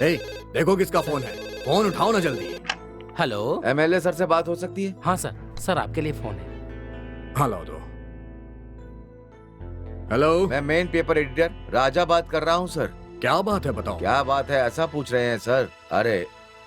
ए, देखो किसका फोन है, फोन उठाओ ना जल्दी। हेलो। एमएलए सर से बात हो सकती है? हाँ सर आपके लिए फोन है। हाँ लाओ दो। हेलो, मैं मेन पेपर एडिटर राजा बात कर रहा हूँ सर। क्या बात है बताओ। क्या बात है ऐसा पूछ रहे हैं सर? अरे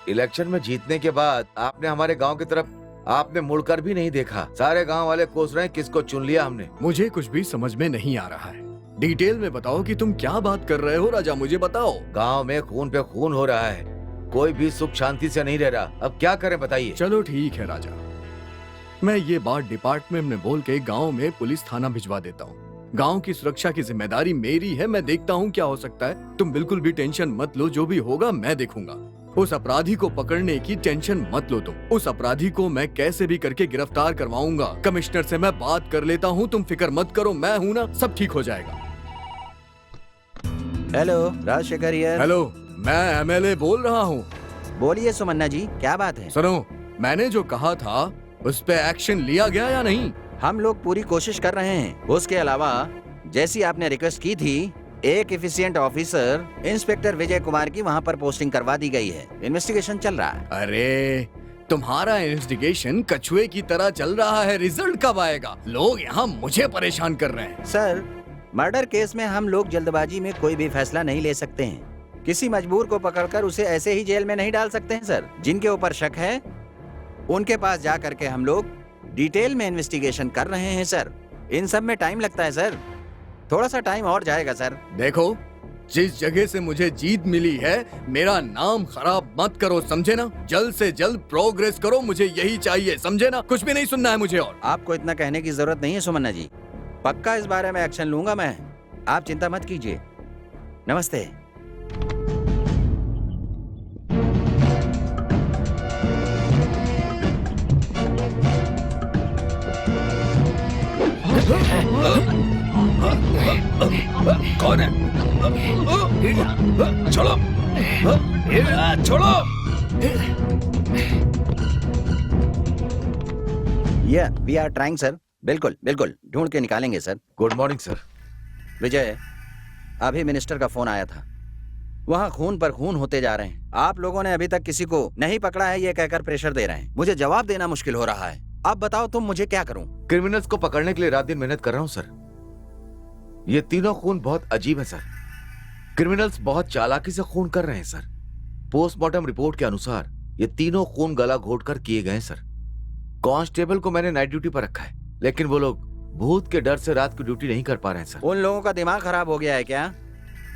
इलेक्शन में जीतने के बाद आपने हमारे गांव की तरफ आपने मुड़कर भी नहीं देखा। सारे गांव वाले कोस रहे हैं किसको चुन लिया हमने। मुझे कुछ भी समझ में नहीं आ रहा है, डिटेल में बताओ कि तुम क्या बात कर रहे हो राजा, मुझे बताओ। गांव में खून पे खून हो रहा है, कोई भी सुख शांति से नहीं रह रहा। अब क्या करें बताइए। चलो ठीक है राजा, मैं ये बात डिपार्टमेंट में बोल के गांव में पुलिस थाना भिजवा देता हूँ। गांव की सुरक्षा की जिम्मेदारी मेरी है, मैं देखता हूँ क्या हो सकता है। तुम बिल्कुल भी टेंशन मत लो, जो भी होगा मैं देखूंगा। उस अपराधी को पकड़ने की टेंशन मत लो तुम। उस अपराधी को मैं कैसे भी करके गिरफ्तार करवाऊंगा। कमिश्नर से मैं बात कर लेता हूँ, तुम फिक्र मत करो, मैं हूँ ना, सब ठीक हो जाएगा। Hello, Rajshekhar here. हेलो, मैं एमएलए बोल रहा हूँ। बोलिए सुमन्ना जी, क्या बात है? सुनो, मैंने जो कहा था उस पे एक्शन लिया गया या नहीं? हम लोग पूरी कोशिश कर रहे हैं। उसके अलावा जैसी आपने रिक्वेस्ट की थी, एक efficient officer inspector Vijay Kumar की वहाँ पर पोस्टिंग करवा दी गई है। इन्वेस्टिगेशन चल रहा है। अरे तुम्हारा इन्वेस्टिगेशन कछुए की तरह चल रहा है, रिजल्ट कब आएगा? लोग यहाँ मुझे परेशान कर रहे हैं। सर, मर्डर केस में हम लोग जल्दबाजी में कोई भी फैसला नहीं ले सकते हैं। किसी मजबूर को पकड़कर उसे ऐसे ही जेल में नहीं डाल सकते हैं सर। जिनके ऊपर शक है उनके पास जा करके हम लोग डिटेल में इन्वेस्टिगेशन कर रहे हैं सर। इन सब में टाइम लगता है सर, थोड़ा सा टाइम और जाएगा सर। देखो, जिस जगह से मुझे जीत मिली है, मेरा नाम खराब मत करो, समझे ना? जल्द से जल्द प्रोग्रेस करो, मुझे यही चाहिए, समझे ना? कुछ भी नहीं सुनना है मुझे और। आपको इतना कहने की जरूरत नहीं है सुमन्ना जी, पक्का इस बारे में एक्शन लूंगा मैं, आप चिंता मत कीजिए। नमस्ते। कौन है? छोड़ो, छोड़ो। We are trying sir. बिल्कुल बिल्कुल ढूंढ के निकालेंगे sir. Good morning sir. Vijay, अभी मिनिस्टर का फोन आया था, वहाँ खून पर खून होते जा रहे हैं। आप लोगों ने अभी तक किसी को नहीं पकड़ा है ये कहकर प्रेशर दे रहे हैं। मुझे जवाब देना मुश्किल हो रहा है। अब बताओ तुम मुझे क्या करूं? क्रिमिनल्स को पकड़ने के लिए रात दिन मेहनत कर रहा हूं सर। ये तीनों खून बहुत अजीब है सर। क्रिमिनल्स बहुत चालाकी से खून कर रहे हैं सर। पोस्टमार्टम रिपोर्ट के अनुसार ये तीनों खून गला घोटकर किए गए हैं सर। कांस्टेबल को मैंने नाइट ड्यूटी पर रखा है, लेकिन वो लोग भूत के डर से रात की ड्यूटी नहीं कर पा रहे हैं सर। उन लोगों का दिमाग खराब हो गया है क्या?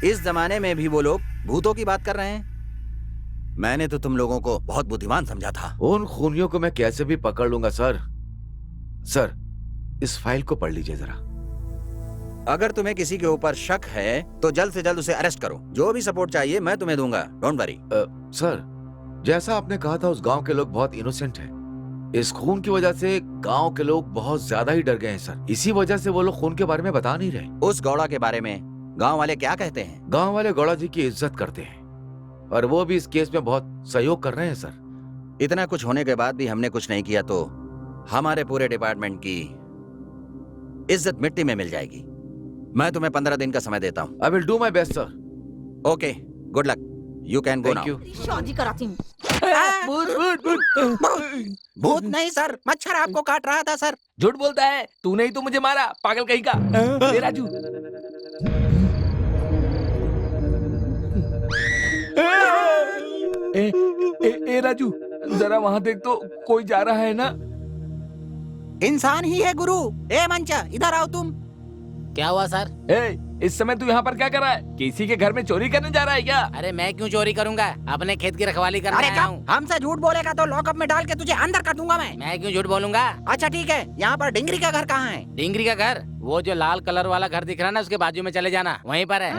इस जमाने में भी वो लोग भूतों की बात कर रहे हैं? मैंने तो तुम लोगों को बहुत बुद्धिमान समझा था। उन खूनियों को मैं कैसे भी पकड़ लूंगा सर। सर, इस फाइल को पढ़ लीजिए जरा। अगर तुम्हें किसी के ऊपर शक है तो जल्द से जल्द उसे अरेस्ट करो। जो भी सपोर्ट चाहिए मैं तुम्हें दूंगा, डोंट वरी। सर, जैसा आपने कहा था उस गांव के लोग बहुत इनोसेंट हैं। इस खून की वजह से गांव के लोग बहुत ज्यादा ही डर गए हैं सर। इसी वजह से वो लोग खून के बारे में बता नहीं रहे। उस गौड़ा के बारे में गांव वाले क्या कहते हैं? गांव वाले गौड़ा जी की इज्जत करते हैं और वो भी इस केस में बहुत सहयोग कर रहे हैं सर। इतना कुछ होने के बाद भी हमने कुछ नहीं किया तो हमारे पूरे डिपार्टमेंट की इज्जत मिट्टी में मिल जाएगी। मैं तुम्हें 15 दिन का समय देता हूँ। आई will do my best sir. Okay, good luck, you can go now. शादी कराती हूँ। भूत नहीं सर, मच्छर आपको काट रहा था सर। झूठ बोलता है, तूने ही तो मुझे मारा, पागल कहीं का। ए राजू, ए राजू, जरा वहाँ देख तो, कोई जा रहा है ना? इंसान ही है गुरु। ए मंचा, इधर आओ तुम। क्या हुआ सर? इस समय तू यहाँ पर क्या कर रहा है? किसी के घर में चोरी करने जा रहा है क्या? अरे मैं क्यों चोरी करूंगा, अपने खेत की रखवाली करने आया हूँ। हमसे झूठ बोलेगा तो लॉकअप में डाल के तुझे अंदर कर दूंगा मैं क्यों झूठ बोलूंगा? अच्छा ठीक है, यहाँ पर डिंगरी का घर कहाँ है? डिंगरी का घर, वो जो लाल कलर वाला घर दिख रहा है ना, उसके बाजू में चले जाना, वहीं पर है।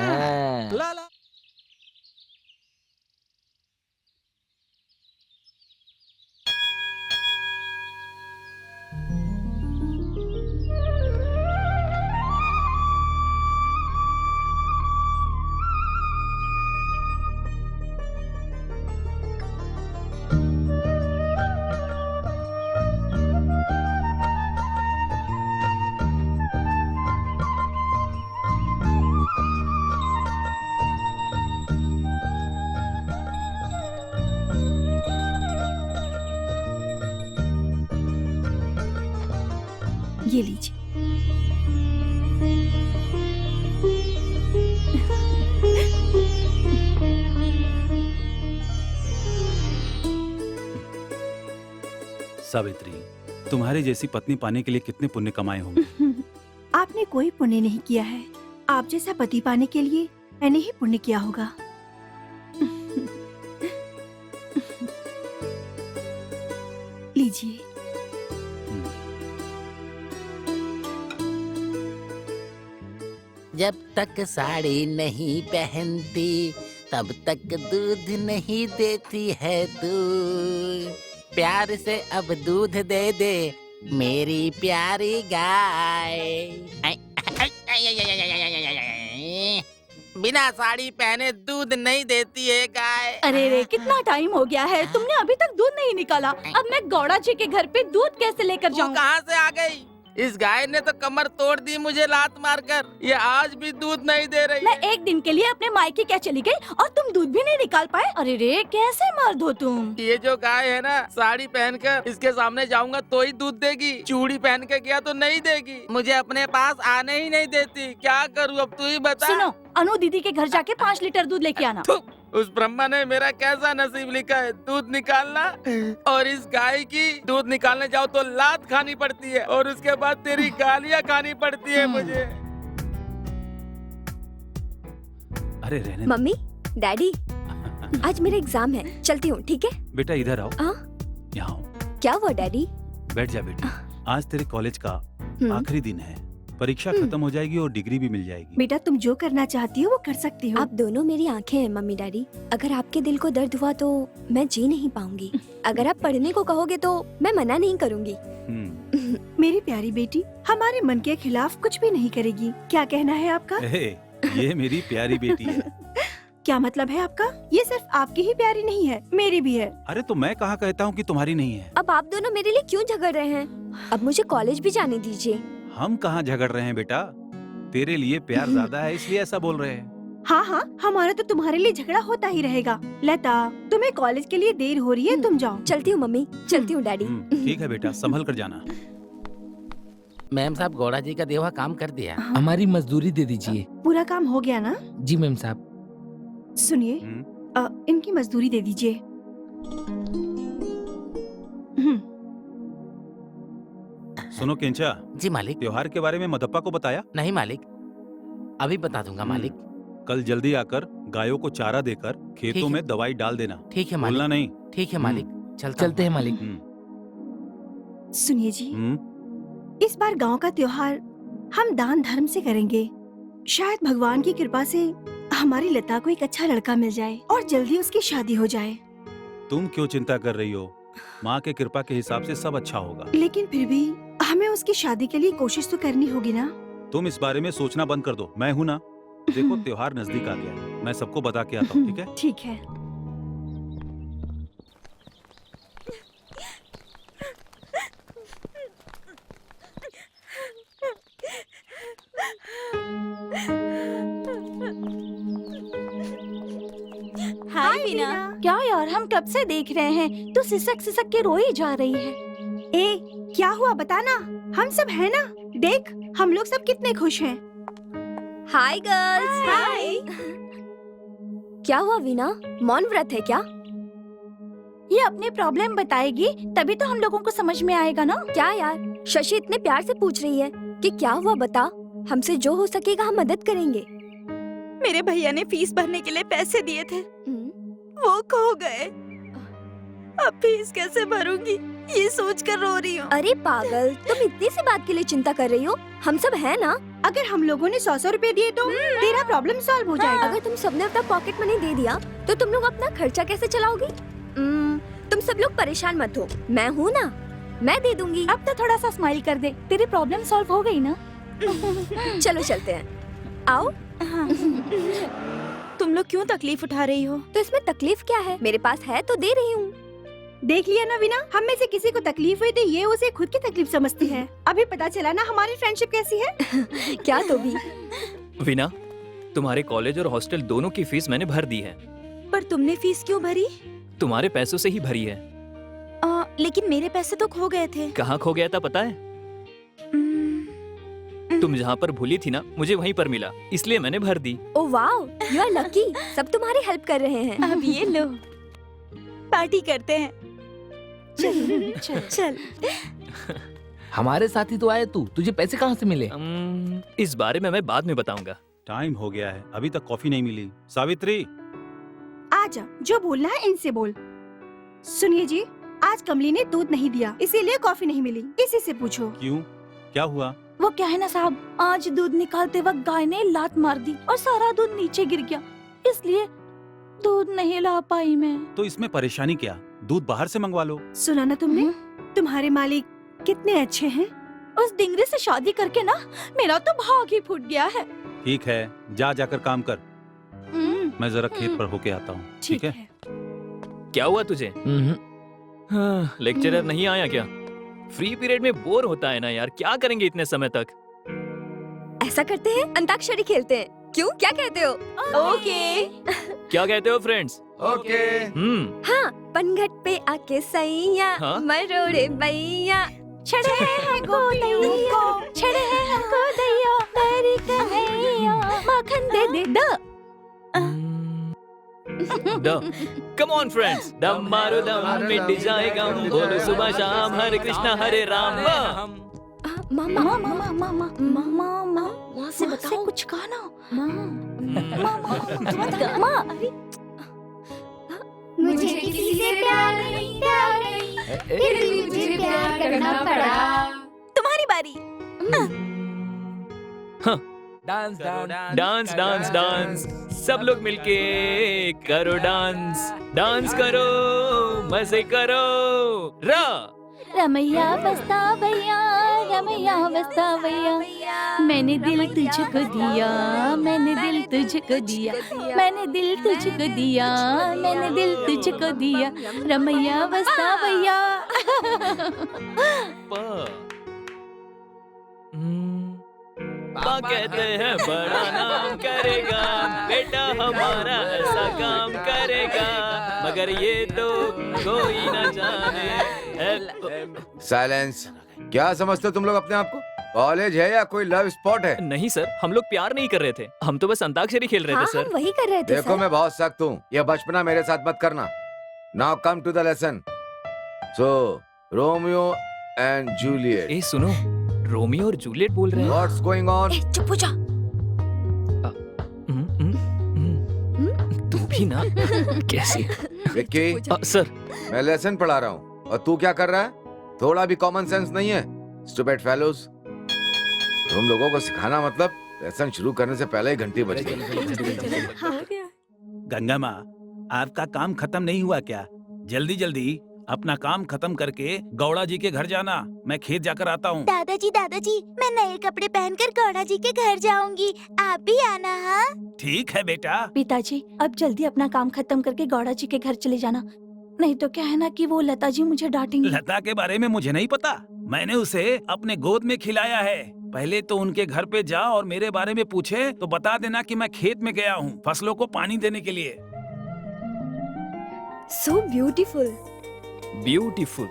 सावित्री, तुम्हारे जैसी पत्नी पाने के लिए कितने पुण्य कमाए होंगे। आपने कोई पुण्य नहीं किया है। आप जैसा पति पाने के लिए मैंने ही पुण्य किया होगा। लीजिए। जब तक साड़ी नहीं पहनती तब तक दूध नहीं देती है तू। प्यार से अब दूध दे दे मेरी प्यारी गाय। बिना साड़ी पहने दूध नहीं देती है गाय। अरे रे, कितना टाइम हो गया है, तुमने अभी तक दूध नहीं निकाला। अब मैं गौड़ा जी के घर पे दूध कैसे लेकर तू जाऊँ? कहाँ से आ गई? इस गाय ने तो कमर तोड़ दी मुझे लात मारकर। ये आज भी दूध नहीं दे रही मैं है। एक दिन के लिए अपने मायके क्या चली गई और तुम दूध भी नहीं निकाल पाए? अरे रे, कैसे मर्द हो तुम? ये जो गाय है ना, साड़ी पहनकर इसके सामने जाऊंगा तो ही दूध देगी। चूड़ी पहन के गया तो नहीं देगी। मुझे अपने पास आने ही नहीं देती। क्या करूँ अब तू ही बता। सुनो, अनु दीदी के घर जाके 5 लीटर दूध लेके आना। थू, उस ब्रह्मा ने मेरा कैसा नसीब लिखा है, दूध निकालना। और इस गाय की दूध निकालने जाओ तो लात खानी पड़ती है और उसके बाद तेरी गालियाँ खानी पड़ती है मुझे। अरे रहने दो। मम्मी, डैडी, आज मेरा एग्जाम है, चलती हूँ, ठीक है? बेटा इधर आओ। हाँ? यहाँ आओ। क्या हुआ डैडी? बैठ जा बेटी। आज तेरे कॉलेज का आखिरी दिन है। परीक्षा खत्म हो जाएगी और डिग्री भी मिल जाएगी। बेटा, तुम जो करना चाहती हो वो कर सकती हो। आप दोनों मेरी आंखें हैं मम्मी डैडी। अगर आपके दिल को दर्द हुआ तो मैं जी नहीं पाऊंगी। अगर आप पढ़ने को कहोगे तो मैं मना नहीं करूंगी। मेरी प्यारी बेटी हमारे मन के खिलाफ कुछ भी नहीं करेगी। क्या कहना है आपका? ये मेरी प्यारी बेटी है। क्या मतलब है आपका? ये सिर्फ आपकी ही प्यारी नहीं है, मेरी भी है। अरे तो मैं कहाँ कहता हूँ कि तुम्हारी नहीं है। अब आप दोनों मेरे लिए क्यों झगड़ रहे हैं? अब मुझे कॉलेज भी जाने दीजिए। हम कहाँ झगड़ रहे हैं बेटा, तेरे लिए प्यार ज्यादा है इसलिए ऐसा बोल रहे हैं। हाँ हाँ, हमारा तो तुम्हारे लिए झगड़ा होता ही रहेगा। लता, तुम्हें कॉलेज के लिए देर हो रही है, तुम जाओ। चलती हूँ मम्मी, चलती हूँ डैडी। ठीक है बेटा, संभल कर जाना। मैम साहब, गौड़ा जी का दिया हुआ काम कर दिया। हाँ। हमारी मजदूरी दे दीजिए। पूरा काम हो गया ना? जी मैम साहब। सुनिए, इनकी मजदूरी दे दीजिए। सुनो केंचा, जी मालिक। त्योहार के बारे में मदप्पा को बताया? नहीं मालिक, अभी बता दूंगा मालिक। कल जल्दी आकर गायों को चारा देकर खेतों ठीक है। में दवाई डाल देना। ठीक है भूलना मालिक। नहीं। ठीक है मालिक, चलते हैं मालिक। सुनिए जी, इस बार गांव का त्योहार हम दान धर्म से करेंगे। शायद भगवान की कृपा से हमारी लता को एक अच्छा लड़का मिल जाए और जल्दी उसकी शादी हो जाए। तुम क्यों चिंता कर रही हो? माँ के कृपा के हिसाब से सब अच्छा होगा। लेकिन फिर भी हमें उसकी शादी के लिए कोशिश तो करनी होगी ना? तुम इस बारे में सोचना बंद कर दो, मैं हूँ ना। देखो त्योहार नजदीक आ गया है, मैं सबको बता के आता हूँ, ठीक है? ठीक है। हाय वीना। क्या यार, हम कब से देख रहे हैं, तू सिसक सिसक के रो ही जा रही है। ए, क्या हुआ बताना? हम सब है ना? देख, हम लोग सब कितने खुश हैं। Hi girls. हाय। क्या हुआ वीना, मौन व्रत है क्या? ये अपनी प्रॉब्लम बताएगी तभी तो हम लोगों को समझ में आएगा ना। क्या यार, शशि इतने प्यार से पूछ रही है कि क्या हुआ बता। हमसे जो हो सकेगा हम मदद करेंगे। मेरे भैया ने फीस भरने के लिए पैसे दिए थे, वो खो गए। अब फीस कैसे भरूंगी ये सोच कर रो रही हूँ। अरे पागल, तुम इतनी सी बात के लिए चिंता कर रही हो? हम सब है ना। अगर हम लोगों ने 100 रुपए दिए तो तेरा प्रॉब्लम सॉल्व हो जाएगा। अगर तुम सबने अपना पॉकेट मनी दे दिया तो तुम लोग अपना खर्चा कैसे चलाओगी? तुम सब लोग परेशान मत हो, मैं हूँ ना, मैं दे दूंगी। अब तो थोड़ा सा स्माइल कर दे, तेरी प्रॉब्लम सॉल्व हो गई ना। चलो चलते हैं, आओ। तुम लोग क्यों तकलीफ उठा रही हो? तो इसमें तकलीफ क्या है, मेरे पास है तो दे रही हूँ। देख लिया ना वीना, हम में से किसी को तकलीफ हुई तो ये उसे खुद की तकलीफ समझती है। अभी पता चला ना हमारी फ्रेंडशिप कैसी है। क्या तो भी। वीना, तुम्हारे कॉलेज और हॉस्टल दोनों की फीस मैंने भर दी है। पर तुमने फीस क्यों भरी? तुम्हारे पैसों से ही भरी है। लेकिन मेरे पैसे तो खो गए थे। कहाँ खो गया था पता है? तुम जहाँ पर भूली थी ना, मुझे वहीं पर मिला, इसलिए मैंने भर दी। Oh wow, you are lucky. सब तुम्हारी हेल्प कर रहे हैं। अब ये लो, पार्टी करते हैं। चल चल। हमारे साथ ही तो आया तू, तुझे पैसे कहाँ से मिले? इस बारे में मैं बाद में बताऊंगा। टाइम हो गया है, अभी तक कॉफी नहीं मिली। सावित्री, आजा, जो बोलना है इनसे बोल। सुनिए जी, आज कमली ने दूध नहीं दिया, इसीलिए कॉफी नहीं मिली। इसी से पूछो। क्यों, क्या हुआ? वो क्या है ना साहब, आज दूध निकालते वक्त गाय ने लात मार दी और सारा दूध नीचे गिर गया, इसलिए दूध नहीं ला पाई मैं। तो इसमें परेशानी क्या, दूध बाहर से मंगवा लो। सुना ना तुमने, तुम्हारे मालिक कितने अच्छे हैं। उस डिंगरे से शादी करके ना मेरा तो भाग ही फूट गया है। ठीक है, जा जाकर काम कर, मैं जरा खेत पर होके आता हूँ। ठीक है? क्या हुआ तुझे? हाँ, लेक्चरर नहीं आया क्या? फ्री पीरियड में बोर होता है ना यार, क्या करेंगे इतने समय तक? ऐसा करते हैं, अंताक्षरी खेलते हैं। क्यों, क्या कहते हो? ओके। क्या कहते हो फ्रेंड्स? ओके। हाँ, पनघट पे आके सैया, हाँ? मरोड़े बैया। छड़े हमको दैया, छड़े हमको दैया, तेरी कन्हैया, माखन दे दे द। कम ऑन फ्रेंड्स, दम मारो दम मिट जाएगा, बोलो सुबह शाम हरे कृष्णा हरे राम। मामा, मामा मामा मामा मामा वहाँ से बताओ कुछ कहा ना। मुझे किसी से प्यार नहीं फिर भी मुझे प्यार करना पड़ा। तुम्हारी बारी। डांस डांस डांस डांस, सब लोग मिलके करो डांस, डांस करो, मजे करो। रा रमैया बस्ता भैया, रमैया बस्ता भैया, मैंने दिल तुझको दिया, मैंने दिल तुझको दिया, मैंने दिल तुझको दिया, मैंने दिल तुझको दिया, रमैया बस्ता भैया। पा कहते हैं बड़ा नाम करेगा, बेटा हमारा ऐसा काम करेगा, मगर ये तो कोई न जाने। साइलेंस। क्या समझते हो तुम लोग अपने आप को? कॉलेज है या कोई लव स्पॉट है? नहीं सर, हम लोग प्यार नहीं कर रहे थे, हम तो बस अंताक्षरी खेल रहे हाँ, थे सर। हम वही कर रहे थे देखो सर। मैं बहुत सख्त हूँ, यह बचपना मेरे साथ मत करना। Now come to the lesson. So Romeo and Juliet. ए सुनो, रोमियो और जूलियट बोल रहे हैं। What's going on? चुप हो जा। तू भी ना कैसी? विक्की, सर मैं लेसन पढ़ा रहा हूँ और तू क्या कर रहा है? थोड़ा भी कॉमन सेंस नहीं है? Stupid fellows. तुम लोगों को सिखाना मतलब लेसन शुरू करने से पहले ही घंटी बज गई। गंगा माँ, आपका काम खत्म नहीं हुआ क्या? जल्दी जल्दी अपना काम खत्म करके गौड़ा जी के घर जाना, मैं खेत जाकर आता हूँ। दादाजी, मैं नए कपड़े पहनकर गौड़ा जी के घर जाऊंगी, आप भी आना। हाँ ठीक है बेटा। पिताजी, अब जल्दी अपना काम खत्म करके गौड़ा जी के घर चले जाना, नहीं तो क्या है ना कि वो लता जी मुझे डांटेंगी। लता के बारे में मुझे नहीं पता, मैंने उसे अपने गोद में खिलाया है। पहले तो उनके घर पे जा और मेरे बारे में पूछे तो बता देना कि मैं खेत में गया हूँ फसलों को पानी देने के लिए। So beautiful। ब्यूटीफुल।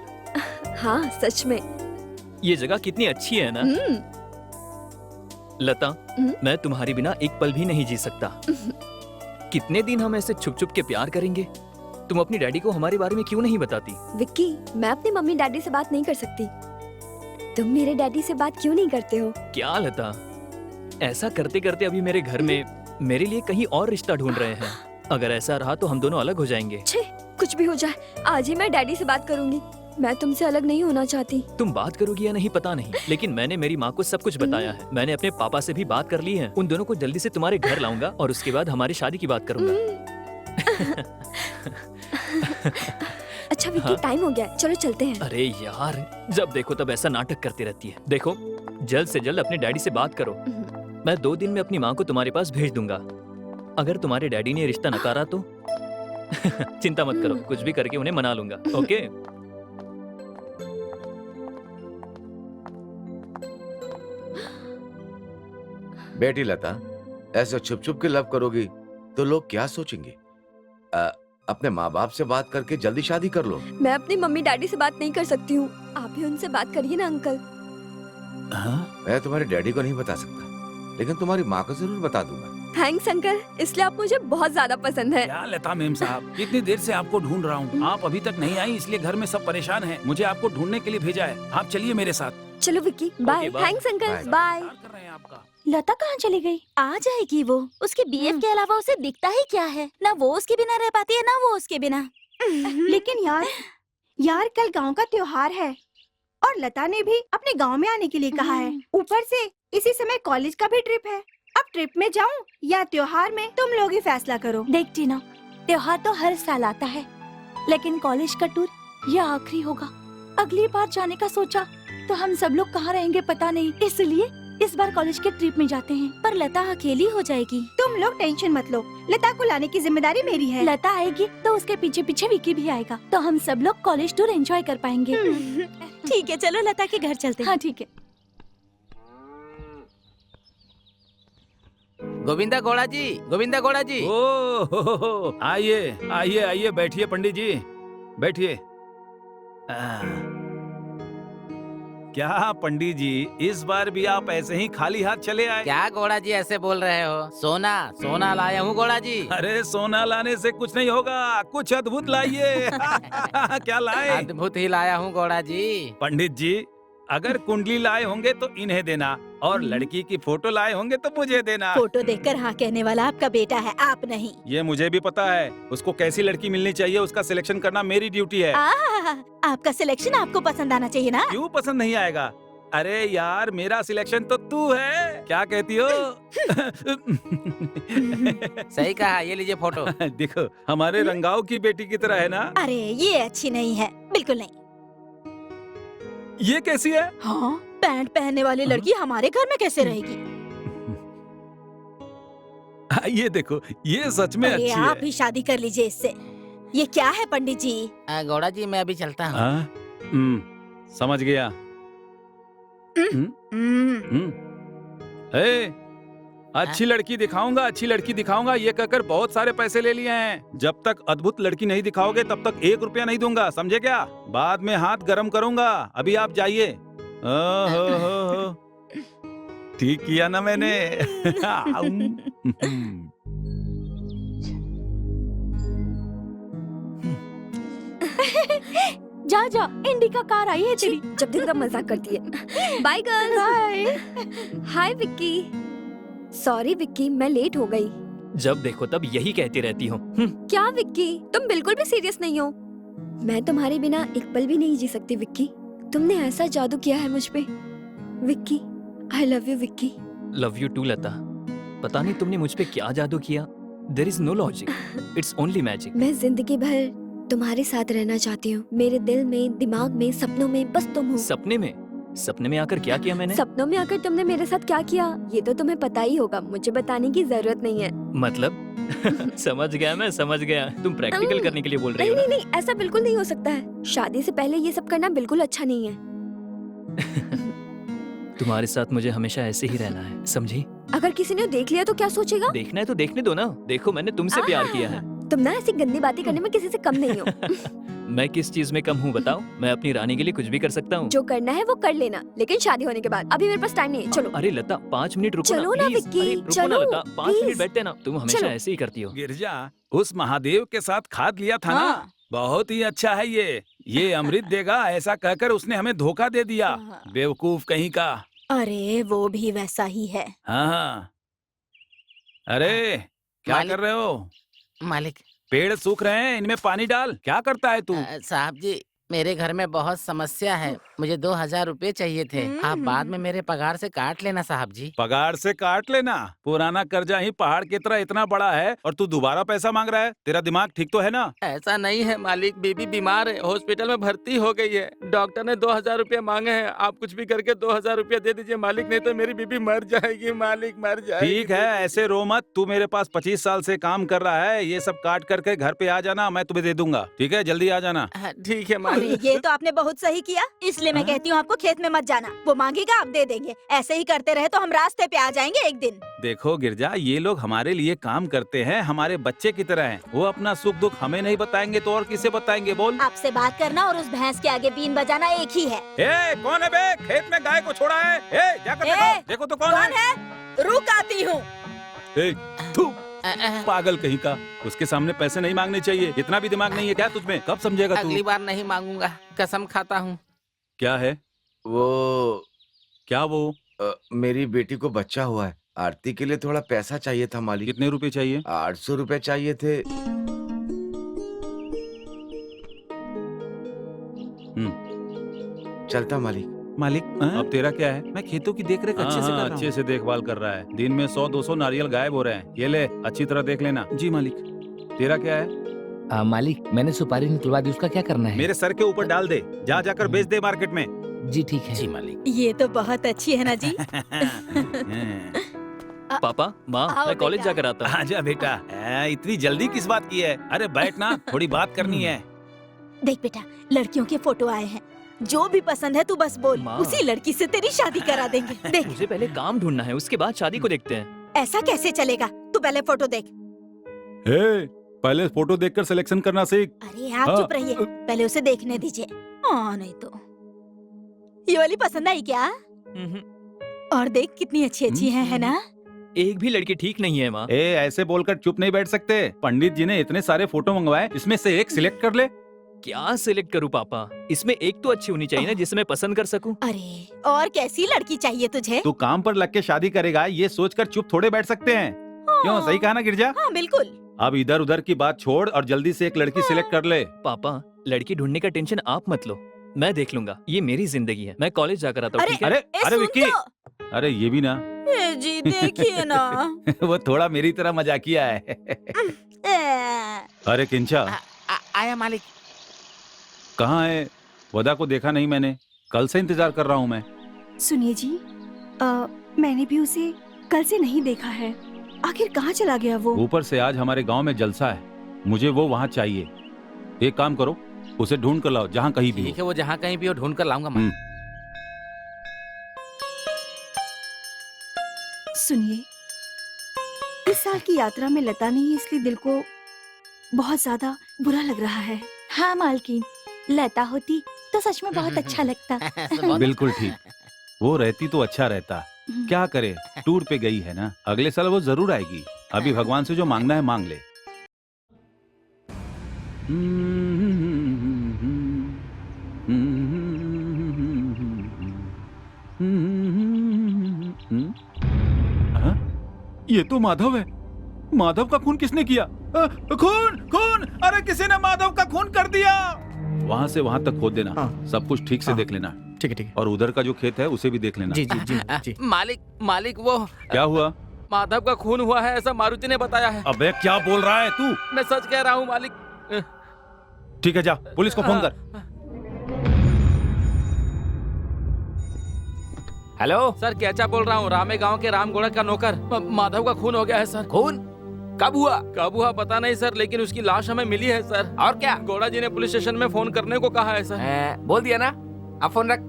हाँ सच में। ये जगह कितनी अच्छी है ना। लता, मैं तुम्हारे बिना एक पल भी नहीं जी सकता। कितने दिन हम ऐसे छुप छुप के प्यार करेंगे? तुम अपनी डैडी को हमारे बारे में क्यों नहीं बताती? विक्की, मैं अपनी मम्मी डैडी से बात नहीं कर सकती। तुम मेरे डैडी से बात क्यों नहीं करते हो? क्या लता, ऐसा करते करते अभी मेरे घर में मेरे लिए कहीं और रिश्ता ढूंढ रहे हैं। अगर ऐसा रहा तो हम दोनों अलग हो जाएंगे। छे, कुछ भी हो जाए, आज ही मैं डैडी से बात करूंगी। मैं तुमसे अलग नहीं होना चाहती। तुम बात करोगी या नहीं पता नहीं, लेकिन मैंने मेरी माँ को सब कुछ बताया है। मैंने अपने पापा से भी बात कर ली है। उन दोनों को जल्दी से तुम्हारे घर लाऊंगा और उसके बाद हमारी शादी की बात करूंगा। अच्छा विक्की, हाँ? टाइम हो गया, चलो चलते हैं। अरे यार, जब देखो तब ऐसा नाटक करती रहती है। देखो, जल्द से जल्द अपने डैडी से बात करो। मैं 2 दिन में अपनी माँ को तुम्हारे पास भेज दूंगा। अगर तुम्हारे डैडी ने रिश्ता नकारा तो चिंता मत करो, कुछ भी करके उन्हें मना लूंगा। ओके? बेटी लता, ऐसे छुप छुप के लव करोगी तो लोग क्या सोचेंगे? अपने माँ बाप से बात करके जल्दी शादी कर लो। मैं अपनी मम्मी डैडी से बात नहीं कर सकती हूँ, आप ही उनसे बात करिए ना अंकल। हाँ? मैं तुम्हारे डैडी को नहीं बता सकता, लेकिन तुम्हारी माँ को जरूर बता दूंगा। थैंक्स अंकल, इसलिए आप मुझे बहुत ज्यादा पसंद है। क्या लता मेम साहब, कितनी देर से आपको ढूंढ रहा हूँ, आप अभी तक नहीं आई, इसलिए घर में सब परेशान हैं। मुझे आपको ढूंढने के लिए भेजा है, आप चलिए मेरे साथ। चलो Vicky, bye. bye. Thanks uncle, Bye. Bye. इंतजार कर रहे हैं आपका। लता कहाँ चली गई? आ जाएगी वो। उसके बीएफ के अलावा उसे दिखता ही क्या है, ना वो उसके बिना रह पाती है ना वो उसके बिना। लेकिन यार कल गांव का त्योहार है और लता ने भी अपने गांव में आने के लिए कहा है। ऊपर से इसी समय कॉलेज का भी ट्रिप है। अब ट्रिप में जाऊं या त्योहार में, तुम लोग ही फैसला करो। देख टीना, त्योहार तो हर साल आता है, लेकिन कॉलेज का टूर ये आखिरी होगा। अगली बार जाने का सोचा तो हम सब लोग कहाँ रहेंगे पता नहीं, इसलिए इस बार कॉलेज के ट्रिप में जाते हैं। पर लता अकेली हो जाएगी। तुम लोग टेंशन मत लो, लता को लाने की जिम्मेदारी मेरी है। लता आएगी तो उसके पीछे पीछे विकी भी आएगा, तो हम सब लोग कॉलेज टूर एंजॉय कर पाएंगे। ठीक है, चलो लता के घर चलते हैं। हाँ ठीक है। गोविंदा घोड़ा जी, गोविंदा घोड़ा जी। ओ आइए आइए आइए, बैठिए पंडित जी, बैठिए। क्या पंडित जी, इस बार भी आप ऐसे ही खाली हाथ चले आए? क्या घोड़ा जी ऐसे बोल रहे हो? सोना सोना लाया हूँ घोड़ा जी। अरे सोना लाने से कुछ नहीं होगा, कुछ अद्भुत लाइए। क्या लाए? अद्भुत ही लाया हूँ घोड़ा जी। पंडित जी, अगर कुंडली लाए होंगे तो इन्हें देना, और लड़की की फोटो लाए होंगे तो मुझे देना। फोटो देखकर हाँ कहने वाला आपका बेटा है, आप नहीं। ये मुझे भी पता है, उसको कैसी लड़की मिलनी चाहिए उसका सिलेक्शन करना मेरी ड्यूटी है। आपका सिलेक्शन आपको पसंद आना चाहिए ना। क्यों पसंद नहीं आएगा? अरे यार, मेरा सिलेक्शन तो तू है, क्या कहती हो? सही कहा, ये लीजिए फोटो। देखो, हमारे रंगाओ की बेटी की तरह है ना? अरे ये अच्छी नहीं है, बिल्कुल नहीं। ये कैसी है? हाँ, पैंट पहनने वाली लड़की हमारे घर में कैसे रहेगी? ये देखो, ये सच में अरे अच्छी आप है। ही शादी कर लीजिए इससे। ये क्या है पंडित जी? घोड़ा जी मैं अभी चलता हूँ। हाँ? समझ गया। ए, अच्छी लड़की दिखाऊंगा, अच्छी लड़की दिखाऊंगा, ये कहकर बहुत सारे पैसे ले लिए हैं। जब तक अद्भुत लड़की नहीं दिखाओगे तब तक 1 रुपया नहीं दूंगा, समझे क्या? बाद में हाथ गरम करूंगा, अभी आप जाइए। हो। ठीक किया ना मैंने? जा जा, इंडिका कार आई है तेरी। जब दिन का मजाक करती है। Bye girls. Hi. Hi Vicky. Sorry Vicky, मैं लेट हो गई। जब देखो तब यही कहती रहती हो। क्या विक्की, तुम बिल्कुल भी सीरियस नहीं हो। मैं तुम्हारे बिना एक पल भी नहीं जी सकती विक्की। तुमने ऐसा जादू किया है मुझ पे। Vicky, I love you Vicky. Love you too Lata. पता नहीं तुमने मुझ पे क्या जादू किया। There is no logic, it's only magic. मैं जिंदगी भर तुम्हारे साथ रहना चाहती हूँ। मेरे दिल में, दिमाग में, सपनों में बस तुम हो। सपने में आकर क्या किया मैंने? सपनों में आकर तुमने मेरे साथ क्या किया ये तो तुम्हें पता ही होगा, मुझे बताने की जरूरत नहीं है। मतलब समझ गया, मैं समझ गया। तुम प्रैक्टिकल करने के लिए बोल रही हो नहीं ना? नहीं नहीं, ऐसा बिल्कुल नहीं हो सकता है। शादी से पहले ये सब करना बिल्कुल अच्छा नहीं है। तुम्हारे साथ मुझे हमेशा ऐसे ही रहना है, समझी? अगर किसी ने देख लिया तो क्या सोचेगा? देखना है तो देखने दो ना। देखो मैंने तुमसे प्यार किया है। तुम ना ऐसी गंदी बातें करने में किसी से कम नहीं हो। मैं किस चीज में कम हूँ बताओ? मैं अपनी रानी के लिए कुछ भी कर सकता हूँ। जो करना है वो कर लेना, लेकिन शादी होने के बाद। अभी मेरे पास टाइम नहीं है, चलो। अरे लता 5 मिनट रुको चलो ना प्लीज। विक्की, अरे रुको चलो, ना लता, 5 मिनट प्लीज। बैठते ना। तुम हमेशा चलो। ऐसे ही करती हो। गिरजा, उस महादेव के साथ खाद लिया था ना, बहुत ही अच्छा है ये अमृत देगा ऐसा कहकर उसने हमें धोखा दे दिया, बेवकूफ कहीं का। अरे वो भी वैसा ही है। हाँ। अरे क्या मालिक। कर रहे हो? मालिक। पेड़ सूख रहे हैं, इनमें पानी डाल। क्या करता है तू? साहब जी, मेरे घर में बहुत समस्या है, मुझे 2000 रुपए चाहिए थे। आप बाद में मेरे पगार से काट लेना साहब जी। पगार से काट लेना? पुराना कर्जा ही पहाड़ की तरह इतना बड़ा है और तू दोबारा पैसा मांग रहा है। तेरा दिमाग ठीक तो है ना? ऐसा नहीं है मालिक, बीबी बीमार है, हॉस्पिटल में भर्ती हो गई है। डॉक्टर ने 2000 रुपए मांगे हैं। आप कुछ भी करके 2000 रुपया दे दीजिए मालिक, नहीं तो मेरी बीबी मर जाएगी मालिक, मर जाएगी। ठीक है, ऐसे रो मत। तू मेरे पास 25 साल से काम कर रहा है, ये सब काट करके घर पे आ जाना, मैं तुम्हें दे दूंगा। ठीक है, जल्दी आ जाना। ठीक है मालिक। अरे ये तो आपने बहुत सही किया, इसलिए मैं कहती हूँ आपको खेत में मत जाना। वो मांगेगा आप दे देंगे, ऐसे ही करते रहे तो हम रास्ते पे आ जाएंगे एक दिन। देखो गिरजा, ये लोग हमारे लिए काम करते हैं, हमारे बच्चे की तरह हैं। वो अपना सुख दुख हमें नहीं बताएंगे तो और किसे बताएंगे? बोल। आपसे बात करना और उस भैंस के आगे बीन बजाना एक ही है। ए, कौन है बे? खेत में गाय को छोड़ा है? ए, जाकर देखो तो कौन है? रुक आती हूँ। ए, थू, पागल कहीं का। उसके सामने पैसे नहीं मांगने चाहिए। इतना भी दिमाग नहीं है क्या तुझमें? कब समझेगा तू? अगली बार नहीं मांगूंगा, कसम खाता हूँ। क्या है वो क्या वो? मेरी बेटी को बच्चा हुआ है, आरती के लिए थोड़ा पैसा चाहिए था मालिक। कितने रुपए चाहिए? 800 रुपए चाहिए थे। चलता मालिक। मालिक, अब तेरा क्या है? मैं खेतों की देखरेख अच्छे से कर रहा हूं। अच्छे से देखभाल कर रहा है। दिन में 100-200 नारियल गायब हो रहे हैं। ये ले, अच्छी तरह देख लेना। जी मालिक। तेरा क्या है? मालिक, मैंने सुपारी निकलवा दी, उसका क्या करना है? मेरे सर के ऊपर डाल दे, जा जाकर बेच दे मार्केट में। जी ठीक है। जी मालिक। ये तो बहुत अच्छी है ना जी। पापा, माँ, आओ मैं कॉलेज बेटा। जाकर आता हूँ। आजा बेटा। इतनी जल्दी किस बात की है? अरे बैठ ना, थोड़ी बात करनी है। देख बेटा, लड़कियों के फोटो आए हैं, जो भी पसंद है तू बस बोल, माँ। उसी लड़की से तेरी शादी करा देंगे। देख, मुझे पहले काम ढूंढना है, उसके बाद शादी को देखते हैं। ऐसा कैसे चलेगा? तू पहले फोटो देख। पहले फोटो देखकर सिलेक्शन करना सीख। अरे आप चुप रहिए, पहले उसे देखने दीजिए। नहीं तो ये वाली पसंद आई क्या? और देख कितनी अच्छी अच्छी है ना? एक भी लड़की ठीक नहीं है माँ। ऐसे बोलकर चुप नहीं बैठ सकते। पंडित जी ने इतने सारे फोटो मंगवाए, इसमें से एक सिलेक्ट कर ले। क्या सिलेक्ट करूँ पापा? इसमें एक तो अच्छी होनी चाहिए ना, जिसे मैं पसंद कर सकूं। अरे और कैसी लड़की चाहिए तुझे? तू काम पर लग के शादी करेगा, ये सोचकर चुप थोड़े बैठ सकते हैं। क्यों, सही कहा ना गिरजा? हाँ बिल्कुल। अब इधर उधर की बात छोड़ और जल्दी से एक लड़की सिलेक्ट कर ले। पापा, लड़की ढूंढने का टेंशन आप मत लो, मैं देख लूंगा। ये मेरी जिंदगी है, मैं कॉलेज जाकर आता हूँ, ठीक है? अरे सुन विक्की, तो। अरे ये भी ना। जी देखिए ना। वो थोड़ा मेरी तरह मजाकिया है। अरे किंचा, आया मालिक। कहाँ है? वदा को देखा नहीं मैंने, कल से इंतजार कर रहा हूँ मैं। सुनिए जी, मैंने भी उसे कल से नहीं देखा है, आखिर कहाँ चला गया वो? ऊपर से आज हमारे गांव में जलसा है, मुझे वो वहाँ चाहिए। एक काम करो, उसे ढूंढ कर लाओ, जहाँ कहीं भी ठीक हो। है, वो जहाँ कहीं भी हो ढूंढ कर लाऊंगा मैं। सुनिए, इस साल की यात्रा में लता नहीं है, इसलिए दिल को बहुत ज्यादा बुरा लग रहा है। हाँ मालकिन, लता होती तो सच में बहुत अच्छा लगता। बिल्कुल ठीक, वो रहती तो अच्छा रहता। क्या करे, टूर पे गई है ना, अगले साल वो जरूर आएगी। अभी भगवान से जो मांगना है मांग ले। हाँ? ये तो माधव है। माधव का खून किसने किया? खून खून! अरे किसी ने माधव का खून कर दिया। वहाँ से वहाँ तक खोद देना। हाँ। सब कुछ ठीक से देख लेना। ठीक है ठीक है। और उधर का जो खेत है उसे भी देख लेना। जी जी जी जी। मालिक वो क्या हुआ? माधव का खून हुआ है, ऐसा मारुति ने बताया है। अबे क्या बोल रहा है तू? मैं सच कह रहा हूँ मालिक। ठीक है, जा पुलिस को फोन कर। हेलो सर, कैचा बोल रहा हूँ, रामे गांव के रामगोड़ा का नौकर। माधव का खून हो गया है सर। खून कब हुआ पता नहीं सर, लेकिन उसकी लाश हमें मिली है सर। और क्या? गोड़ा जी ने पुलिस स्टेशन में फोन करने को कहा है सर। बोल दिया ना, अब फोन रख।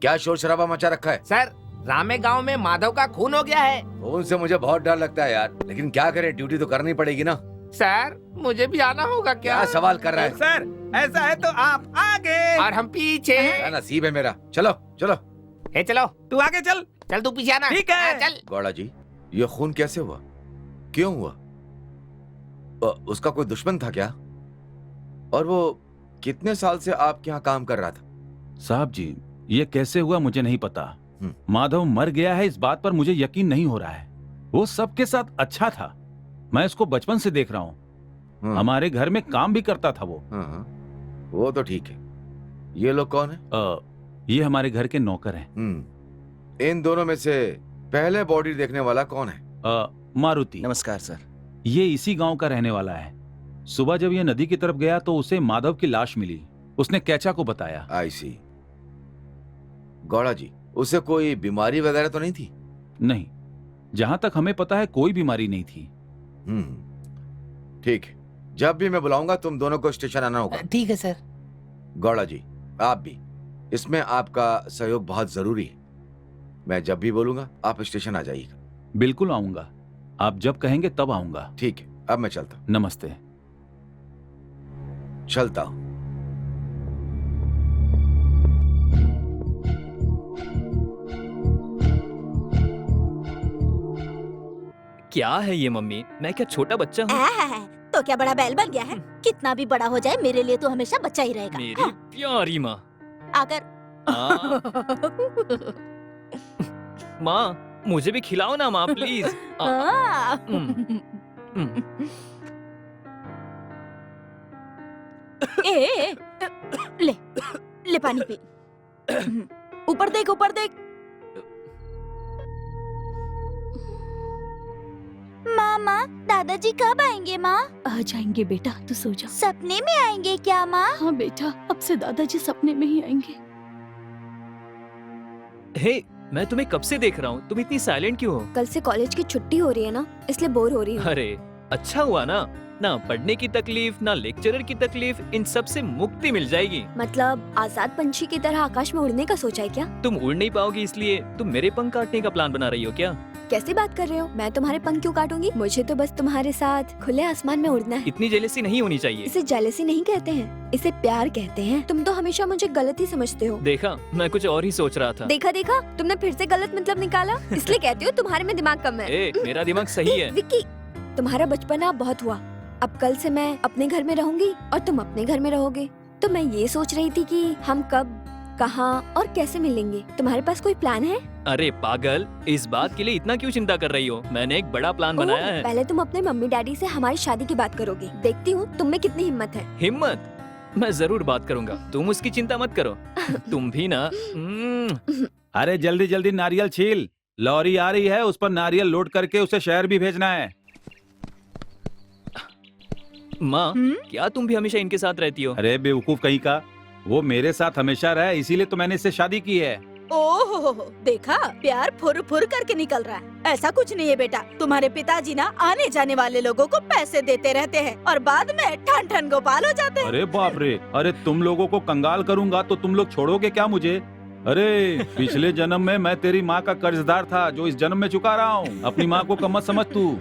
क्या शोर शराबा मचा रखा है? सर, रामे गांव में माधव का खून हो गया है। फोन से मुझे बहुत डर लगता है यार, लेकिन क्या करें, ड्यूटी तो करनी पड़ेगी ना। सर, मुझे भी आना होगा क्या? सवाल कर रहा है? सर, ऐसा है तो आप आगे और हम पीछे। क्या नसीब है मेरा। चलो चलो। चलो, तू आगे चल। चल तू पीछे आना। ठीक है। चल। गौड़ा जी, ये खून कैसे हुआ? क्यों हुआ? उसका कोई दुश्मन था क्या? और वो कितने साल से आपके यहाँ काम कर रहा था? साहब जी, ये कैसे हुआ मुझे नहीं पता। माधव मर गया है इस बात पर मुझे यकीन नहीं हो रहा है। वो सबके साथ अच्छा था, मैं इसको बचपन से देख रहा हूँ। हमारे घर में काम भी करता था वो। वो तो ठीक है। ये लोग कौन है? ये हमारे घर के नौकर हैं। इन दोनों में से पहले बॉडी देखने वाला कौन है? मारुति। नमस्कार सर। ये इसी गांव का रहने वाला है। सुबह जब ये नदी की तरफ गया तो उसे माधव की लाश मिली। उसने कैचा को बताया। आई सी। गौड़ा जी, उसे कोई बीमारी वगैरह तो नहीं थी? नहीं, जहां तक हमें पता है कोई बीमारी नहीं थी। ठीक है, जब भी मैं बुलाऊंगा तुम दोनों को स्टेशन आना होगा। ठीक है सर। गौड़ा जी, आप भी। इसमें आपका सहयोग बहुत जरूरी है। मैं जब भी बोलूंगा आप स्टेशन आ जाइएगा। बिल्कुल आऊंगा, आप जब कहेंगे तब आऊंगा। ठीक है, अब मैं चलता हूँ। नमस्ते। चलता हूँ। क्या है ये मम्मी, मैं क्या छोटा बच्चा हूँ? तो क्या बड़ा बैल बन गया है? कितना भी बड़ा हो जाए मेरे लिए तो हमेशा बच्चा ही रहेगा। मेरी प्यारी माँ। अगर माँ मुझे भी खिलाओ ना माँ प्लीज। ए, ले ले पानी पी। ऊपर देख, ऊपर देख। माँ, दादाजी कब आएंगे माँ? आ जाएंगे बेटा, तू सो जा। सपने में आएंगे क्या माँ? हाँ बेटा, अब से दादाजी सपने में ही आएंगे। हे, मैं तुम्हें कब से देख रहा हूँ, तुम इतनी साइलेंट क्यों हो? कल से कॉलेज की छुट्टी हो रही है ना, इसलिए बोर हो रही हूँ। अरे अच्छा हुआ ना पढ़ने की तकलीफ, ना लेक्चरर की तकलीफ, इन सब से मुक्ति मिल जाएगी। मतलब आजाद पंछी की तरह आकाश में उड़ने का सोचा है क्या? तुम उड़ नहीं पाओगी इसलिए तुम मेरे पंख काटने का प्लान बना रही हो क्या? कैसी बात कर रहे हो? मैं तुम्हारे पंख क्यों काटूंगी? मुझे तो बस तुम्हारे साथ खुले आसमान में उड़ना है। इतनी जेलसी नहीं होनी चाहिए। इसे जेलसी नहीं कहते हैं, इसे प्यार कहते हैं। तुम तो हमेशा मुझे गलत ही समझते हो। देखा, मैं कुछ और ही सोच रहा था। देखा, तुमने फिर से गलत मतलब निकाला। इसलिए कहती हो तुम्हारे में दिमाग कम है। मेरा दिमाग सही है। विक्की, तुम्हारा बचपना बहुत हुआ। अब कल से मैं अपने घर में रहूंगी और तुम अपने घर में रहोगे। तो मैं ये सोच रही थी कि हम कब, कहाँ और कैसे मिलेंगे। तुम्हारे पास कोई प्लान है? अरे पागल, इस बात के लिए इतना क्यों चिंता कर रही हो? मैंने एक बड़ा प्लान बनाया है। पहले तुम अपने मम्मी डैडी से हमारी शादी की बात करोगे। देखती हूँ तुम में कितनी हिम्मत है। हिम्मत? मैं जरूर बात करूंगा, तुम उसकी चिंता मत करो। तुम भी ना। अरे जल्दी जल्दी नारियल छील, लॉरी आ रही है, उस पर नारियल लोड करके उसे शहर भी भेजना है। माँ, क्या तुम भी हमेशा इनके साथ रहती हो? अरे बेवकूफ कहीं का, वो मेरे साथ हमेशा रहा है, इसीलिए तो मैंने इससे शादी की है। ओहो, देखा, प्यार फुर फुर करके निकल रहा है। ऐसा कुछ नहीं है बेटा, तुम्हारे पिताजी ना आने जाने वाले लोगों को पैसे देते रहते हैं और बाद में ठन ठन गोपाल हो जाते हैं। अरे बाप रे, अरे तुम लोगों को कंगाल करूंगा तो तुम लोग छोड़ोगे क्या मुझे? अरे पिछले जन्म में मैं तेरी माँ का कर्जदार था जो इस जन्म में चुका रहा हूँ। अपनी माँ को कम मत समझ तू।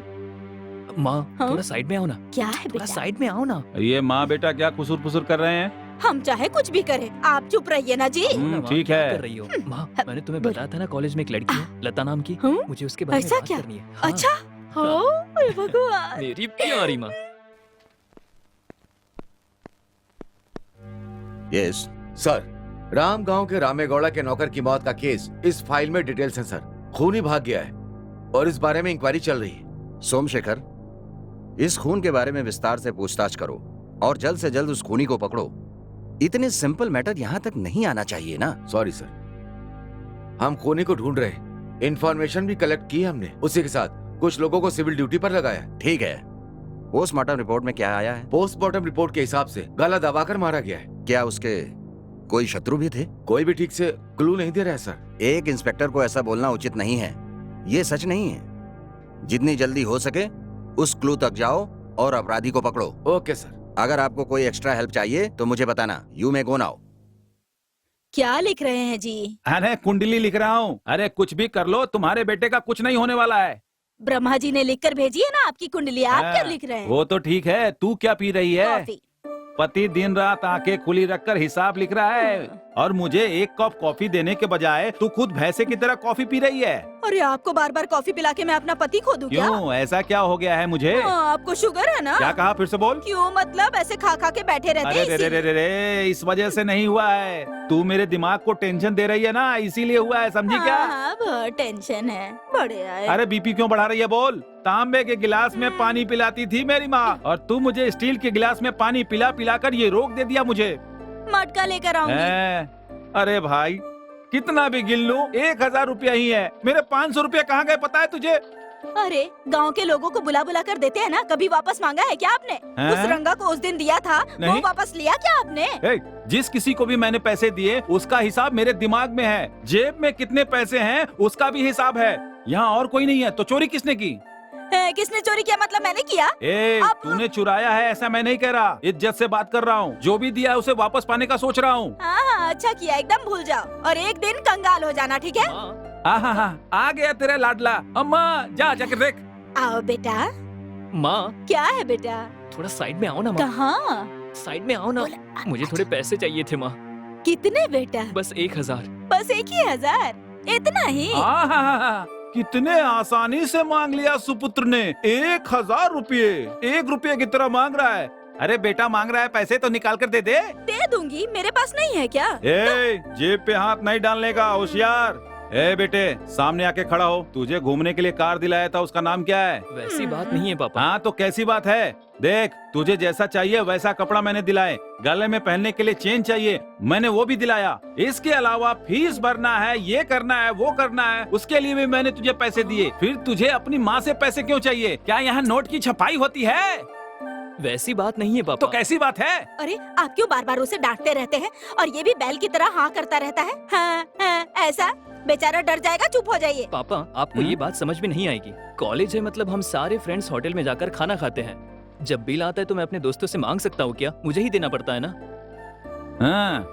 माँ, हाँ? थोड़ा साइड में आओ ना। क्या है थोड़ा बेटा? साइड में आओ ना। ये माँ बेटा क्या खुसुर फुसुर कर रहे हैं? हम चाहे कुछ भी करें, आप चुप रहिए ना जी। ठीक क्या है। कर रही हो? माँ, मैंने तुम्हें बताया था ना कॉलेज में एक लड़की है, लता नाम की। हाँ? मुझे उसके बारे में ऐसा बात क्या? करनी है। हाँ। अच्छा, हो भगवान। मेरी प्यारी माँ। यस सर, राम गांव के रामेगौड़ा के नौकर की मौत का केस इस फाइल में डिटेल्स हैं सर। खूनी भाग गया है और इस बारे में इंक्वायरी चल रही है। सोमशेखर, इस खून के बारे में विस्तार से पूछताछ करो और जल्द से जल्द उस खूनी को पकड़ो। इतने सिंपल मैटर यहाँ तक नहीं आना चाहिए ना। सॉरी सर, हम खूनी को ढूंढ रहे हैं। इंफॉर्मेशन भी कलेक्ट की हमने, उसी के साथ कुछ लोगों को सिविल ड्यूटी पर लगाया। ठीक है, पोस्टमार्टम रिपोर्ट में क्या आया है? पोस्टमार्टम रिपोर्ट के हिसाब से गला दबाकर मारा गया है। क्या उसके कोई शत्रु भी थे? कोई भी ठीक से क्लू नहीं दे रहा है सर। एक इंस्पेक्टर को ऐसा बोलना उचित नहीं है। ये सच नहीं है। जितनी जल्दी हो सके उस क्लू तक जाओ और अपराधी को पकड़ो। Okay sir. अगर आपको कोई एक्स्ट्रा हेल्प चाहिए तो मुझे बताना। You may go now. क्या लिख रहे हैं जी? अरे कुंडली लिख रहा हूँ। अरे कुछ भी कर लो, तुम्हारे बेटे का कुछ नहीं होने वाला है। ब्रह्मा जी ने लिखकर भेजी है ना आपकी कुंडली, आप क्या लिख रहे हैं? वो तो ठीक है, तू क्या पी रही है? कॉफी। पति दिन रात आंखें खुली रखकर हिसाब लिख रहा है और मुझे एक कप कॉफी देने के बजाय तू खुद भैंसे की तरह कॉफी पी रही है। अरे आपको बार बार कॉफी पिला के मैं अपना पति खो दूं क्या? क्यों, ऐसा क्या हो गया है मुझे? आपको शुगर है ना? क्या कहा, फिर से बोल। क्यों, मतलब ऐसे खा खा के बैठे रहते अरे हैं रे रे रे रे, इस वजह से नहीं हुआ है। तू मेरे दिमाग को टेंशन दे रही है ना, इसीलिए हुआ है, समझी क्या? हाँ, बहुत टेंशन है। बढ़िया है। अरे बीपी क्यों बढ़ा रही है बोल। तांबे के गिलास में पानी पिलाती थी मेरी माँ और तू मुझे स्टील के गिलास में पानी पिला पिला कर ये रोक दे दिया मुझे। मटका लेकर आऊंगी। अरे भाई, कितना भी गिन लूं 1000 रुपया ही है। मेरे 500 रुपया कहाँ गए पता है तुझे? अरे गांव के लोगों को बुला बुला कर देते हैं ना, कभी वापस मांगा है क्या आपने? उस रंगा को उस दिन दिया था, वो नहीं। वापस लिया क्या आपने? जिस किसी को भी मैंने पैसे दिए उसका हिसाब मेरे दिमाग में है। जेब में कितने पैसे हैं उसका भी हिसाब है। यहाँ और कोई नहीं है तो चोरी किसने की? किसने चोरी किया मतलब मैंने किया? ए, आप- तूने चुराया है ऐसा मैं नहीं कह रहा, इज्जत से बात कर रहा हूँ। जो भी दिया है उसे वापस पाने का सोच रहा हूँ। हाँ, अच्छा किया, एकदम भूल जाओ और एक दिन कंगाल हो जाना, ठीक है? आ गया तेरा लाडला। अम्मा जा जाकर देख। आओ बेटा। माँ क्या है बेटा? थोड़ा साइड में आओ ना माँ, कहाँ? साइड में आओ ना। मुझे थोड़े पैसे चाहिए थे माँ, कितने बेटा? बस 1000। बस 1,000? इतना ही? कितने आसानी से मांग लिया सुपुत्र ने। 1000 रुपये 1 रुपये की तरह मांग रहा है। अरे बेटा मांग रहा है पैसे तो निकाल कर दे दे। दे दूंगी, मेरे पास नहीं है क्या? ए, जेब पे हाथ नहीं डालने का, होशियार। ए बेटे सामने आके खड़ा हो। तुझे घूमने के लिए कार दिलाया था, उसका नाम क्या है? वैसी बात नहीं है पापा। हाँ तो कैसी बात है? देख तुझे जैसा चाहिए वैसा कपड़ा मैंने दिलाए, गले में पहनने के लिए चेन चाहिए मैंने वो भी दिलाया। इसके अलावा फीस भरना है, ये करना है, वो करना है, उसके लिए भी मैंने तुझे पैसे दिए। फिर तुझे अपनी माँ से पैसे क्यों चाहिए? क्या यहाँ नोट की छपाई होती है? वैसी बात नहीं है पापा। तो कैसी बात है? अरे आप क्यों बार बार उसे डांटते रहते हैं और ये भी बैल की तरह हाँ करता रहता है? हाँ, ऐसा बेचारा डर जाएगा, चुप हो जाइए। पापा आपको ये बात समझ में नहीं आएगी। कॉलेज है मतलब हम सारे फ्रेंड्स होटल में जाकर खाना खाते हैं। जब बिल आता है तो मैं अपने दोस्तों से मांग सकता हूँ क्या? मुझे ही देना पड़ता है ना। हाँ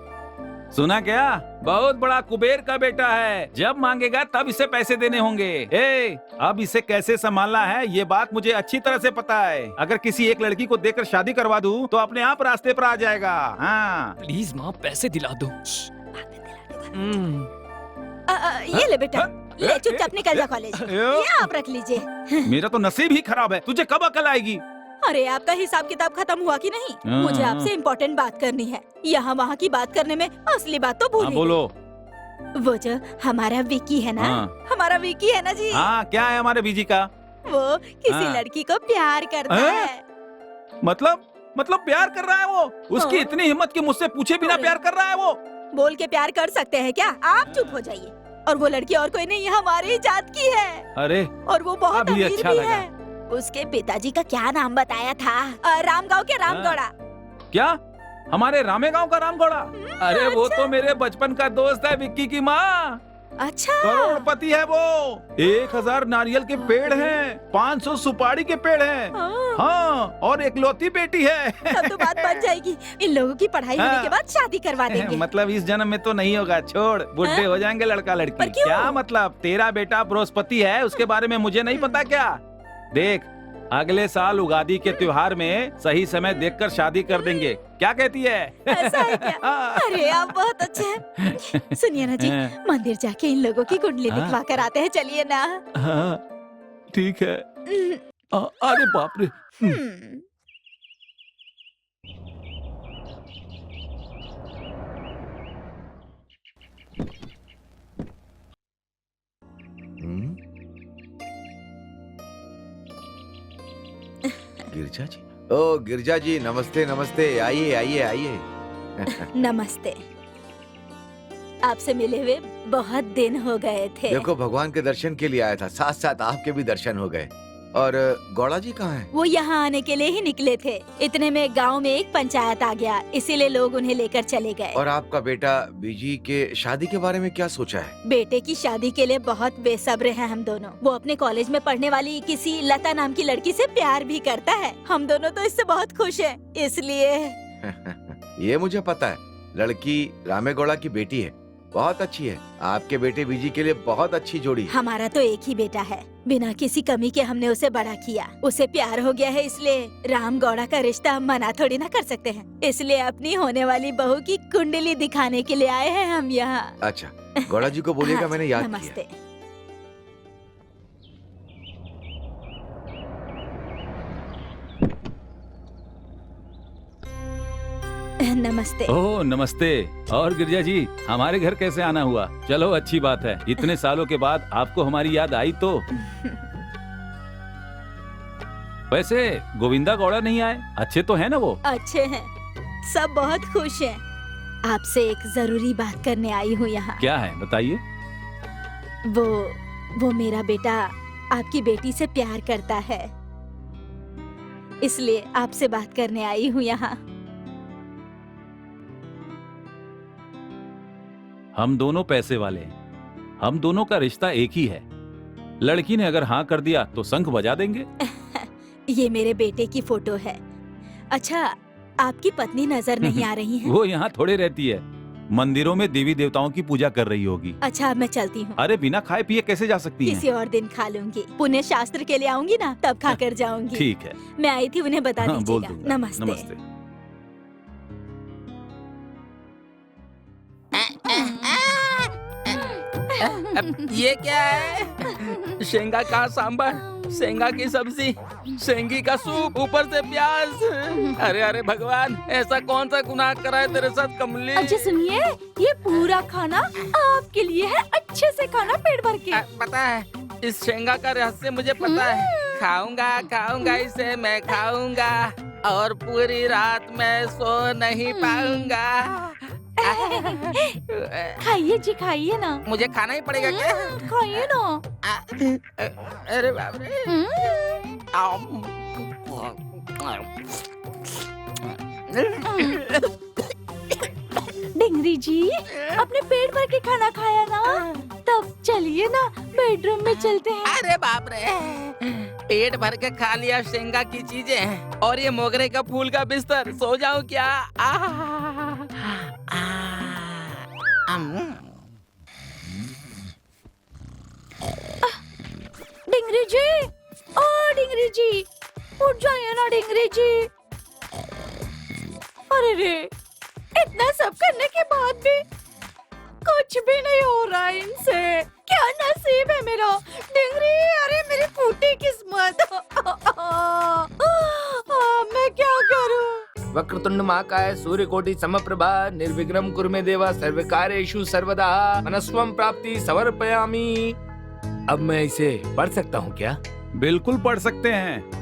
सुना क्या? बहुत बड़ा कुबेर का बेटा है, जब मांगेगा तब इसे पैसे देने होंगे। ए, अब इसे कैसे संभालना है ये बात मुझे अच्छी तरह से पता है। अगर किसी एक लड़की को देकर शादी करवा दूं तो अपने आप रास्ते पर आ जाएगा। हाँ प्लीज माँ पैसे दिला दो। ये ले बेटा, ले चुपचाप निकल जा कॉलेज। ये आप रख लीजिए। मेरा तो नसीब ही खराब है, तुझे कब अकल आएगी? अरे आपका हिसाब किताब खत्म हुआ कि नहीं? हाँ, मुझे हाँ। आपसे इम्पोर्टेंट बात करनी है। यहाँ वहाँ की बात करने में असली बात तो भूल हाँ ही बोलो। गई। वो जो हमारा विकी है ना, हाँ। हमारा विकी है ना जी, हाँ क्या है हमारे बीजी का? वो किसी हाँ। लड़की को प्यार करता हैं? है। मतलब प्यार कर रहा है वो? उसकी हाँ। इतनी हिम्मत कि मुझसे पूछे बिना अरे। प्यार कर रहा है वो? बोल के प्यार कर सकते हैं क्या? आप चुप हो जाइए। और वो लड़की और कोई नहीं, हमारी ही जात की है अरे और वो बहुत अभी अमीर अच्छा भी लगा। है। उसके पिताजी का क्या नाम बताया था? रामगांव के रामगौड़ा। क्या? हमारे रामेगांव का रामगौड़ा? अरे वो तो मेरे बचपन का दोस्त है विक्की की माँ। अच्छा, करोड़पति है वो। 1000 नारियल के पेड़ हैं, 500 सुपारी के पेड़ हैं। हाँ, हाँ और एकलौती बेटी है। तब तो बात बन जाएगी। इन लोगों की पढ़ाई होने हाँ। के बाद शादी करवा देंगे। मतलब इस जन्म में तो नहीं होगा, छोड़, बुढ़े हाँ? हो जाएंगे लड़का पर लड़की। क्यों? क्या मतलब? तेरा बेटा बृहस्पति है, उसके बारे में मुझे नहीं पता क्या? देख अगले साल उगादी के त्योहार में सही समय देखकर शादी कर देंगे, क्या कहती है? ऐसा है क्या? अरे आप बहुत अच्छे हैं। सुनिए ना जी, हाँ। मंदिर जाके इन लोगों की कुंडली हाँ। दिखवा कर आते हैं, चलिए ना। हाँ, ठीक है। अरे बाप रे। हम्म। हम्म? गिरजा जी, ओ गिरजा जी, नमस्ते नमस्ते, आइए आइए आइए। नमस्ते। आपसे मिले हुए बहुत दिन हो गए थे। देखो भगवान के दर्शन के लिए आया था, साथ साथ आपके भी दर्शन हो गए। और गौड़ा जी कहाँ हैं? वो यहाँ आने के लिए ही निकले थे। इतने में गांव में एक पंचायत आ गया, इसीलिए लोग उन्हें लेकर चले गए। और आपका बेटा बीजी के शादी के बारे में क्या सोचा है? बेटे की शादी के लिए बहुत बेसब्र हैं हम दोनों। वो अपने कॉलेज में पढ़ने वाली किसी लता नाम की लड़की से प्यार भी करता है। हम दोनों तो इससे बहुत खुश हैं, इसलिए। ये मुझे पता है, लड़की रामे गौड़ा की बेटी है, बहुत अच्छी है। आपके बेटे बीजी के लिए बहुत अच्छी जोड़ी है। हमारा तो एक ही बेटा है, बिना किसी कमी के हमने उसे बड़ा किया। उसे प्यार हो गया है, इसलिए राम गौड़ा का रिश्ता हम मना थोड़ी ना कर सकते हैं। इसलिए अपनी होने वाली बहू की कुंडली दिखाने के लिए आए हैं हम यहाँ। अच्छा, गौड़ा जी को बोलिएगा हाँ, मैंने याद नमस्ते। किया। नमस्ते। ओह नमस्ते। और गिरजा जी, हमारे घर कैसे आना हुआ? चलो अच्छी बात है, इतने सालों के बाद आपको हमारी याद आई तो। वैसे गोविंदा गौड़ा नहीं आए? अच्छे तो है ना वो? अच्छे हैं, सब बहुत खुश हैं। आपसे एक जरूरी बात करने आई हूँ यहाँ। क्या है बताइए। वो मेरा बेटा आपकी बेटी से प्यार करता है, इसलिए आपसे बात करने आई हूँ यहाँ। हम दोनों पैसे वाले हैं, हम दोनों का रिश्ता एक ही है। लड़की ने अगर हाँ कर दिया तो शंख बजा देंगे। ये मेरे बेटे की फोटो है। अच्छा, आपकी पत्नी नजर नहीं आ रही है? वो यहाँ थोड़े रहती है, मंदिरों में देवी देवताओं की पूजा कर रही होगी। अच्छा, अब मैं चलती हूँ। अरे बिना खाए पिए कैसे जा सकती हैं? किसी और दिन खा लूंगी। पुण्य शास्त्र के लिए आऊंगी ना, तब खा कर जाऊंगी। ठीक है। मैं आई थी, उन्हें बता हाँ, बोल दीजिएगा। दूंगा। नमस्ते। नमस्ते। ये क्या है? शेंगा का सांबर, शेंगा की सब्जी, शेंगी का सूप, ऊपर से प्याज। अरे अरे भगवान, ऐसा कौन सा गुनाह करा है तेरे साथ कमली? अच्छा सुनिए, ये पूरा खाना आपके लिए है, अच्छे से खाना पेट भर के। पता है, इस शेंगा का रहस्य मुझे पता है। खाऊंगा खाऊंगा इसे मैं खाऊंगा, और पूरी रात मैं सो नहीं पाऊंगा। खाइए जी, खाइए ना। मुझे खाना ही पड़ेगा क्या? खाइए ना। अरे बाप रे। डिंगरी जी, अपने पेट भर के खाना खाया ना, तब चलिए ना बेडरूम में चलते हैं। अरे बाप रे, पेट भर के खा लिया शेंगा की चीजें, और ये मोगरे का फूल का बिस्तर। सो जाऊं क्या? डिंगरी जी, ओ डिंगरी जी, उठ जाइए ना डिंगरी जी। अरे रे, इतना सब करने के बाद भी कुछ भी नहीं हो रहा है इनसे। क्या नसीब है मेरा डिंगरी। अरे मेरी फूटी किस्मत। मैं क्या करूं? वक्रतुंड महाकाय सूर्यकोटि समप्रभा निर्विघ्नं कुरु मे देवा सर्वकार्येषु सर्वदा मनस्वं प्राप्ति समर्पयामि। अब मैं इसे पढ़ सकता हूँ क्या? बिल्कुल पढ़ सकते हैं।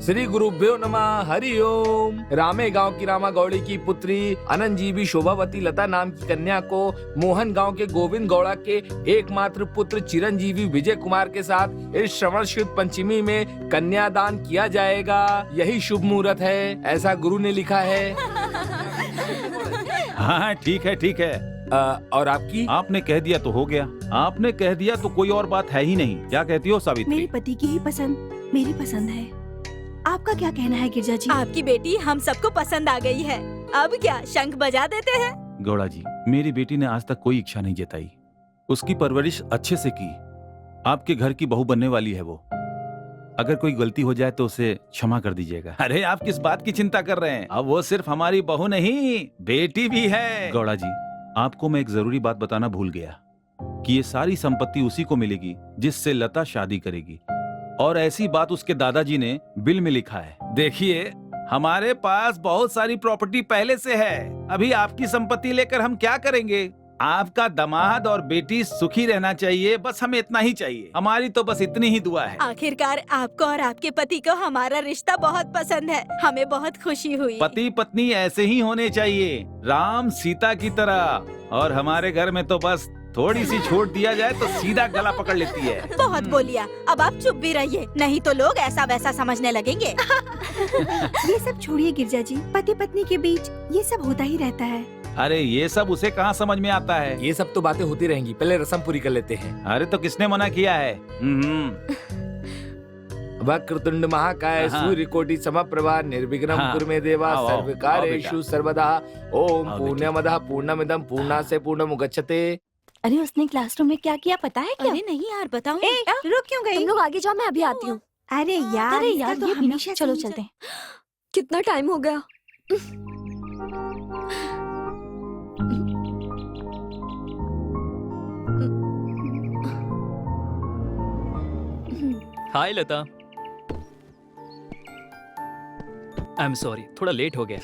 श्री गुरुभ्यो नमः। हरि ओम। रामे गांव की रामा गौड़ी की पुत्री अनंतजीवी शोभावती लता नाम की कन्या को मोहन गांव के गोविंद गौड़ा के एकमात्र पुत्र चिरंजीवी विजय कुमार के साथ इस श्रवण शुद्ध पंचमी में कन्यादान किया जाएगा। यही शुभ मुहूर्त है, ऐसा गुरु ने लिखा है। हाँ ठीक है ठीक है। और आपकी? आपने कह दिया तो हो गया। आपने कह दिया तो कोई और बात है ही नहीं। क्या कहती हो सावित्री? मेरे पति की ही पसंद मेरी पसंद है। आपका क्या कहना है गिरजा जी? आपकी बेटी हम सबको पसंद आ गई है। अब क्या शंख बजा देते हैं? गौड़ा जी, मेरी बेटी ने आज तक कोई इच्छा नहीं जताई। उसकी परवरिश अच्छे से की। आपके घर की बहू बनने वाली है वो। अगर कोई गलती हो जाए तो उसे क्षमा कर दीजिएगा। अरे आप किस बात की चिंता कर रहे हैं? अब वो सिर्फ हमारी बहू नहीं, बेटी भी है। गौड़ा जी, आपको मैं एक जरूरी बात बताना भूल गया कि ये सारी संपत्ति उसी को मिलेगी जिससे लता शादी करेगी, और ऐसी बात उसके दादाजी ने बिल में लिखा है। देखिए, हमारे पास बहुत सारी प्रॉपर्टी पहले से है। अभी आपकी संपत्ति लेकर हम क्या करेंगे? आपका दामाद और बेटी सुखी रहना चाहिए, बस हमें इतना ही चाहिए। हमारी तो बस इतनी ही दुआ है। आखिरकार आपको और आपके पति को हमारा रिश्ता बहुत पसंद है। हमें बहुत खुशी हुई। पति पत्नी ऐसे ही होने चाहिए, राम सीता की तरह। और हमारे घर में तो बस थोड़ी सी छोड़ दिया जाए तो सीधा गला पकड़ लेती है। बहुत बोलिया, अब आप चुप भी रहिए, नहीं तो लोग ऐसा वैसा समझने लगेंगे। ये सब छोड़िए गिरजा जी, पति पत्नी के बीच ये सब होता ही रहता है। अरे ये सब उसे कहाँ समझ में आता है? ये सब तो बातें होती रहेंगी, पहले रस्म पूरी कर लेते हैं। अरे तो किसने मना किया है? वक्रतुंड महाकाय हाँ। सूर्यकोटि समप्रभा निर्विघ्नं हाँ। कुरु मे देवा आओ, आओ, सर्वकार्येषु आओ सर्वदा ओम आओ पूर्णमदः पूर्णमिदं पूर्णास्य पूर्णमुदच्यते। अरे उसने क्लासरूम में क्या किया पता है क्या? अरे नहीं यार, बताओ। ए, रुक क्यों गई? तुम लोग आगे जाओ, मैं अभी आती हूँ। अरे यार, अरे इसका यार, तो ये भी ना। हमेशा चलो से ही चलते हैं। कितना टाइम हो गया? हाय लता। आई एम सॉरी, थोड़ा लेट हो गया।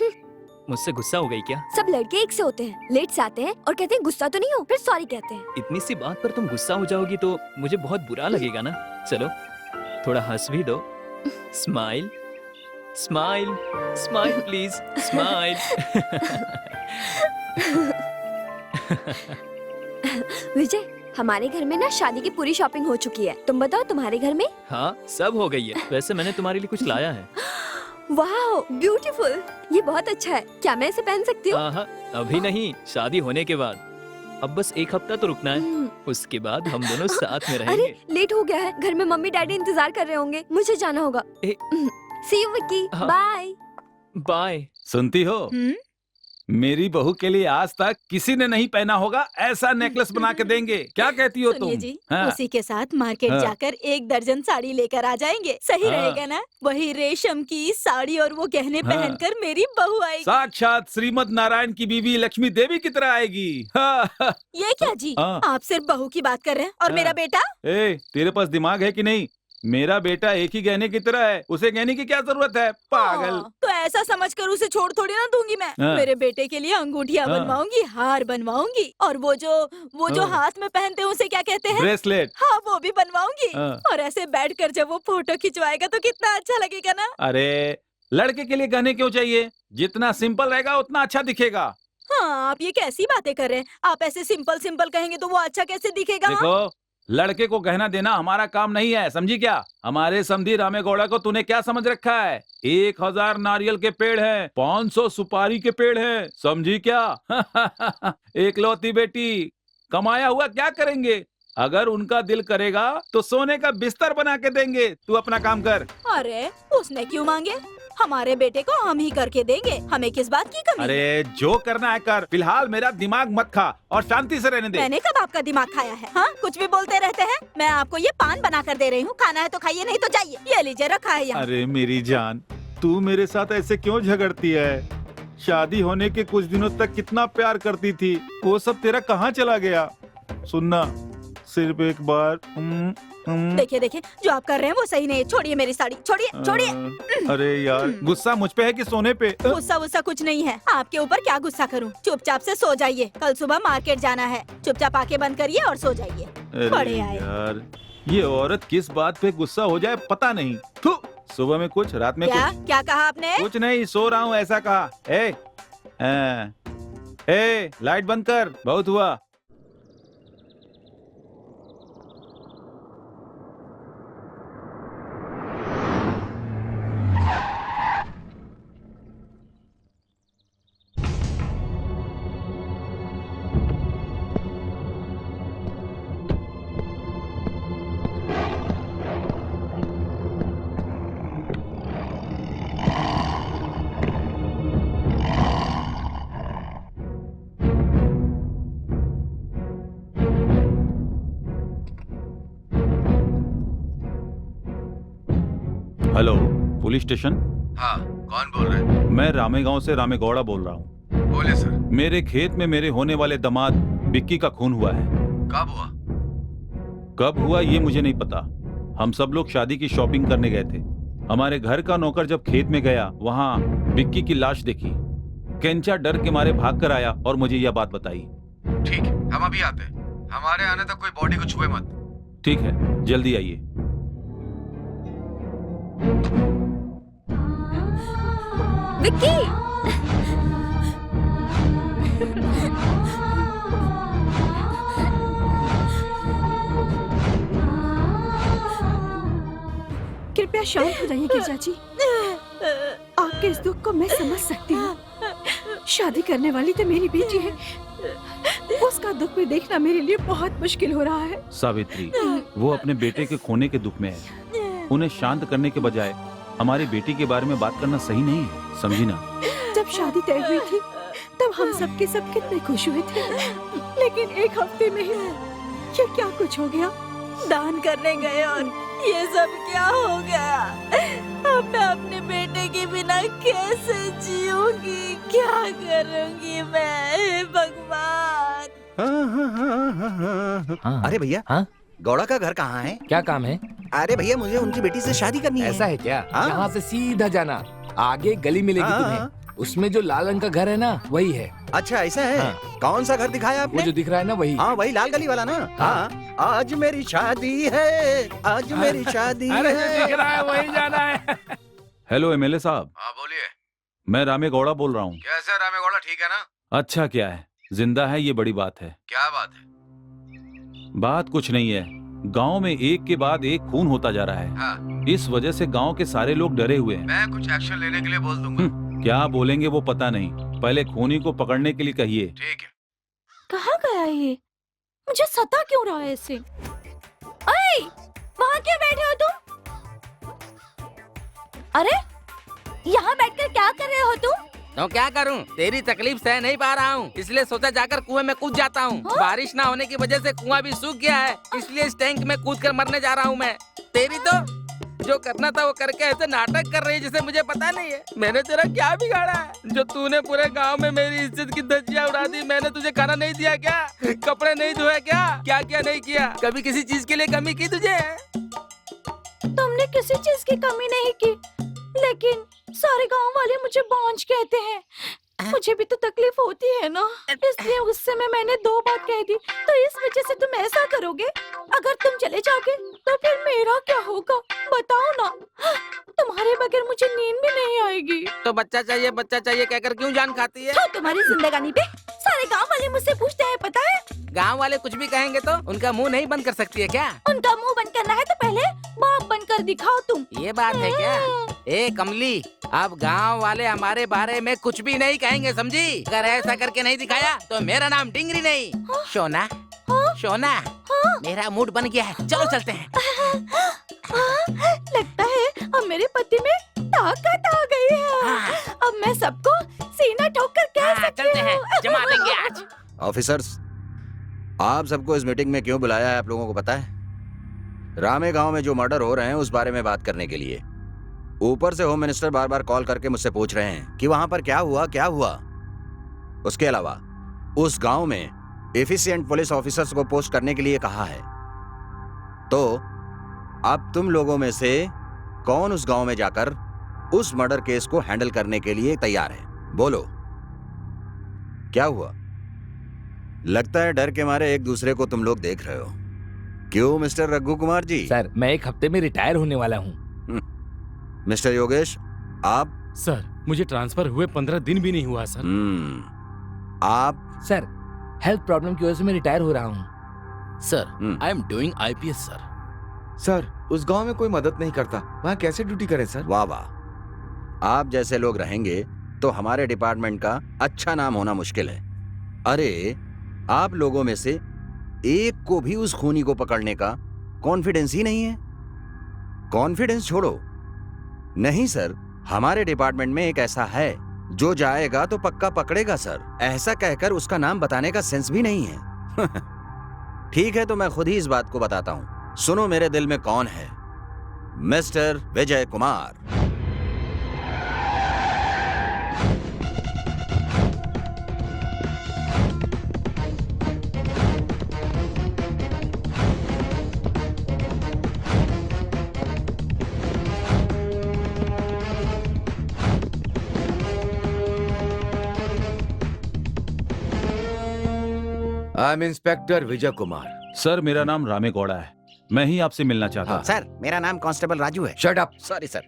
मुझसे गुस्सा हो गई क्या? सब लड़के एक से होते हैं, लेट से आते हैं और कहते हैं गुस्सा तो नहीं हो, फिर सॉरी कहते हैं। इतनी सी बात पर तुम गुस्सा हो जाओगी तो मुझे बहुत बुरा लगेगा ना। चलो थोड़ा हंस भी दो। Smile smile smile please smile. Vijay, हमारे घर में ना शादी की पूरी शॉपिंग हो चुकी है। तुम बताओ तुम्हारे घर में? हाँ सब हो गई है। वैसे मैंने तुम्हारे लिए कुछ लाया है। वाह, ब्यूटीफुल। ये बहुत अच्छा है। क्या मैं इसे पहन सकती हूँ? हाँ, अभी नहीं, शादी होने के बाद। अब बस एक हफ्ता तो रुकना है, उसके बाद हम दोनों साथ में अरे रहेंगे। लेट हो गया है, घर में मम्मी डैडी इंतजार कर रहे होंगे, मुझे जाना होगा। ए- सी यू विक्की, हाँ। बाय। बाय। सुनती हो, मेरी बहू के लिए आज तक किसी ने नहीं पहना होगा ऐसा नेकलेस बना के देंगे। क्या कहती हो सुनिए तुम? जी, हाँ। उसी के साथ मार्केट हाँ। जाकर 1 दर्जन साड़ी लेकर आ जाएंगे, सही हाँ। रहेगा ना? वही रेशम की साड़ी और वो गहने हाँ। पहनकर मेरी बहू आएगी। साक्षात श्रीमद नारायण की बीवी लक्ष्मी देवी की तरह आएगी। ये क्या जी, हाँ। आप सिर्फ बहू की बात कर रहे हैं और हाँ। मेरा बेटा? ए, तेरे पास दिमाग है कि नहीं? मेरा बेटा एक ही गहने की तरह है, उसे गहने की क्या जरूरत है? पागल। हाँ, तो ऐसा समझकर उसे छोड़ थोड़ी ना दूंगी मैं। हाँ। मेरे बेटे के लिए अंगूठियां हाँ। बनवाऊंगी, हार बनवाऊंगी, और वो जो हाँ। हाथ में पहनते हैं उसे क्या कहते हैं? ब्रेसलेट। हाँ, वो भी बनवाऊंगी। हाँ। और ऐसे बैठकर जब वो फोटो खिंचवाएगा तो कितना अच्छा लगेगा ना। अरे लड़के के लिए गहने क्यों चाहिए? जितना सिंपल रहेगा उतना अच्छा दिखेगा। हाँ, आप ये कैसी बातें कर रहे हैं? आप ऐसे सिंपल सिंपल कहेंगे तो वो अच्छा कैसे दिखेगा? हाँ? देखो, लड़के को गहना देना हमारा काम नहीं है, समझी क्या? हमारे समधी रामेगौड़ा को तूने क्या समझ रखा है? 1000 नारियल के पेड़ हैं, 500 सुपारी के पेड़ हैं, समझी क्या? एकलौती बेटी, कमाया हुआ क्या करेंगे? अगर उनका दिल करेगा तो सोने का बिस्तर बना के देंगे। तू अपना काम कर। अरे उसने क्यों मांगे? हमारे बेटे को हम ही करके देंगे, हमें किस बात की कमी? अरे जो करना है कर, फिलहाल मेरा दिमाग मत खा और शांति से रहने दे। मैंने कब आपका दिमाग खाया है? हाँ, कुछ भी बोलते रहते हैं। मैं आपको ये पान बना कर दे रही हूँ, खाना है तो खाइए, नहीं तो जाइए। ये लीजिए, रखा है यहाँ। अरे मेरी जान, तू मेरे साथ ऐसे क्यों झगड़ती है? शादी होने के कुछ दिनों तक कितना प्यार करती थी, वो सब तेरा कहाँ चला गया? सुनना, सिर्फ एक बार देखिए देखिए, जो आप कर रहे हैं वो सही नहीं है। छोड़िए मेरी साड़ी, छोड़िए छोड़िए। अरे यार, गुस्सा मुझ पे है कि सोने पे? गुस्सा वुस्सा कुछ नहीं है। आपके ऊपर क्या गुस्सा करूं? चुपचाप से सो जाइए, कल सुबह मार्केट जाना है। चुपचाप आके बंद करिए और सो जाइए। अरे बड़े आए। यार, ये औरत किस बात पे गुस्सा हो जाए पता नहीं। थू, सुबह में कुछ, रात में क्या कुछ। क्या कहा आपने? कुछ नहीं, सो रहा हूँ ऐसा कहा। लाइट बंद कर, बहुत हुआ। Hello, police station. हाँ, कौन बोल रहे हैं? मैं रामेगांव से रामेगौड़ा बोल रहा हूँ। बोले सर। मेरे खेत में मेरे होने वाले दामाद बिक्की का खून हुआ है। कब हुआ? कब हुआ ये मुझे नहीं पता। हम सब लोग शादी की शॉपिंग करने गए थे। हमारे घर का नौकर जब खेत में गया, वहाँ बिक्की की लाश देखी। केंचा डर के मारे भाग कर आया और मुझे यह बात बताई। ठीक है, हम अभी आते हैं। हमारे आने तक कोई बॉडी को छुए मत। ठीक है, जल्दी आइए। विक्की, कृपया शांत हो जाइए गिरजा जी। आपके इस दुख को मैं समझ सकती हूँ। शादी करने वाली तो मेरी बेटी है, उसका दुख में देखना मेरे लिए बहुत मुश्किल हो रहा है। सावित्री, वो अपने बेटे के खोने के दुख में है। उन्हें शांत करने के बजाय हमारी बेटी के बारे में बात करना सही नहीं है, समझी ना? जब शादी तय हुई थी तब हम सब के सब कितने खुश हुए थे, लेकिन एक हफ्ते में ही ये क्या कुछ हो गया। दान करने गए और ये सब क्या हो गया? अब मैं अपने बेटे के बिना कैसे जीऊंगी? क्या करूंगी मैं? हे भगवान। अरे भैया, हाँ? गौड़ा का घर कहाँ है? क्या काम है? अरे भैया, मुझे उनकी बेटी से शादी करनी है। ऐसा है क्या? हाँ? यहाँ से सीधा जाना, आगे गली मिलेगी हाँ, तुम्हें। उसमें जो लाल रंग का घर है ना, वही है। अच्छा ऐसा है? हाँ। कौन सा घर दिखाया वो आपने? जो दिख रहा है ना, वही। हाँ, वही लाल गली वाला ना। हाँ, आज मेरी शादी है, आज मेरी शादी अरे जो है। दिख रहा है वही जाना है। हेलो एमएलए साहब, हाँ बोलिए। मैं रामेगौड़ा बोल रहा हूँ। कैसे रामेगौड़ा, ठीक है ना? अच्छा क्या है, जिंदा है, ये बड़ी बात है। क्या बात है? बात कुछ नहीं है, गांव में एक के बाद एक खून होता जा रहा है। हाँ। इस वजह से गांव के सारे लोग डरे हुए हैं। मैं कुछ एक्शन लेने के लिए बोल दूंगा। क्या बोलेंगे वो पता नहीं, पहले खूनी को पकड़ने के लिए कहिए। ठीक है। कहाँ गया ये? मुझे सता क्यों रहा है ऐसे? अरे वहाँ क्यों बैठे हो तुम? अरे यहाँ बैठकर क्या कर रहे हो तुम? तो क्या करूं? तेरी तकलीफ सह नहीं पा रहा हूं, इसलिए सोचा जाकर कुएं में कूद जाता हूं। हाँ? बारिश ना होने की वजह से कुआं भी सूख गया है, इसलिए इस टैंक में कूद कर मरने जा रहा हूं मैं। तेरी तो जो करना था वो करके ऐसे नाटक कर रही है जिसे मुझे पता नहीं है। मैंने तेरा क्या बिगाड़ा है जो तूने पूरे गांव में मेरी इज्जत की धज्जियां उड़ा दी? मैंने तुझे खाना नहीं दिया क्या? कपड़े नहीं धोए क्या? क्या क्या नहीं किया? कभी किसी चीज के लिए कमी की तुझे? तुमने किसी चीज की कमी नहीं की, लेकिन सारे गांव वाले मुझे बांझ कहते हैं। मुझे भी तो तकलीफ होती है ना, इसलिए गुस्से में मैंने 2 बात कह दी। तो इस वजह से तुम ऐसा करोगे? अगर तुम चले जाओगे तो फिर मेरा क्या होगा बताओ ना। तुम्हारे बगैर मुझे नींद भी नहीं आएगी। तो बच्चा चाहिए कहकर क्यों जान खाती है? तो तुम्हारी जिंदगानी पे सारे गांव वाले मुझसे पूछते हैं, पता है? गांव वाले कुछ भी कहेंगे तो उनका मुंह नहीं बंद कर सकती है क्या? उनका मुंह बंद करना है तो पहले बाप बंद कर दिखाओ तुम। ये बात है क्या? ए कमली, अब गांव वाले हमारे बारे में कुछ भी नहीं कहेंगे, समझी? अगर ऐसा करके नहीं दिखाया तो मेरा नाम डिंगरी नहीं, सोना। सोना, मेरा मूड बन गया है, चलो चलते हैं। लगता है अब मेरे पति में ताकत आ गई है। अब मैं सबको सीना ठोक कर कह सकती चलते हैं, हूँ। जमा देंगे आज। ऑफिसर्स, आप सबको इस मीटिंग में क्यों बुलाया है आप लोगों को पता है? रामे गांव में जो मर्डर हो रहे हैं उस बारे में बात करने के लिए। ऊपर से होम मिनिस्टर बार बार कॉल करके मुझसे पूछ रहे हैं कि वहां पर क्या हुआ। उसके अलावा उस गांव में एफिशिएंट पुलिस ऑफिसर्स को पोस्ट करने के लिए कहा है। तो अब तुम लोगों में से कौन उस गांव में जाकर उस मर्डर केस को हैंडल करने के लिए तैयार है? बोलो, क्या हुआ? लगता है डर के मारे एक दूसरे को तुम लोग देख रहे हो। क्यों मिस्टर रघु कुमार जी? सर, मैं 1 हफ्ते में रिटायर होने वाला हूँ। मिस्टर योगेश, आप? सर, मुझे ट्रांसफर हुए 15 दिन भी नहीं हुआ सर। आप? सर, हेल्थ प्रॉब्लम की वजह से मैं रिटायर हो रहा हूँ। Sir, I am doing IPS sir. Sir, उस गांव में कोई मदद नहीं करता, वहाँ कैसे ड्यूटी करें सर? वाह वाह, आप जैसे लोग रहेंगे तो हमारे डिपार्टमेंट का अच्छा नाम होना मुश्किल है। अरे, आप लोगों में से एक को भी उस खूनी को पकड़ने का कॉन्फिडेंस ही नहीं है। कॉन्फिडेंस छोड़ो, नहीं सर, हमारे डिपार्टमेंट में एक ऐसा है जो जाएगा तो पक्का पकड़ेगा सर। ऐसा कहकर उसका नाम बताने का सेंस भी नहीं है। ठीक है, तो मैं खुद ही इस बात को बताता हूं। सुनो मेरे दिल में कौन है, mister Vijay Kumar. I am inspector Vijay Kumar. Sir, मेरा नाम रामे गौड़ा है, मैं ही आपसे मिलना चाहता हूँ। सर, मेरा नाम कांस्टेबल राजू है। Shut up. Sorry sir.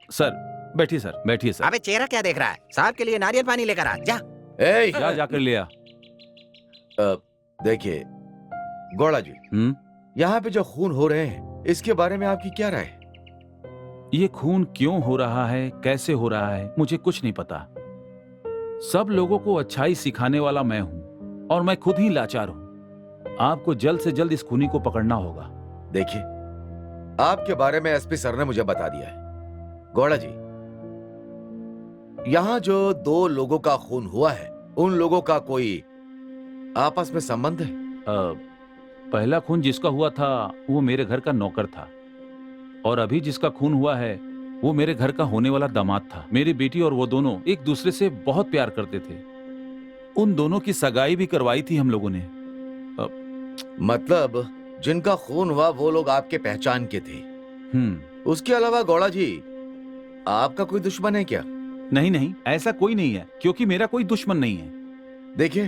Sir, बैठिए सर, बैठिए सर। अबे चेहरा क्या देख रहा है? साहब के लिए नारियल पानी लेकर आ जा। ए, जाकर लिया। देखिए गौड़ा जी, यहाँ पे जो खून हो रहे हैं इसके बारे में आपकी क्या राय है? ये खून क्यों हो रहा है, कैसे हो रहा है, मुझे कुछ नहीं पता। सब लोगों को अच्छाई सिखाने वाला मैं हूँ और मैं खुद ही लाचार हूँ। आपको जल्द से जल्द इस खूनी को पकड़ना होगा। देखिए, आपके बारे में एसपी सर ने मुझे बता दिया है। गौड़ा जी, यहाँ जो 2 लोगों का खून हुआ है उन लोगों का कोई आपस में संबंध है? पहला खून जिसका हुआ था वो मेरे घर का नौकर था और अभी जिसका खून हुआ है वो मेरे घर का होने वाला दामाद था। मेरी बेटी और वो दोनों एक दूसरे से बहुत प्यार करते थे। उन दोनों की सगाई भी करवाई थी हम लोगों ने। मतलब जिनका खून हुआ वो लोग आपके पहचान के थे? उसके अलावा गौड़ा जी, आपका कोई दुश्मन है क्या? नहीं, ऐसा कोई नहीं है, क्योंकि मेरा कोई दुश्मन नहीं है। देखिए,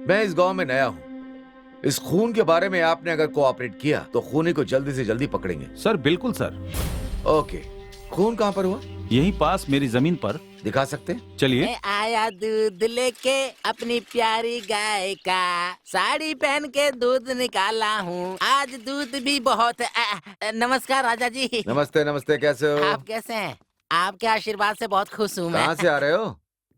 मैं इस गांव में नया हूँ। इस खून के बारे में आपने अगर कोऑपरेट किया तो खूनी को जल्दी से जल्दी पकड़ेंगे। सर, बिल्कुल सर। ओके, खून कहाँ पर हुआ? यहीं पास मेरी जमीन पर। दिखा सकते हैं? चलिए। मैं आया दूध लेके अपनी प्यारी गाय का, साड़ी पहन के दूध निकाला हूँ, आज दूध भी बहुत। नमस्कार राजा जी। नमस्ते नमस्ते, कैसे हो? आप कैसे हैं? आपके आशीर्वाद से बहुत खुश हूँ मैं। कहाँ से आ रहे हो?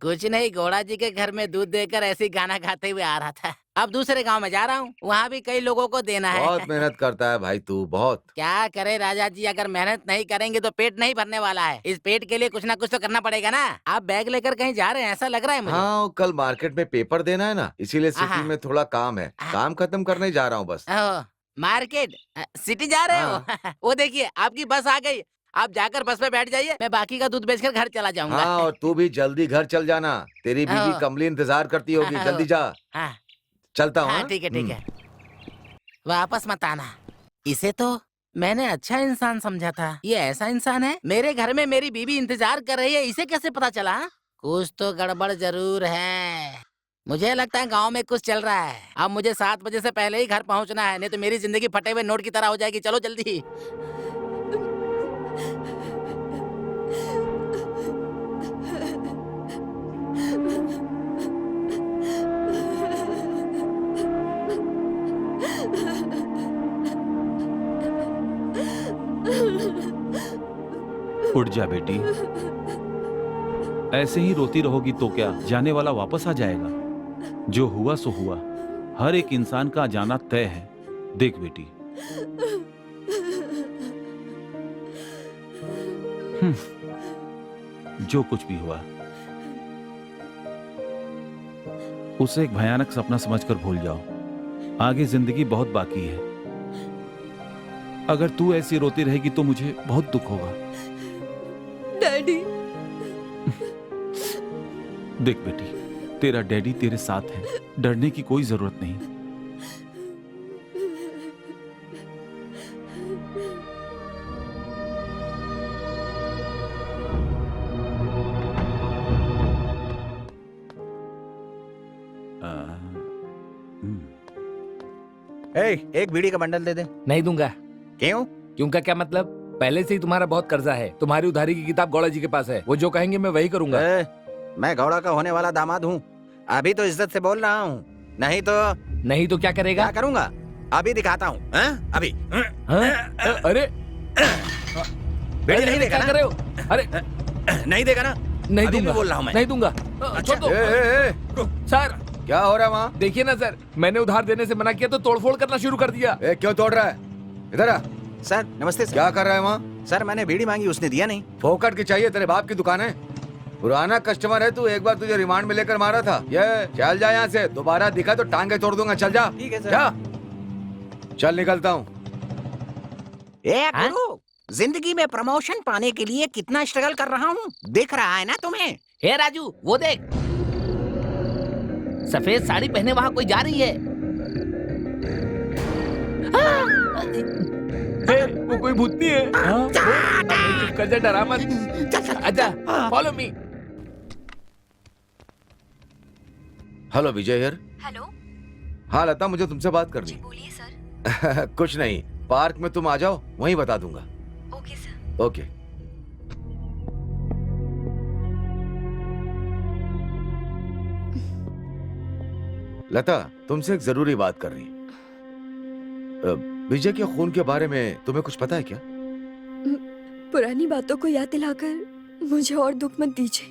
कुछ नहीं, गौड़ा जी के घर में दूध देकर ऐसे ही गाना गाते हुए आ रहा था। अब दूसरे गांव में जा रहा हूँ, वहाँ भी कई लोगों को देना है। बहुत मेहनत करता है भाई तू, बहुत। क्या करे राजा जी, अगर मेहनत नहीं करेंगे तो पेट नहीं भरने वाला है। इस पेट के लिए कुछ ना कुछ तो करना पड़ेगा ना। आप बैग लेकर कहीं जा रहे हैं ऐसा लग रहा है मुझे। हाँ, कल मार्केट में पेपर देना है ना, इसीलिए सिटी हाँ। में थोड़ा काम है। काम खत्म करने जा रहा हूँ बस। ओह, मार्केट सिटी जा रहे हो? वो देखिए आपकी बस आ गई। आप जाकर बस पे बैठ जाइए, मैं बाकी का दूध बेचकर घर चला जाऊंगा। हाँ, और तू भी जल्दी घर चल जाना, तेरी बीवी हाँ। कमली इंतजार करती होगी। हाँ। जल्दी जा। हाँ। चलता हूँ। हाँ ठीक है ठीक है। वापस मत आना। इसे तो मैंने अच्छा इंसान समझा था, ये ऐसा इंसान है। मेरे घर में मेरी बीवी इंतजार कर रही है, इसे कैसे पता चला? कुछ तो गड़बड़ जरूर है। मुझे लगता है गांव में कुछ चल रहा है। अब मुझे 7 बजे से पहले ही घर पहुंचना है, नहीं तो मेरी जिंदगी फटे हुए नोट की तरह हो जाएगी। चलो जल्दी। उठ जा बेटी, ऐसे ही रोती रहोगी तो क्या जाने वाला वापस आ जाएगा? जो हुआ सो हुआ, हर एक इंसान का जाना तय है। देख बेटी, जो कुछ भी हुआ उसे एक भयानक सपना समझकर भूल जाओ। आगे जिंदगी बहुत बाकी है। अगर तू ऐसी रोती रहेगी तो मुझे बहुत दुख होगा। डैडी। देख बेटी, तेरा डैडी तेरे साथ है, डरने की कोई जरूरत नहीं। एक बीड़ी का बंडल दे दे। नहीं दूंगा। क्यों? क्यों का क्या मतलब? पहले से ही तुम्हारा बहुत कर्जा है। तुम्हारी उधारी की किताब गौड़ा जी के पास है, वो जो कहेंगे मैं वही करूंगा। मैं गौड़ा का होने वाला दामाद हूँ, अभी तो इज्जत से बोल रहा हूँ, नहीं तो क्या करेगा? क्या करूंगा अभी दिखाता हूँ। अभी अरे बीड़ी नहीं देगा क्या ना? कर रहे हो? अरे नहीं देगा ना? नहीं अभी भी दूंगा, बोल रहा हूँ मैं। नहीं दूंगा। अच्छा। छोड़ दो। सर क्या हो रहा है वहाँ? देखिए ना सर, मैंने उधार देने से मना किया तो तोड़फोड़ करना शुरू कर दिया। क्यों तोड़ रहा है? इधर आ। सर नमस्ते सर। क्या कर रहा है वहाँ? सर मैंने बीड़ी मांगी, उसने दिया नहीं। फोकट की चाहिए? तेरे बाप की दुकान है? पुराना कस्टमर है तू, एक बार तुझे रिमांड में लेकर मारा था। ये चल जा यहाँ से, दोबारा दिखा तो टांगे तोड़ दूंगा। चल जा। ठीक है सर। जा। चल निकलता हूँ। गुरु, जिंदगी में प्रमोशन पाने के लिए कितना स्ट्रगल कर रहा हूँ, दिख रहा है ना तुम्हें? हे राजू, वो देख, सफेद साड़ी पहने वहाँ कोई जा रही है। वो कोई भूतनी है। चुप कर जा, डरा मत। आजा, फॉलो मी। हेलो विजय यार। हेलो। हाँ लता, मुझे तुमसे बात करनी। बोलिए सर। कुछ नहीं, पार्क में तुम आ जाओ, वहीं बता दूंगा। Okay sir. ओके। लता, तुमसे एक जरूरी बात कर रही। विजय के खून के बारे में तुम्हें कुछ पता है क्या? पुरानी बातों को याद दिलाकर मुझे और दुख मत दीजिए।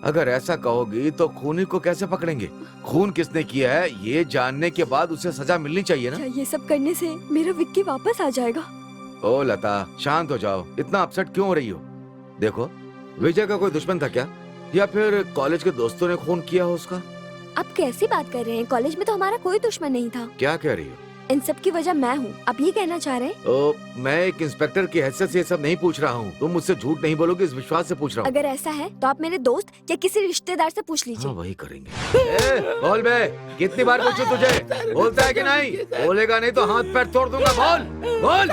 अगर ऐसा कहोगी तो खूनी को कैसे पकड़ेंगे? खून किसने किया है ये जानने के बाद उसे सजा मिलनी चाहिए ना? क्या ये सब करने से मेरा विक्की वापस आ जाएगा? ओ लता, शांत हो जाओ, इतना अपसेट क्यों हो रही हो? देखो, विजय का कोई दुश्मन था क्या, या फिर कॉलेज के दोस्तों ने खून किया हो उसका? आप कैसी बात कर रहे हैं? कॉलेज में तो हमारा कोई दुश्मन नहीं था। क्या कह रही हो? इन सब की वजह मैं हूँ। आप ये कहना चाह रहे हैं? ओ, मैं एक इंस्पेक्टर की हैसियत से ये सब नहीं पूछ रहा हूँ। तुम मुझसे झूठ नहीं बोलोगे इस विश्वास से पूछ रहा हूँ। अगर ऐसा है तो आप मेरे दोस्त या किसी रिश्तेदार से पूछ लीजिए। हाँ, वही करेंगे। बोल बे, कितनी बार पूछूं तुझे, बोलता है कि नहीं? बोलेगा नहीं तो हाथ पैर तोड़ दूंगा। बोल बोल।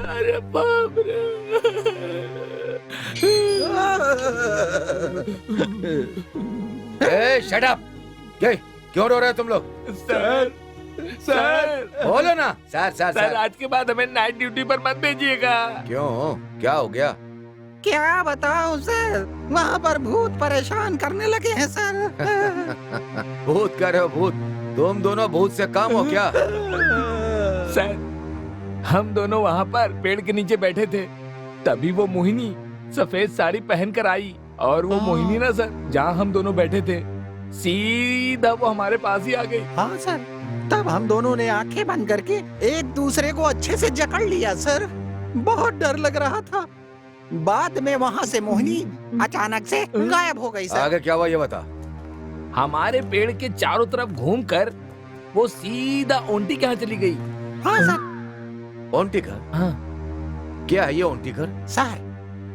अरे बाप रे। Shut up. क्यों रो रहे हो तुम लोग? सर, सर बोलो ना। सर सर सर, आज के बाद हमें नाइट ड्यूटी पर मत भेजिएगा। क्यों, क्या हो गया? क्या बताऊं सर, वहाँ पर भूत परेशान करने लगे हैं सर। भूत कह रहे हो? भूत? तुम दोनों भूत से कम हो क्या? सर, हम दोनों वहाँ पर पेड़ के नीचे बैठे थे, तभी वो मोहिनी सफेद साड़ी पहनकर आई। और वो मोहिनी ना सर, जहाँ हम दोनों बैठे थे सीधा वो हमारे पास ही आ गई। हाँ सर, तब हम दोनों ने आंखें बंद करके एक दूसरे को अच्छे से जकड़ लिया सर। बहुत डर लग रहा था। बाद में वहाँ से मोहिनी अचानक से गायब हो गई सर। आगे क्या हुआ ये बता। हमारे पेड़ के चारों तरफ घूमकर वो सीधा ओंटी के यहाँ चली गई। हाँ सर। ओंटी घर? हाँ। क्या है ये ओंटी घर? सर,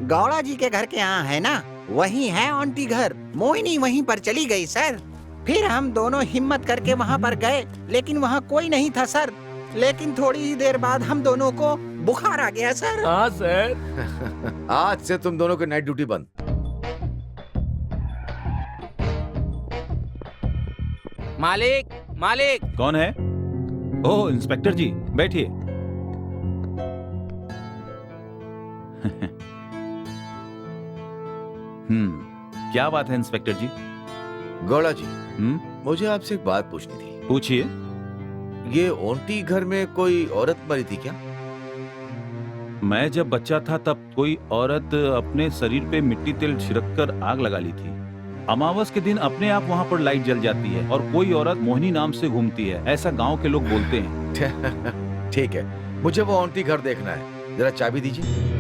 गौड़ा जी के घर के यहाँ है ना, वही है ओंटी घर। मोहिनी वहीं पर चली गई सर। फिर हम दोनों हिम्मत करके वहाँ पर गए, लेकिन वहाँ कोई नहीं था सर। लेकिन थोड़ी ही देर बाद हम दोनों को बुखार आ गया सर। हाँ सर। आज से तुम दोनों की नाइट ड्यूटी बंद। मालिक, मालिक। कौन है? ओह, इंस्पेक्टर जी, बैठिए। क्या बात है इंस्पेक्टर जी? गौड़ा जी, मुझे आपसे एक बात पूछनी थी। पूछिए। ये ओंटी घर में कोई औरत मरी थी क्या? मैं जब बच्चा था तब कोई औरत अपने शरीर पे मिट्टी तेल छिड़क कर आग लगा ली थी। अमावस के दिन अपने आप वहाँ पर लाइट जल जाती है और कोई औरत मोहिनी नाम से घूमती है, ऐसा गांव के लोग बोलते हैं। ठीक है, मुझे वो ओंटी घर देखना है। जरा चाबी दीजिए।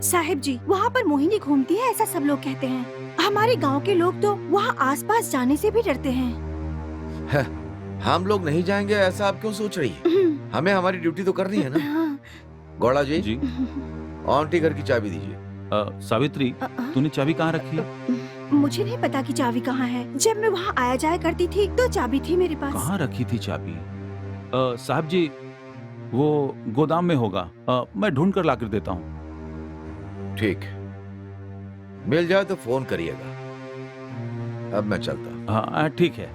साहिब जी, वहाँ पर मोहिनी घूमती है ऐसा सब लोग कहते हैं। हमारे गांव के लोग तो वहाँ आसपास जाने से भी डरते हैं। हम लोग नहीं जाएंगे ऐसा आप क्यों सोच रही है? हमें हमारी ड्यूटी तो करनी है ना। गौड़ा जी, जी। ओंटी घर की चाबी दीजिए। सावित्री, तूने चाबी कहाँ रखी है? मुझे नहीं पता कि चाबी कहाँ है। जब मैं वहाँ आया जाया करती थी तो चाबी थी मेरे पास। कहाँ रखी थी चाबी? साहब जी, वो गोदाम में होगा। मैं ढूंढ कर लाकर देता हूँ। ठीक, मिल जाए तो फोन करिएगा। अब मैं चलता हूँ। हाँ ठीक है।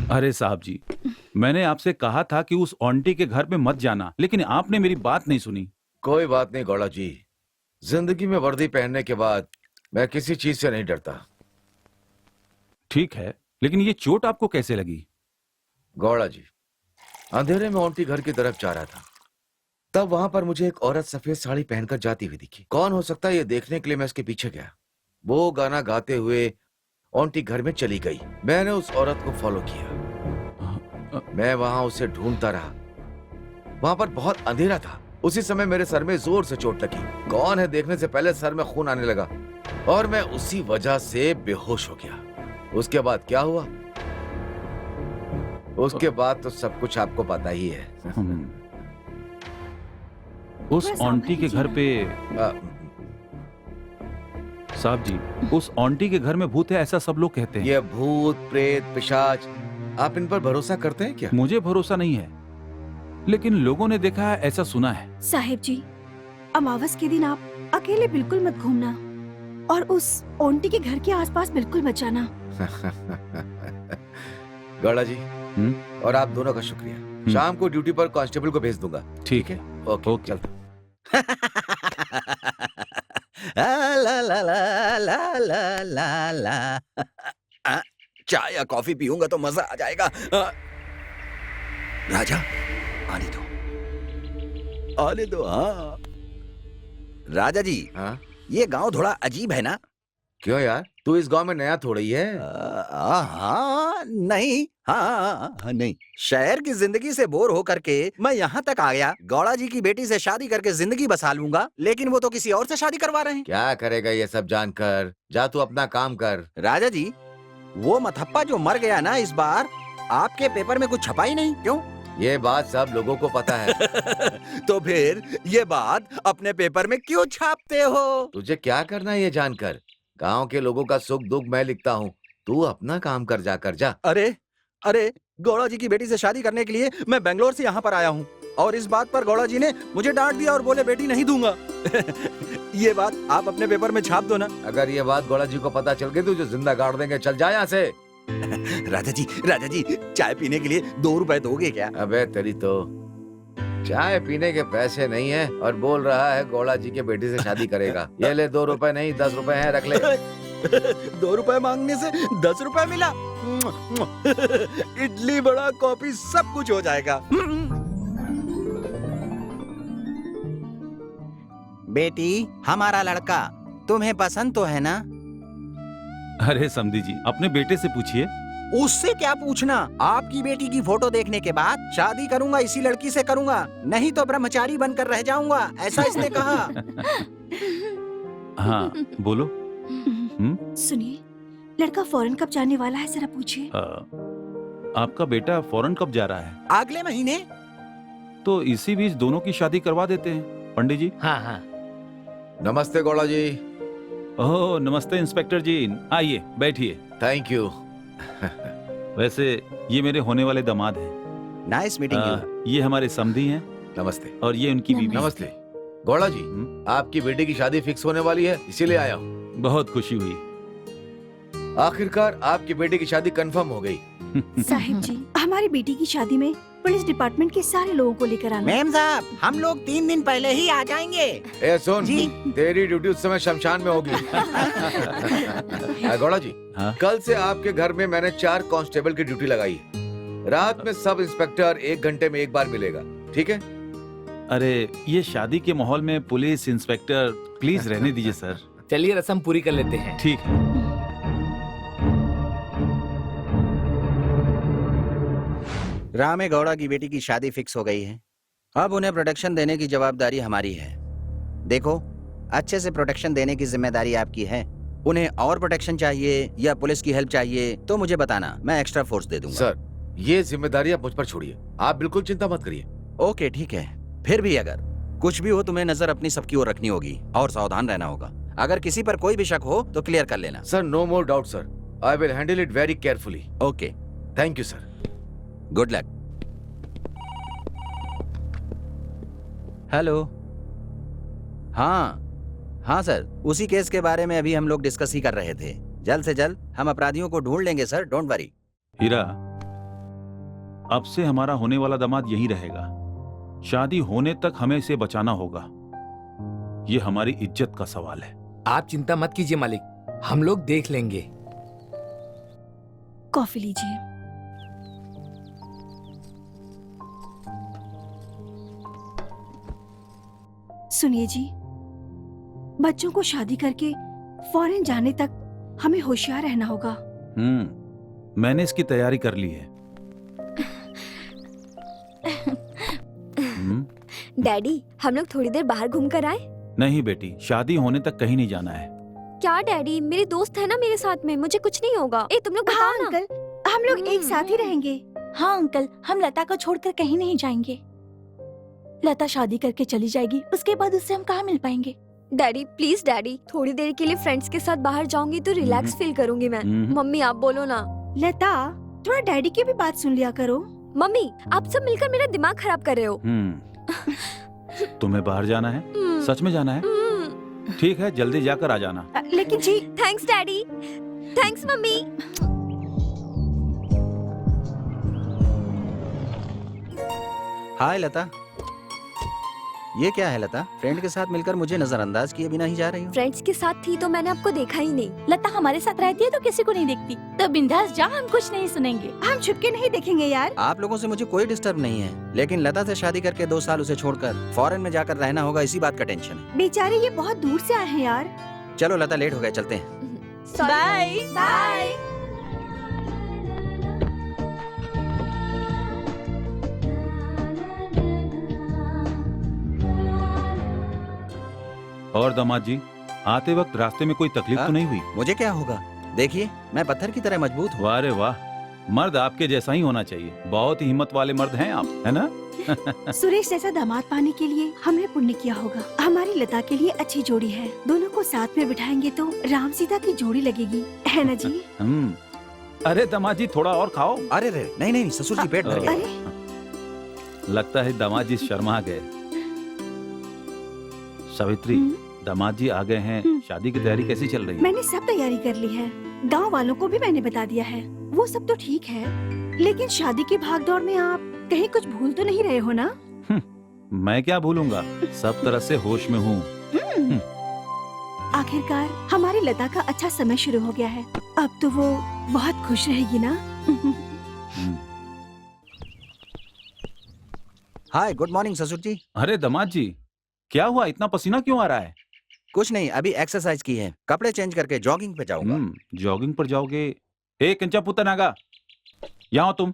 अरे साहब जी, मैंने आपसे कहा था कि उस आंटी के घर में मत जाना, लेकिन आपने मेरी बात नहीं सुनी। कोई बात नहीं गौड़ा जी, जिंदगी में वर्दी पहनने के बाद मैं किसी चीज से नहीं डरता। ठीक है, लेकिन ये चोट आपको कैसे लगी? गौड़ा जी, अंधेरे में आंटी घर की तरफ जा रहा था, तब वहां पर मुझे एक औरत सफेद साड़ी पहनकर जाती हुई दिखी। कौन हो सकता है ये देखने के लिए मैं उसके पीछे गया। वो गाना गाते हुए आंटी घर में चली गई। मैंने उस औरत को फॉलो किया। मैं वहां उसे ढूंढता रहा। वहां पर बहुत अंधेरा था। उसी समय मेरे सर में जोर से चोट लगी। कौन है देखने से पहले सर में खून आने लगा और मैं उसी वजह से बेहोश हो गया। उसके बाद क्या हुआ? उसके बाद तो सब कुछ आपको पता ही है। उस आंटी के घर पे साहब जी, उस आंटी के घर में भूत है ऐसा सब लोग कहते हैं। ये भूत प्रेत पिशाच, आप इन पर भरोसा करते हैं क्या? मुझे भरोसा नहीं है, लेकिन लोगों ने देखा है, ऐसा सुना है। साहिब जी, अमावस के दिन आप अकेले बिल्कुल मत घूमना और उस आंटी के घर के आसपास बिल्कुल मत जाना। गौड़ा जी, और आप दोनों का शुक्रिया। शाम को ड्यूटी पर कांस्टेबल को भेज दूंगा। ठीक है, ओके, चलता। ला ला ला ला ला ला ला। चाय या कॉफी पीऊंगा तो मजा आ जाएगा। राजा, आने दो, आने दो। हाँ राजा जी, हाँ? ये गांव थोड़ा अजीब है ना? क्यों यार, तू इस गांव में नया थोड़ा ही है। हाँ नहीं, हाँ नहीं, शहर की जिंदगी से बोर होकर के मैं यहाँ तक आ गया। गौड़ा जी की बेटी से शादी करके जिंदगी बसा लूंगा, लेकिन वो तो किसी और से शादी करवा रहे हैं। क्या करेगा ये सब जानकर? जा तू अपना काम कर। राजा जी, वो मथप्पा जो मर गया ना, इस बार आपके पेपर में कुछ छपा ही नहीं, क्यों? ये बात सब लोगों को पता है। तो फिर ये बात अपने पेपर में क्यों छापते हो? तुझे क्या करना है ये जानकर? गांव के लोगों का सुख दुख मैं लिखता हूँ, तू अपना काम कर जा। अरे अरे, गौड़ा जी की बेटी से शादी करने के लिए मैं बेंगलोर से यहाँ पर आया हूँ और इस बात पर गौड़ा जी ने मुझे डांट दिया और बोले बेटी नहीं दूंगा। ये बात आप अपने पेपर में छाप दो ना। अगर ये बात गौड़ा जी को पता चल गई तो जो जिंदा गाड़ देंगे। चल जा यहाँ से। राजा जी चाय पीने के लिए 2 रुपए दोगे क्या? अबे तेरी तो चाय पीने के पैसे नहीं है और बोल रहा है गौड़ा जी के बेटी से शादी करेगा। ये ले 2 रुपए नहीं 10 रुपए हैं, रख ले। 2 रुपए मांगने से 10 रुपए मिला। इडली बड़ा कॉफी सब कुछ हो जाएगा। बेटी, हमारा लड़का तुम्हें पसंद तो है ना? अरे समधी जी, अपने बेटे से पूछिए। उससे क्या पूछना? आपकी बेटी की फोटो देखने के बाद शादी करूंगा इसी लड़की से करूंगा, नहीं तो ब्रह्मचारी बनकर रह जाऊंगा, ऐसा इसने कहा। हाँ बोलो। सुनिए, लड़का फॉरेन कब जाने वाला है, जरा पूछिए। आपका बेटा फॉरेन कब जा रहा है? अगले महीने। तो इसी बीच दोनों की शादी करवा देते हैं पंडित जी। हाँ हाँ। नमस्ते गौड़ा जी। ओह नमस्ते इंस्पेक्टर जी, आइए बैठिए। Thank you. वैसे ये मेरे होने वाले दामाद हैं। Nice meeting you. ये हमारे समधी हैं नमस्ते। और ये उनकी बीवी। नमस्ते। गौड़ा जी, आपकी बेटी की शादी फिक्स होने वाली है, इसीलिए आया हूँ। बहुत खुशी हुई। आखिरकार आपकी बेटी की शादी कंफर्म हो गई। साहिब जी, हमारी बेटी की शादी में पुलिस डिपार्टमेंट के सारे लोगों को लेकर आना। मैम साहब, हम लोग 3 दिन पहले ही आ जाएंगे। ए सुन जी। तेरी ड्यूटी उस समय शमशान में होगी। गौड़ा जी, हाँ? कल से आपके घर में मैंने 4 कांस्टेबल की ड्यूटी लगाई। रात में सब इंस्पेक्टर 1 घंटे में 1 बार मिलेगा, ठीक है? अरे ये शादी के माहौल में पुलिस इंस्पेक्टर प्लीज रहने दीजिए सर। चलिए रस्म पूरी कर लेते हैं। ठीक है। रामे गौड़ा की बेटी की शादी फिक्स हो गई है। अब उन्हें प्रोटेक्शन देने की जवाबदारी हमारी है। देखो, अच्छे से प्रोटेक्शन देने की जिम्मेदारी आपकी है। उन्हें और प्रोटेक्शन चाहिए या पुलिस की हेल्प चाहिए तो मुझे बताना, मैं एक्स्ट्रा फोर्स दे दूंगा। सर, ये जिम्मेदारी आप मुझ पर छोड़िए, आप बिल्कुल चिंता मत करिए। ओके ठीक है। फिर भी अगर कुछ भी हो तुम्हें नजर अपनी सबकी ओर रखनी होगी और सावधान रहना होगा। अगर किसी पर कोई भी शक हो तो क्लियर कर लेना। Sir no more doubt sir, I will handle it very carefully. Okay, thank you sir. Good luck. Hello. हाँ सर, उसी केस के बारे में अभी हम लोग डिस्कस ही कर रहे थे। जल्द से जल्द हम अपराधियों को ढूंढ लेंगे सर, डोंट वरी। हीरा, अब से हमारा होने वाला दामाद यही रहेगा। शादी होने तक हमें इसे बचाना होगा। ये हमारी इज्जत का सवाल है। आप चिंता मत कीजिए मालिक, हम लोग देख लेंगे। कॉफी लीजिए। सुनिए जी, बच्चों को शादी करके फॉरेन जाने तक हमें होशियार रहना होगा। मैंने इसकी तैयारी कर ली है। डैडी, हम लोग थोड़ी देर बाहर घूम कर आए? नहीं बेटी, शादी होने तक कहीं नहीं जाना है। क्या डैडी, मेरे दोस्त है ना मेरे साथ में, मुझे कुछ नहीं होगा। तुम लोग हाँ बताओ ना। अंकल, हम लोग एक साथ ही रहेंगे। हाँ अंकल, हम लता को छोड़कर कहीं नहीं जाएंगे। लता शादी करके चली जाएगी, उसके बाद उससे हम कहाँ मिल पाएंगे। डैडी प्लीज डैडी, थोड़ी देर के लिए फ्रेंड्स के साथ बाहर जाऊंगी तो रिलैक्स फील करूंगी मैं। मम्मी आप बोलो ना। लता, थोड़ा डैडी की भी बात सुन लिया करो। मम्मी, आप सब मिलकर मेरा दिमाग खराब कर रहे हो। तुम्हें बाहर जाना है? सच में जाना है? ठीक है, जल्दी जाकर आ जाना। लेकिन जी। Thanks daddy. Thanks mummy. Hi Lata. ये क्या है लता? फ्रेंड के साथ मिलकर मुझे नजरअंदाज किए बिना ही जा रही हूँ। फ्रेंड्स के साथ थी तो मैंने आपको देखा ही नहीं। लता हमारे साथ रहती है तो किसी को नहीं देखती। तो बिंदास जा, हम कुछ नहीं सुनेंगे। हम छुपके नहीं देखेंगे यार। आप लोगों से मुझे कोई डिस्टर्ब नहीं है, लेकिन लता से शादी करके 2 साल उसे छोड़कर फॉरेन में जाकर रहना होगा, इसी बात का टेंशन है। बेचारे ये बहुत दूर से आए हैं यार। चलो लता, लेट हो गए, चलते हैं। Bye bye. और दामाद जी, आते वक्त रास्ते में कोई तकलीफ तो नहीं हुई? मुझे क्या होगा, देखिए मैं पत्थर की तरह मजबूत हूँ। वाह रे वाह, मर्द आपके जैसा ही होना चाहिए। बहुत ही हिम्मत वाले मर्द हैं आप, है ना? सुरेश जैसा दामाद पाने के लिए हमने पुण्य किया होगा। हमारी लता के लिए अच्छी जोड़ी है, दोनों को साथ में बिठाएंगे तो राम सीता की जोड़ी लगेगी, है ना जी? अरे दामाद जी थोड़ा और खाओ। अरे रे नहीं नहीं ससुर जी पेट भर गया। अरे लगता है दामाद जी शर्मा गए। सावित्री, दामाद जी आ गए हैं, शादी की तैयारी कैसी चल रही है? मैंने सब तैयारी कर ली है, गांव वालों को भी मैंने बता दिया है, वो सब तो ठीक है, लेकिन शादी की भागदौड़ में आप कहीं कुछ भूल तो नहीं रहे हो ना? मैं क्या भूलूंगा, सब तरह से होश में हूँ। आखिरकार हमारी लता का अच्छा समय शुरू हो गया है, अब तो वो बहुत खुश रहेगी ना? हाय गुड मॉर्निंग ससुर जी। अरे दामाद जी, क्या हुआ, इतना पसीना क्यों आ रहा है? कुछ नहीं, अभी एक्सरसाइज की है, कपड़े चेंज करके जॉगिंग पे जाऊंगा। जॉगिंग पर जाओगे? एक कंचा पुत्र नागा, यहाँ तुम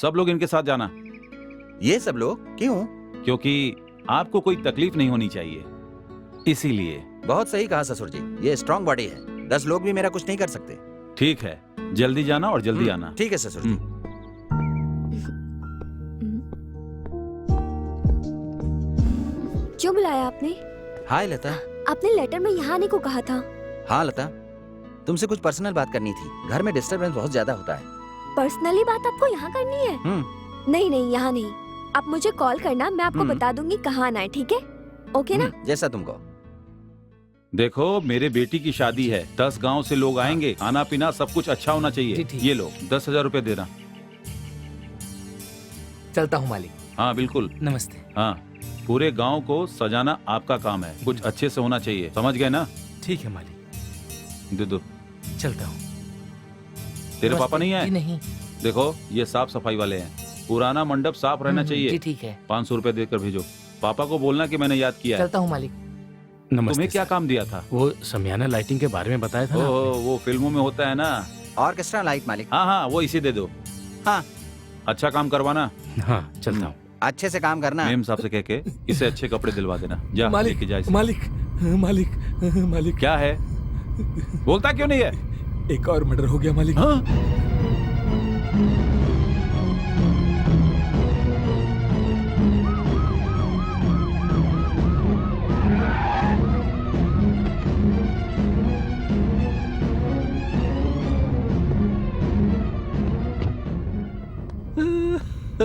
सब लोग इनके साथ जाना। ये सब लोग क्यों? क्योंकि आपको कोई तकलीफ नहीं होनी चाहिए, इसीलिए। बहुत सही कहा ससुर जी, ये स्ट्रांग बॉडी है, 10 लोग भी मेरा कुछ नहीं कर सकते। ठीक है, जल्दी जाना और जल्दी आना। ठीक है ससुर जी। क्यों बुलाया आपने? हाय लता। आपने लेटर में यहाँ आने को कहा था। हाँ लता, तुमसे कुछ पर्सनल बात करनी थी, घर में डिस्टरबेंस बहुत ज्यादा होता है। पर्सनली बात आपको यहाँ करनी है? नहीं नहीं यहाँ नहीं, आप मुझे कॉल करना, मैं आपको बता दूंगी कहाँ आना है, ठीक है? ओके ना? जैसा तुमको। देखो मेरे बेटी की शादी है, 10 गांव से लोग आएंगे, खाना पीना सब कुछ अच्छा होना चाहिए। ये लो 10,000 रुपए देना। चलता हूँ मालिक। हाँ बिल्कुल। नमस्ते। हाँ, पूरे गांव को सजाना आपका काम है, कुछ अच्छे से होना चाहिए, समझ गए ना? ठीक है मालिक। दे दो। चलता हूँ। तेरे पापा नहीं आए? नहीं। देखो ये साफ सफाई वाले हैं, पुराना मंडप साफ रहना चाहिए। ठीक है। 500 रुपए देकर भेजो, पापा को बोलना कि मैंने याद किया है। चलता हूँ मालिक। तुम्हें क्या काम दिया था? वो समियाना लाइटिंग के बारे में बताया था ना। वो फिल्मों में होता है ना, ऑर्केस्ट्रा लाइट मालिक। हाँ हाँ, वो इसे दे दो। हाँ अच्छा काम करवाना। हाँ चलता हूँ। अच्छे से काम करना। मेम साहब से कह के इसे अच्छे कपड़े दिलवा देना। जा लेके जा इसे। मालिक मालिक मालिक। क्या है, बोलता क्यों नहीं है? एक और मर्डर हो गया मालिक। हाँ?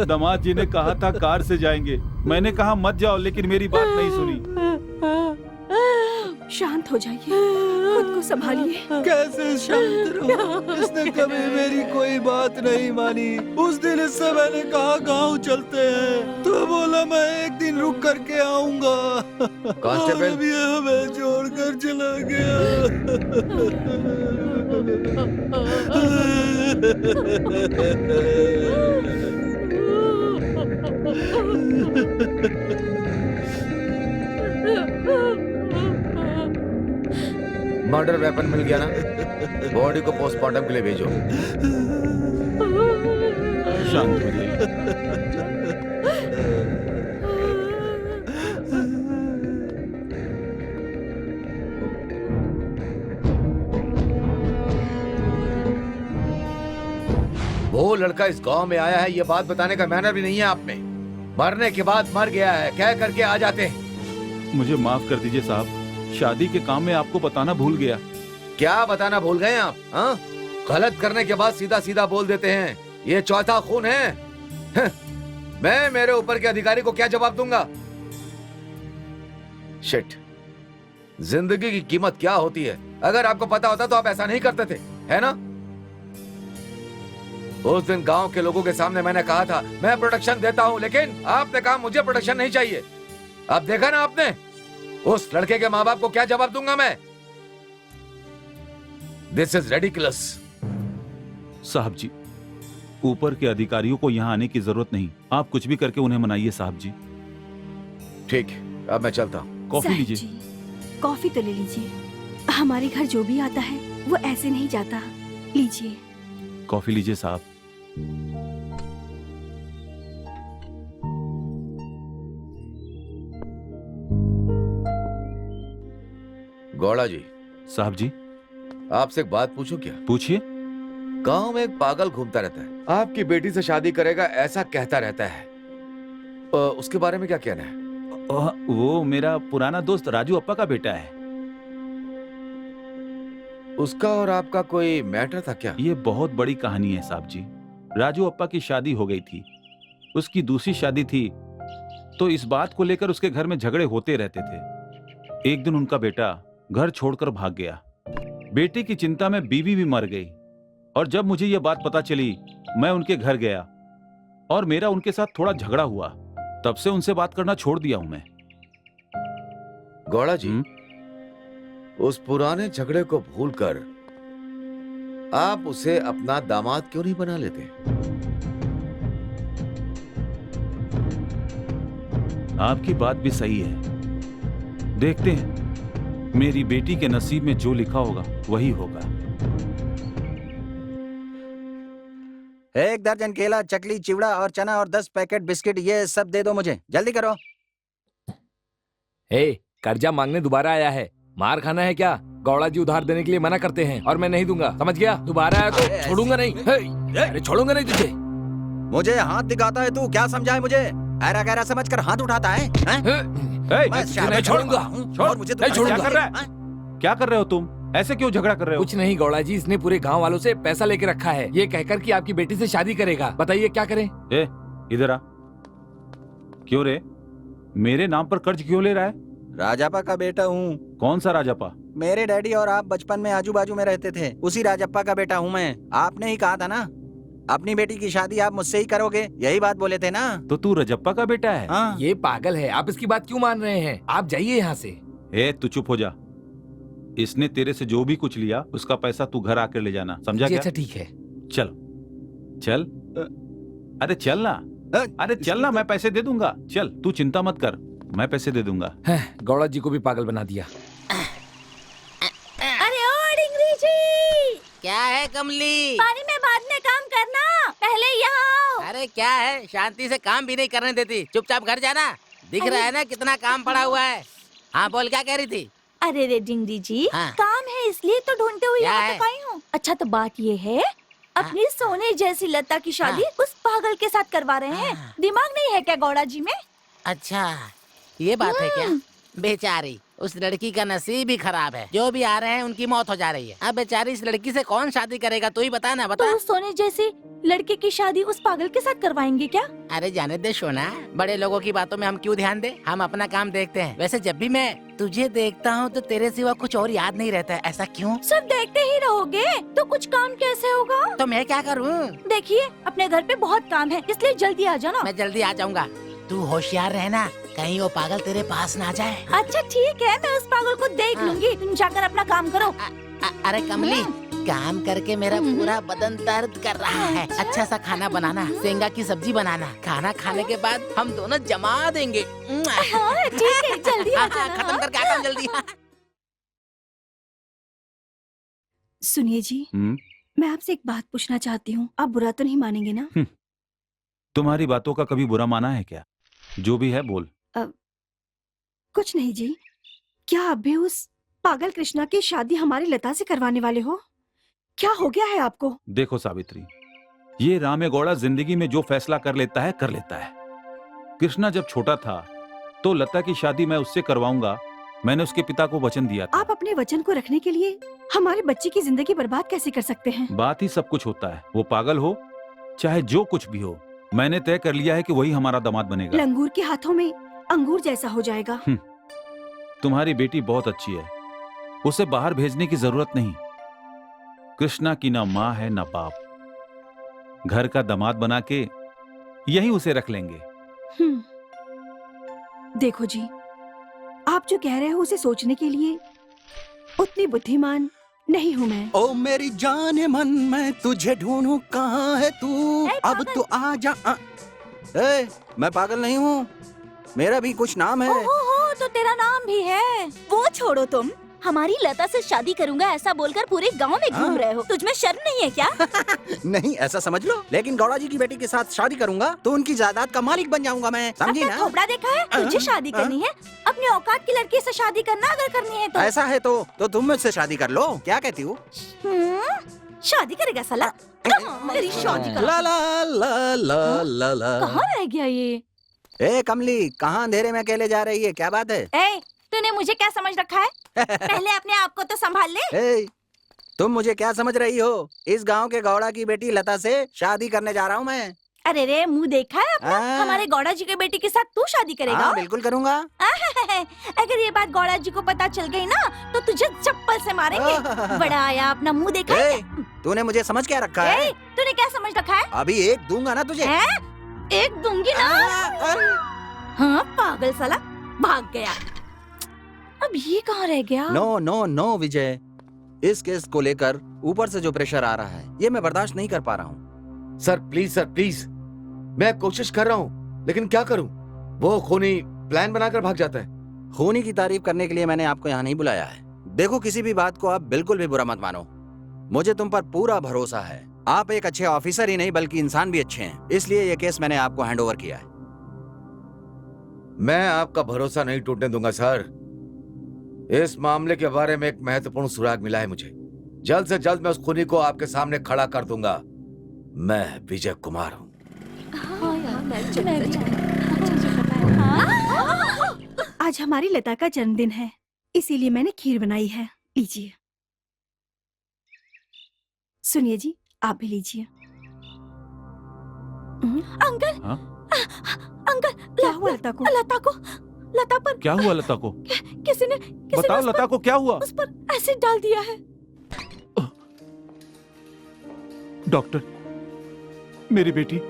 दामाद जी ने कहा था कार से जाएंगे, मैंने कहा मत जाओ, लेकिन मेरी बात नहीं सुनी। शांत हो जाइए, खुद को संभालिए। कैसे शांत रहूं? इसने कभी मेरी कोई बात नहीं मानी। उस दिन इससे मैंने कहा गांव चलते हैं, तो बोला मैं एक दिन रुक करके आऊंगा। कांस्टेबल। और अभी हमें छोड़कर चला मर्डर वेपन मिल गया ना, बॉडी को पोस्टमार्टम के लिए भेजो। शांत हो जाइए। वो लड़का इस गांव में आया है, ये बात बताने का मैनर भी नहीं है आप में। मरने के बाद मर गया है कह करके आ जाते हैं। मुझे माफ कर दीजिए साहब, शादी के काम में आपको बताना भूल गया। क्या बताना भूल गए आप? हाँ, गलत करने के बाद सीधा सीधा बोल देते हैं, ये चौथा खून है। मैं मेरे ऊपर के अधिकारी को क्या जवाब दूंगा? शिट, जिंदगी की कीमत क्या होती है? अगर आपको पता होता तो आप ऐसा नहीं करते थे, है ना? उस दिन गांव के लोगों के सामने मैंने कहा था मैं प्रोटेक्शन देता हूं, लेकिन आपने कहा मुझे प्रोटेक्शन नहीं चाहिए। अब देखा ना आपने, उस लड़के के माँ बाप को क्या जवाब दूंगा मैं? This is ridiculous. साहब जी, ऊपर के अधिकारियों को यहाँ आने की जरूरत नहीं, आप कुछ भी करके उन्हें मनाइए साहब जी। ठीक है, अब मैं चलता हूँ। कॉफी साहब लीजिए। जी, कॉफी तो ले लीजिए। हमारे घर जो भी आता है वो ऐसे नहीं जाता। लीजिए। कॉफी लीजिए साहब। गौड़ा जी। साहब जी। आपसे एक बात पूछूं क्या? पूछिए। गांव में एक पागल घूमता रहता है, आपकी बेटी से शादी करेगा ऐसा कहता रहता है, उसके बारे में क्या कहना है? वो मेरा पुराना दोस्त राजू अप्पा का बेटा है। उसका और आपका कोई मैटर था क्या? ये बहुत बड़ी कहानी है साहब जी। राजू अप्पा की शादी हो गई थी, उसकी दूसरी शादी थी, तो इस बात को लेकर उसके घर में झगड़े होते रहते थे। एक दिन उनका बेटा घर छोड़कर भाग गया। बेटे की चिंता में बीवी भी मर गई, और जब मुझे यह बात पता चली मैं उनके घर गया और मेरा उनके साथ थोड़ा झगड़ा हुआ। तब से उनसे बात करना छोड़ दिया हूं मैं। गौड़ा जी, उस पुराने झगड़े को भूलकर आप उसे अपना दामाद क्यों नहीं बना लेते? आपकी बात भी सही है। देखते हैं, मेरी बेटी के नसीब में जो लिखा होगा वही होगा। 1 दर्जन केला, चकली, चिवड़ा और चना और 10 पैकेट बिस्किट, ये सब दे दो मुझे, जल्दी करो। ए, कर्जा मांगने दोबारा आया है, मार खाना है क्या? गौड़ा जी उधार देने के लिए मना करते हैं और मैं नहीं दूंगा, समझ गया? दोबारा आया तो छोड़ूंगा नहीं। अरे छोड़ूंगा नहीं तुझे। मुझे हाथ दिखाता है तू, क्या समझा है मुझे? ऐरा गैरा समझकर हाथ उठाता है, मैं छोड़ूंगा। और मुझे क्या कर रहा है? क्या कर रहे हो तुम? ऐसे क्यों झगड़ा कर रहे हो? कुछ नहीं गौड़ा जी, इसने पूरे गांव वालों से पैसा लेके रखा है, ये कहकर कि आपकी बेटी से शादी करेगा। बताइए क्या करें? ए, इधर आ। क्यों रे, मेरे नाम पर कर्ज क्यों ले रहा है? राजापा का बेटा हूँ। कौन सा राजापा? मेरे डैडी और आप बचपन में आजू बाजू में रहते थे, उसी राजप्पा का बेटा हूँ मैं। आपने ही कहा था ना अपनी बेटी की शादी आप मुझसे ही करोगे, यही बात बोले थे ना? तो तू रजप्पा का बेटा है? हाँ। ये पागल है, आप इसकी बात क्यों मान रहे हैं? आप जाइए यहाँ से। ए, तू चुप हो जा। इसने तेरे से जो भी कुछ लिया उसका पैसा तू घर आकर ले जाना, समझा क्या? अच्छा ठीक है। चल चल, अरे चल ना, अरे चल ना, मैं पैसे दे दूंगा। चल, तू चिंता मत कर, मैं पैसे दे दूंगा। गौड़ा जी को भी पागल बना दिया। अरे ओ डिंगरी जी, क्या है कमली? पानी में बाद में काम करना, पहले यहाँ आओ। अरे क्या है, शांति से काम भी नहीं करने देती, चुपचाप घर जाना। दिख रहा है ना कितना काम पड़ा हुआ है। हाँ बोल, क्या कह रही थी? अरे रे डिंगरी जी, हाँ। काम है इसलिए तो ढूंढते हुए क्या यहाँ है? तक आई हूँ। अच्छा तो बात ये है, अपनी सोने जैसी लता की शादी उस पागल के साथ करवा रहे हैं। दिमाग नहीं है क्या गौड़ा जी में? अच्छा ये बात है क्या? बेचारी, उस लड़की का नसीब ही खराब है, जो भी आ रहे हैं उनकी मौत हो जा रही है। अब बेचारी इस लड़की से कौन शादी करेगा, तू ही बता ना, बता। तो उस सोने जैसी लड़के की शादी उस पागल के साथ करवाएंगे क्या? अरे जाने दे सोना, बड़े लोगों की बातों में हम क्यों ध्यान दे, हम अपना काम देखते हैं। वैसे जब भी मैं तुझे देखता हूँ तो तेरे सिवा कुछ और याद नहीं रहता है, ऐसा क्यों? सब देखते ही रहोगे तो कुछ काम कैसे होगा? तो मैं क्या करूँ? देखिए अपने घर पे बहुत काम है, इसलिए जल्दी आ जाना। मैं जल्दी आ जाऊंगा, तू होशियार रहना, कहीं वो पागल तेरे पास ना जाए। अच्छा ठीक है, मैं उस पागल को देख लूंगी, तुम जाकर अपना काम करो। अरे कमली, काम करके मेरा पूरा बदन दर्द कर रहा है। अच्छा सा खाना बनाना, सेंगा की सब्जी बनाना, खाना खाने के बाद हम दोनों जमा देंगे। हाँ, ठीक है, जल्दी आ जाना। खत्म करके आता हूँ जल्दी। सुनिए जी, मैं आपसे एक बात पूछना चाहती हूँ, आप बुरा तो नहीं मानेंगे ना? तुम्हारी बातों का कभी बुरा माना है क्या? जो भी है बोल। कुछ नहीं जी, क्या आप भी उस पागल कृष्णा की शादी हमारी लता से करवाने वाले हो? क्या हो गया है आपको? देखो सावित्री, ये रामेगौड़ा जिंदगी में जो फैसला कर लेता है कर लेता है। कृष्णा जब छोटा था तो लता की शादी मैं उससे करवाऊंगा, मैंने उसके पिता को वचन दिया था। आप अपने वचन को रखने के लिए हमारे बच्चे की जिंदगी बर्बाद कैसे कर सकते हैं? बात ही सब कुछ होता है, वो पागल हो चाहे जो कुछ भी हो, मैंने तय कर लिया है कि वही हमारा दामाद बनेगा। लंगूर के हाथों में अंगूर जैसा हो जाएगा। तुम्हारी बेटी बहुत अच्छी है, उसे बाहर भेजने की जरूरत नहीं। कृष्णा की ना माँ है ना बाप, घर का दामाद बना के यही उसे रख लेंगे। देखो जी, आप जो कह रहे हो उसे सोचने के लिए उतनी बुद्धिमान नहीं हूँ मैं। ओ मेरी जाने मन, मैं तुझे ढूंढूं, कहाँ है तू? अब तो आ जा। मैं पागल नहीं हूँ, मेरा भी कुछ नाम है। ओहो, तो तेरा नाम भी है। वो छोड़ो, तुम हमारी लता से शादी करूंगा ऐसा बोलकर पूरे गांव में घूम रहे हो, तुझमें शर्म नहीं है क्या? नहीं ऐसा समझ लो, लेकिन गौड़ा जी की बेटी के साथ शादी करूंगा तो उनकी जायदाद का मालिक बन जाऊंगा मैं, समझी ना? थोपड़ा देखा है? तुझे शादी करनी है, अपने औकात की लड़की से शादी करना अगर करनी है तो। ऐसा है तो तुम मुझसे शादी कर लो, क्या कहती हो? शादी करेगा साला? मेरी शादी कर। ला ला ला ला ला ला। कहाँ रह गया ये? ए कमली, कहाँ अंधेरे में अकेले जा रही है, क्या बात है? ए, तूने मुझे क्या समझ रखा है? पहले अपने आप को तो संभाल ले। तुम मुझे क्या समझ रही हो? इस गांव के गौड़ा की बेटी लता से शादी करने जा रहा हूँ मैं। अरे रे, मुंह देखा है अपना? हमारे गौड़ा जी के बेटी के साथ तू शादी करेगा? हाँ, बिल्कुल करूँगा। अगर ये बात गौड़ा जी को पता चल गई ना तो तुझे चप्पल से मारेंगे। बड़ा आया, अपना मुंह देखा है? तूने मुझे समझ क्या रखा है? तूने क्या समझ रखा है? अभी एक दूंगा ना तुझे। एक दूंगी ना। हाँ, पागल साला, भाग गया। अब ये कहाँ रह गया? नो नो नो विजय, इस केस को लेकर ऊपर से जो प्रेशर आ रहा है ये मैं बर्दाश्त नहीं कर पा रहा हूँ। सर प्लीज, मैं कोशिश कर रहा हूँ, लेकिन क्या करूँ? वो खूनी प्लान बनाकर भाग जाता है। खूनी की तारीफ करने के लिए मैंने आपको यहाँ नहीं बुलाया है। देखो, किसी भी बात को आप बिल्कुल भी बुरा मत मानो। मुझे तुम पर पूरा भरोसा है। आप एक अच्छे ऑफिसर ही नहीं बल्कि इंसान भी अच्छे हैं, इसलिए ये केस मैंने आपको हैंड ओवर किया है। मैं आपका भरोसा नहीं टूटने दूंगा सर। इस मामले के बारे में एक महत्वपूर्ण सुराग मिला है मुझे। जल्द से जल्द मैं उस खूनी को आपके सामने खड़ा कर दूंगा। मैं विजय कुमार हूँ। आज हमारी लता का जन्मदिन है, इसीलिए मैंने खीर बनाई है। लीजिए। सुनिए जी, आप भी लीजिए। अंकल, हाँ? अंकल, क्या हुआ लता को? लता पर क्या हुआ लता को? किसी ने बताओ लता को क्या हुआ? उस पर एसिड डाल दिया है। डॉक्टर, मेरी बेटी।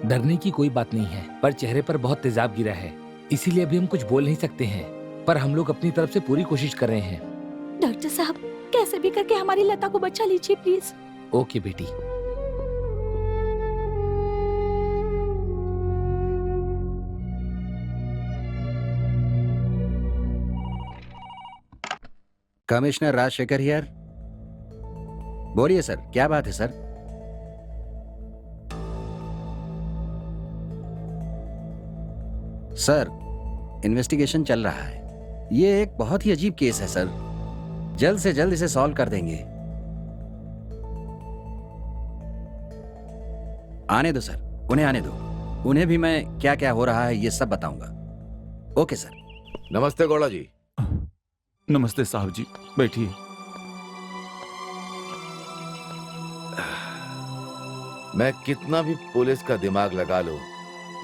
डरने की कोई बात नहीं है, पर चेहरे पर बहुत तेजाब गिरा है, इसीलिए अभी हम कुछ बोल नहीं सकते हैं, पर हम लोग अपनी तरफ से पूरी कोशिश कर रहे हैं। डॉक्टर साहब, कैसे भी करके हमारी लता को बचा लीजिए प्लीज। ओके बेटी। Commissioner Rajashekhar here. बोलिए सर, क्या बात है सर? सर, इन्वेस्टिगेशन चल रहा है। ये एक बहुत ही अजीब केस है सर। जल्द से जल्द इसे सॉल्व कर देंगे। आने दो सर, उन्हें आने दो। उन्हें भी मैं क्या क्या हो रहा है ये सब बताऊंगा। Okay sir. नमस्ते गौड़ा जी। नमस्ते साहब जी, बैठिए। मैं कितना भी पुलिस का दिमाग लगा लूं,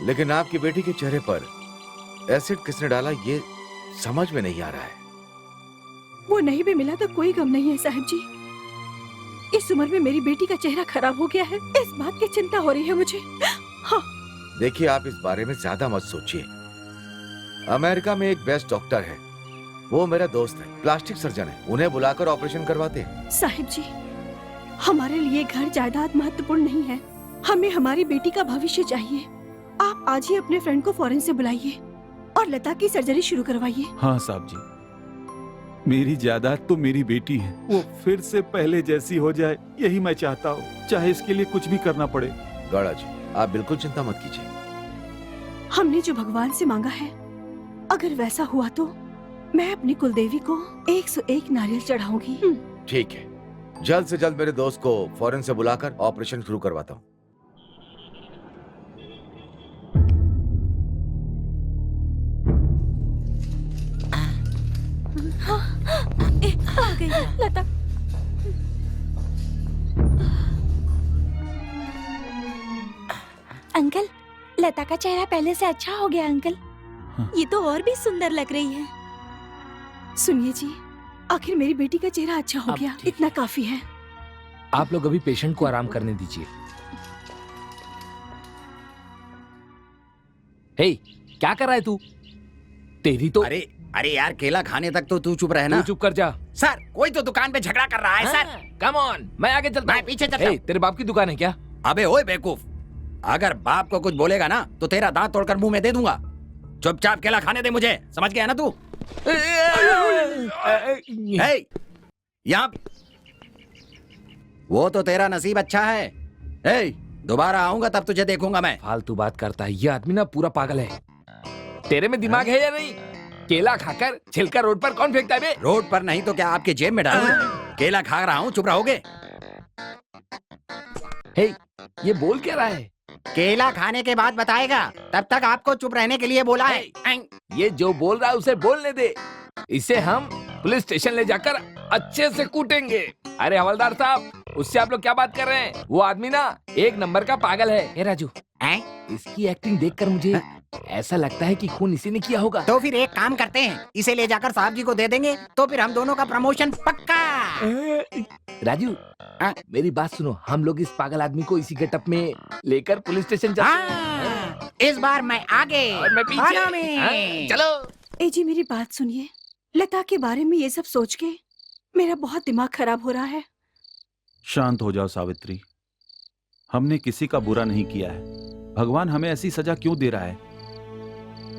लेकिन आपकी बेटी के चेहरे पर एसिड किसने डाला ये समझ में नहीं आ रहा है। वो नहीं भी मिला तो कोई गम नहीं है साहब जी। इस उम्र में मेरी बेटी का चेहरा खराब हो गया है, इस बात की चिंता हो रही है मुझे। हाँ। देखिए, आप इस बारे में ज्यादा मत सोचिए। अमेरिका में एक बेस्ट डॉक्टर है, वो मेरा दोस्त है, प्लास्टिक सर्जन है, उन्हें बुलाकर ऑपरेशन करवाते हैं। साहिब जी, हमारे लिए घर जायदाद महत्वपूर्ण नहीं है, हमें हमारी बेटी का भविष्य चाहिए। आप आज ही अपने फ्रेंड को फॉरेन से बुलाइए और लता की सर्जरी शुरू करवाइए। हाँ साहब जी, मेरी जायदाद तो मेरी बेटी है, वो फिर से पहले जैसी हो जाए यही मैं चाहता हूँ, चाहे इसके लिए कुछ भी करना पड़े। गौड़ा जी, आप बिल्कुल चिंता मत कीजिए। हमने जो भगवान से मांगा है, अगर वैसा हुआ तो मैं अपनी कुलदेवी को 101 नारियल चढ़ाऊंगी। ठीक है, जल्द से जल्द मेरे दोस्त को फॉरेन से बुलाकर ऑपरेशन शुरू करवाता हूँ। आ गई लता। अंकल, लता का चेहरा पहले से अच्छा हो गया अंकल। हाँ। ये तो और भी सुंदर लग रही है। सुनिए जी, आखिर मेरी बेटी का चेहरा अच्छा हो अब गया, ठीक इतना काफी है। आप लोग अभी पेशेंट को आराम करने दीजिए। हे, क्या कर रहा है तू? तेरी तो अरे यार, केला खाने तक तो तू चुप रहे ना। तू चुप कर जा। सर, कोई तो दुकान पे झगड़ा कर रहा है सर। कम ऑन, मैं आगे चलता मैं हूं। पीछे चलता हे, हूं। तेरे बाप की दुकान है क्या? अबे ओए बेवकूफ, अगर बाप को कुछ बोलेगा ना तो तेरा दांत तोड़कर मुंह में दे दूंगा। चुपचाप केला खाने दे मुझे, समझ गया ना तू? यहाँ वो तो तेरा नसीब अच्छा है। दोबारा आऊंगा तब तुझे देखूंगा मैं। फालतू बात करता है ये आदमी ना, पूरा पागल है। तेरे में दिमाग है या नहीं? केला खाकर छिलका रोड पर कौन फेंकता है बे? रोड पर नहीं तो क्या आपके जेब में डालूं? केला खा रहा हूँ, चुप रहोगे? हे, ये बोल क्या रहा है? केला खाने के बाद बताएगा, तब तक आपको चुप रहने के लिए बोला है। ये जो बोल रहा है उसे बोलने दे। इसे हम पुलिस स्टेशन ले जाकर अच्छे से कूटेंगे। अरे हवलदार साहब, उससे आप लोग क्या बात कर रहे हैं? वो आदमी ना एक नंबर का पागल है। ए राजू, इसकी एक्टिंग देखकर मुझे ऐसा लगता है कि खून इसी ने किया होगा। तो फिर एक काम करते हैं, इसे ले जाकर साहब जी को दे देंगे, तो फिर हम दोनों का प्रमोशन पक्का। राजू, मेरी बात सुनो, हम लोग इस पागल आदमी को इसी गेटअप में लेकर पुलिस स्टेशन चलते हैं। इस बार मैं आगे और मैं पीछे। follow me। चलो। ए जी मेरी बात सुनिए, लता के बारे में ये सब सोच के मेरा बहुत दिमाग खराब हो रहा है। शांत हो जाओ सावित्री, हमने किसी का बुरा नहीं किया है। भगवान हमें ऐसी सजा क्यों दे रहा है?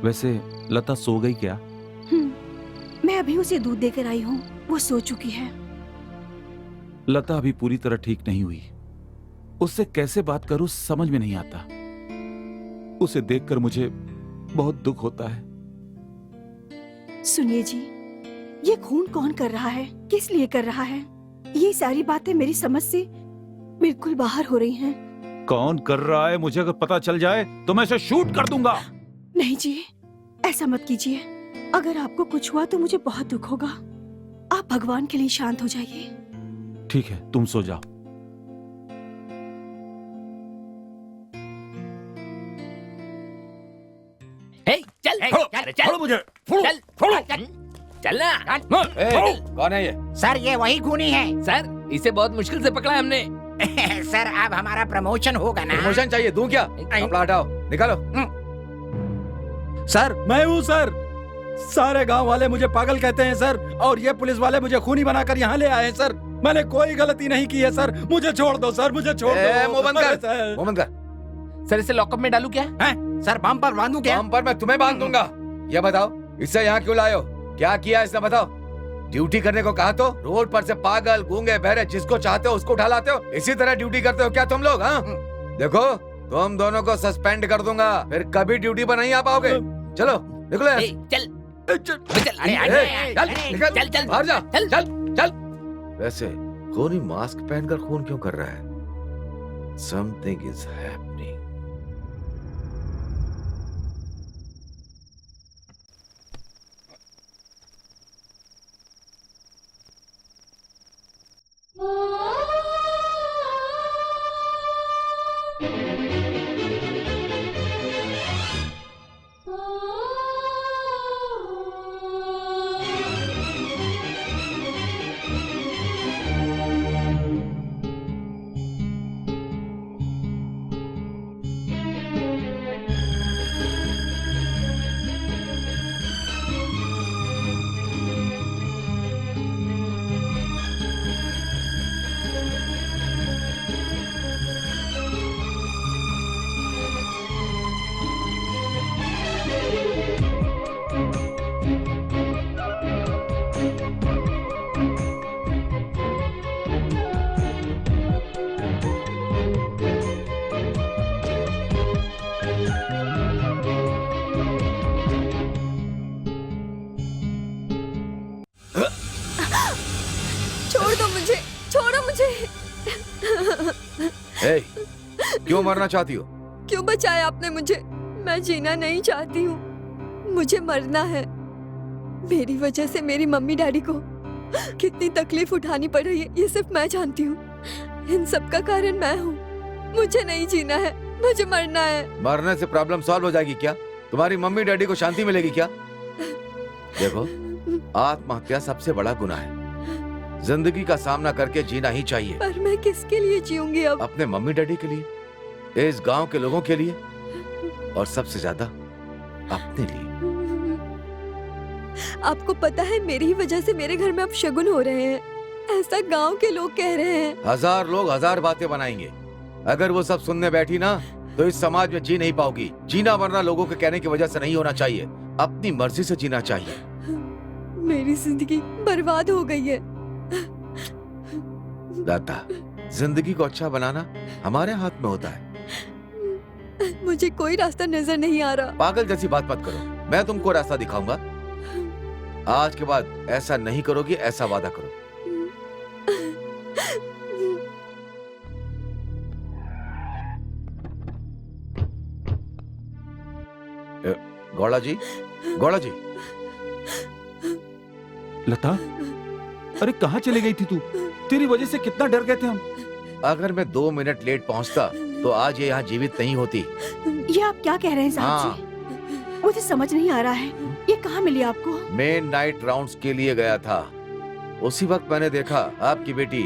वैसे लता सो गई क्या? मैं अभी उसे दूध देकर आई हूँ, वो सो चुकी है। लता अभी पूरी तरह ठीक नहीं हुई। उससे कैसे बात करूं समझ में नहीं आता। उसे देखकर मुझे बहुत दुख होता है। सुनिए जी, ये खून कौन कर रहा है, किस लिए कर रहा है, ये सारी बातें मेरी समझ से बिल्कुल बाहर हो रही हैं। कौन कर रहा है मुझे अगर पता चल जाए तो मैं इसे शूट कर दूंगा। नहीं जी, ऐसा मत कीजिए। अगर आपको कुछ हुआ तो मुझे बहुत दुख होगा। आप भगवान के लिए शांत हो जाइए। ठीक है, तुम सो जाओ। चल मुझे, चलना। कौन है ये? सर ये वही खूनी है। सर, इसे बहुत मुश्किल से पकड़ा हमने। सर अब हमारा प्रमोशन होगा ना। प्रमोशन चाहिए, दूं क्या? कपड़ा हटाओ, निकालो। सर मैं हूँ सर। सारे गांव वाले मुझे पागल कहते हैं सर, और ये पुलिस वाले मुझे खूनी बनाकर यहाँ ले आए हैं सर। मैंने कोई गलती नहीं की है सर, मुझे छोड़ दो सर, मुझे छोड़ दो। मुंह बंद कर, सर। मुंह बंद कर। सर इसे लॉकअप में डालू क्या? सर बम पर बांधू क्या? बम पर मैं तुम्हें बांध दूंगा। ये बताओ, इससे यहाँ क्यों लाए हो? क्या किया इसने बताओ? ड्यूटी करने को कहा तो रोड पर से पागल, गूंगे, बहरे जिसको चाहते हो उसको उठा लाते हो। इसी तरह ड्यूटी करते हो क्या तुम लोग? हाँ, देखो तुम दोनों को सस्पेंड कर दूंगा, फिर कभी ड्यूटी पर नहीं आ पाओगे। चलो निकलो यहाँ से। चल चल चल बाहर जा, चल चल। वैसे खूनी मास्क पहनकर खून क्यों कर रहा है? Something is happening. छोड़ दो मुझे, छोड़ो मुझे। क्यों मरना चाहती हो? क्यों बचाया आपने मुझे? मैं जीना नहीं चाहती हूँ, मुझे मरना है। मेरी वजह से मेरी मम्मी डैडी को कितनी तकलीफ उठानी पड़ रही है ये सिर्फ मैं जानती हूँ। इन सब का कारण मैं हूँ। मुझे नहीं जीना है, मुझे मरना है। मरने से प्रॉब्लम सॉल्व हो जाएगी क्या? तुम्हारी मम्मी डैडी को शांति मिलेगी क्या? देखो, आत्महत्या सबसे बड़ा गुनाह है। जिंदगी का सामना करके जीना ही चाहिए। पर मैं किसके लिए जीऊंगी अब? अपने मम्मी डैडी के लिए, इस गांव के लोगों के लिए, और सबसे ज्यादा अपने लिए। आपको पता है मेरी ही वजह से मेरे घर में अब शगुन हो रहे हैं, ऐसा गांव के लोग कह रहे हैं। 1000 लोग 1000 बातें बनाएंगे। अगर वो सब सुनने बैठी ना तो इस समाज में जी नहीं पाओगी। जीना मरना लोगों के कहने की वजह से नहीं होना चाहिए, अपनी मर्जी से जीना चाहिए। मेरी जिंदगी बर्बाद हो गई है। दाता, जिंदगी को अच्छा बनाना हमारे हाथ में होता है। मुझे कोई रास्ता नजर नहीं आ रहा। पागल जैसी बात मत करो, मैं तुमको रास्ता दिखाऊंगा। आज के बाद ऐसा नहीं करोगी, ऐसा वादा करो। गौड़ा जी, गौड़ा जी। लता, अरे कहाँ चली गई थी तू? तेरी वजह से कितना डर गए थे हम। अगर मैं 2 मिनट लेट पहुंचता तो आज ये यहाँ जीवित नहीं होती। ये आप क्या कह रहे हैं साहब जी? मुझे समझ नहीं आ रहा है, ये कहाँ मिली आपको? मैं नाइट राउंड्स के लिए गया था। उसी वक्त मैंने देखा आपकी बेटी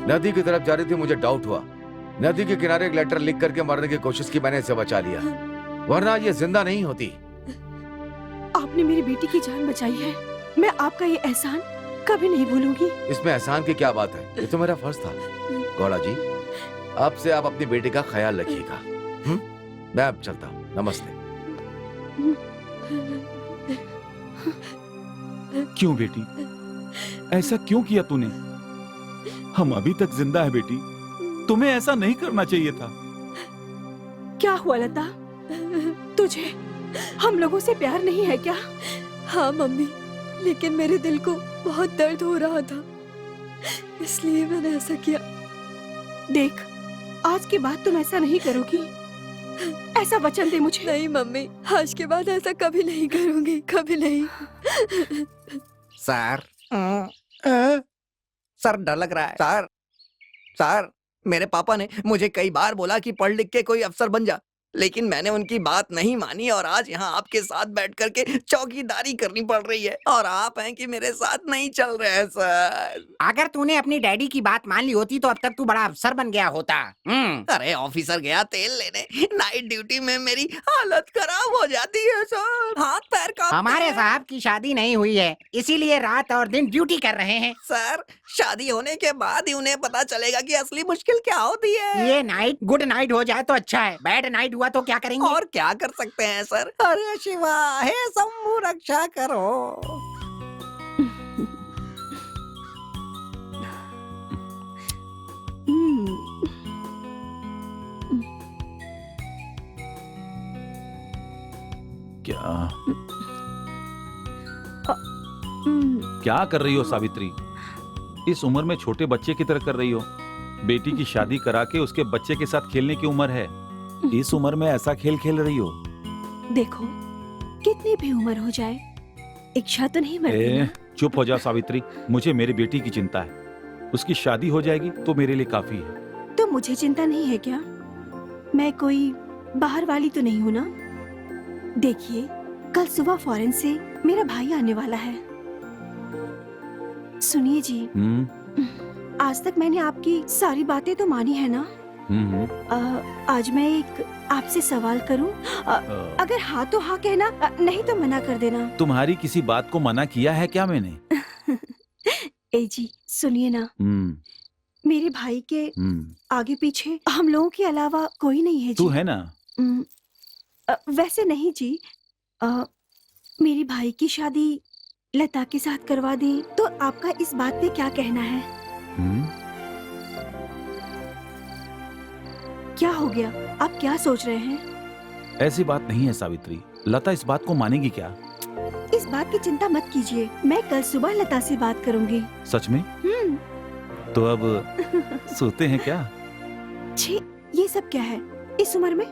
नदी की तरफ जा रही थी। मुझे डाउट हुआ। नदी के किनारे एक लेटर लिख करके मरने की कोशिश की, मैंने इसे बचा लिया, वरना ये जिंदा नहीं होती। आपने मेरी बेटी की जान बचाई है, मैं आपका ये एहसान कभी नहीं भूलूंगी। इसमें एहसान की क्या बात है, ये तो मेरा फर्ज था। गौड़ा जी, अब से आप अपनी बेटी का ख्याल रखिएगा। मैं अब चलता हूँ, नमस्ते। क्यों बेटी, ऐसा क्यों किया तूने? हम अभी तक जिंदा है बेटी, तुम्हें ऐसा नहीं करना चाहिए था। क्या हुआ लता, तुझे हम लोगों से प्यार नहीं है क्या? हाँ मम्मी, लेकिन मेरे दिल को बहुत दर्द हो रहा था, इसलिए मैंने ऐसा किया। देख, आज के बाद तुम ऐसा नहीं करोगी, ऐसा वचन दे मुझे। नहीं मम्मी, आज के बाद ऐसा कभी नहीं करूंगी, कभी नहीं। सर, सर डर लग रहा है। सर, मेरे पापा ने मुझे कई बार बोला कि पढ़ लिख के कोई अफसर बन जा, लेकिन मैंने उनकी बात नहीं मानी और आज यहाँ आपके साथ बैठ करके चौकीदारी करनी पड़ रही है और आप हैं कि मेरे साथ नहीं चल रहे हैं सर। अगर तूने अपनी डैडी की बात मान ली होती तो अब तक तू बड़ा अफसर बन गया होता। अरे ऑफिसर गया तेल लेने, नाइट ड्यूटी में मेरी हालत खराब हो जाती है सर, हाथ पैर कांपते हमारे हैं। साहब की शादी नहीं हुई है, इसीलिए रात और दिन ड्यूटी कर रहे हैं। सर, शादी होने के बाद ही उन्हें पता चलेगा कि असली मुश्किल क्या होती है। ये नाइट गुड नाइट हो जाए तो अच्छा है, बैड नाइट हुआ तो क्या करेंगे? और क्या कर सकते हैं सर? अरे शिवा, हे शंभू रक्षा करो। क्या कर रही हो सावित्री? इस उम्र में छोटे बच्चे की तरह कर रही हो। बेटी की शादी करा के उसके बच्चे के साथ खेलने की उम्र है, इस उम्र में ऐसा खेल खेल रही हो। देखो, कितनी भी उम्र हो जाए, इच्छा तो नहीं मरती ना। चुप हो जा सावित्री, मुझे मेरी बेटी की चिंता है। उसकी शादी हो जाएगी तो मेरे लिए काफी है। तो मुझे चिंता नहीं है क्या? मैं कोई बाहर वाली तो नहीं हूँ ना? देखिए, कल सुबह फॉरेन से मेरा भाई आने वाला है। सुनिए जी, आज तक मैंने आपकी सारी बातें तो मानी है ना? आज मैं एक आपसे सवाल करूं? अगर हाँ तो हाँ कहना, नहीं तो मना कर देना। तुम्हारी किसी बात को मना किया है क्या मैंने? ए जी, सुनिए ना, मेरे भाई के आगे पीछे हम लोगों के अलावा कोई नहीं है जी। तू है ना? वैसे नहीं जी, मेरी भाई की शादी लता के साथ करवा दें तो आपका इस बात पे क्या कहना है? क्या हो गया? आप क्या सोच रहे हैं? ऐसी बात नहीं है सावित्री, लता इस बात को मानेगी क्या? इस बात की चिंता मत कीजिए, मैं कल सुबह लता से बात करूंगी। सच में? तो अब सोते हैं क्या? छी, ये सब क्या है इस उम्र में?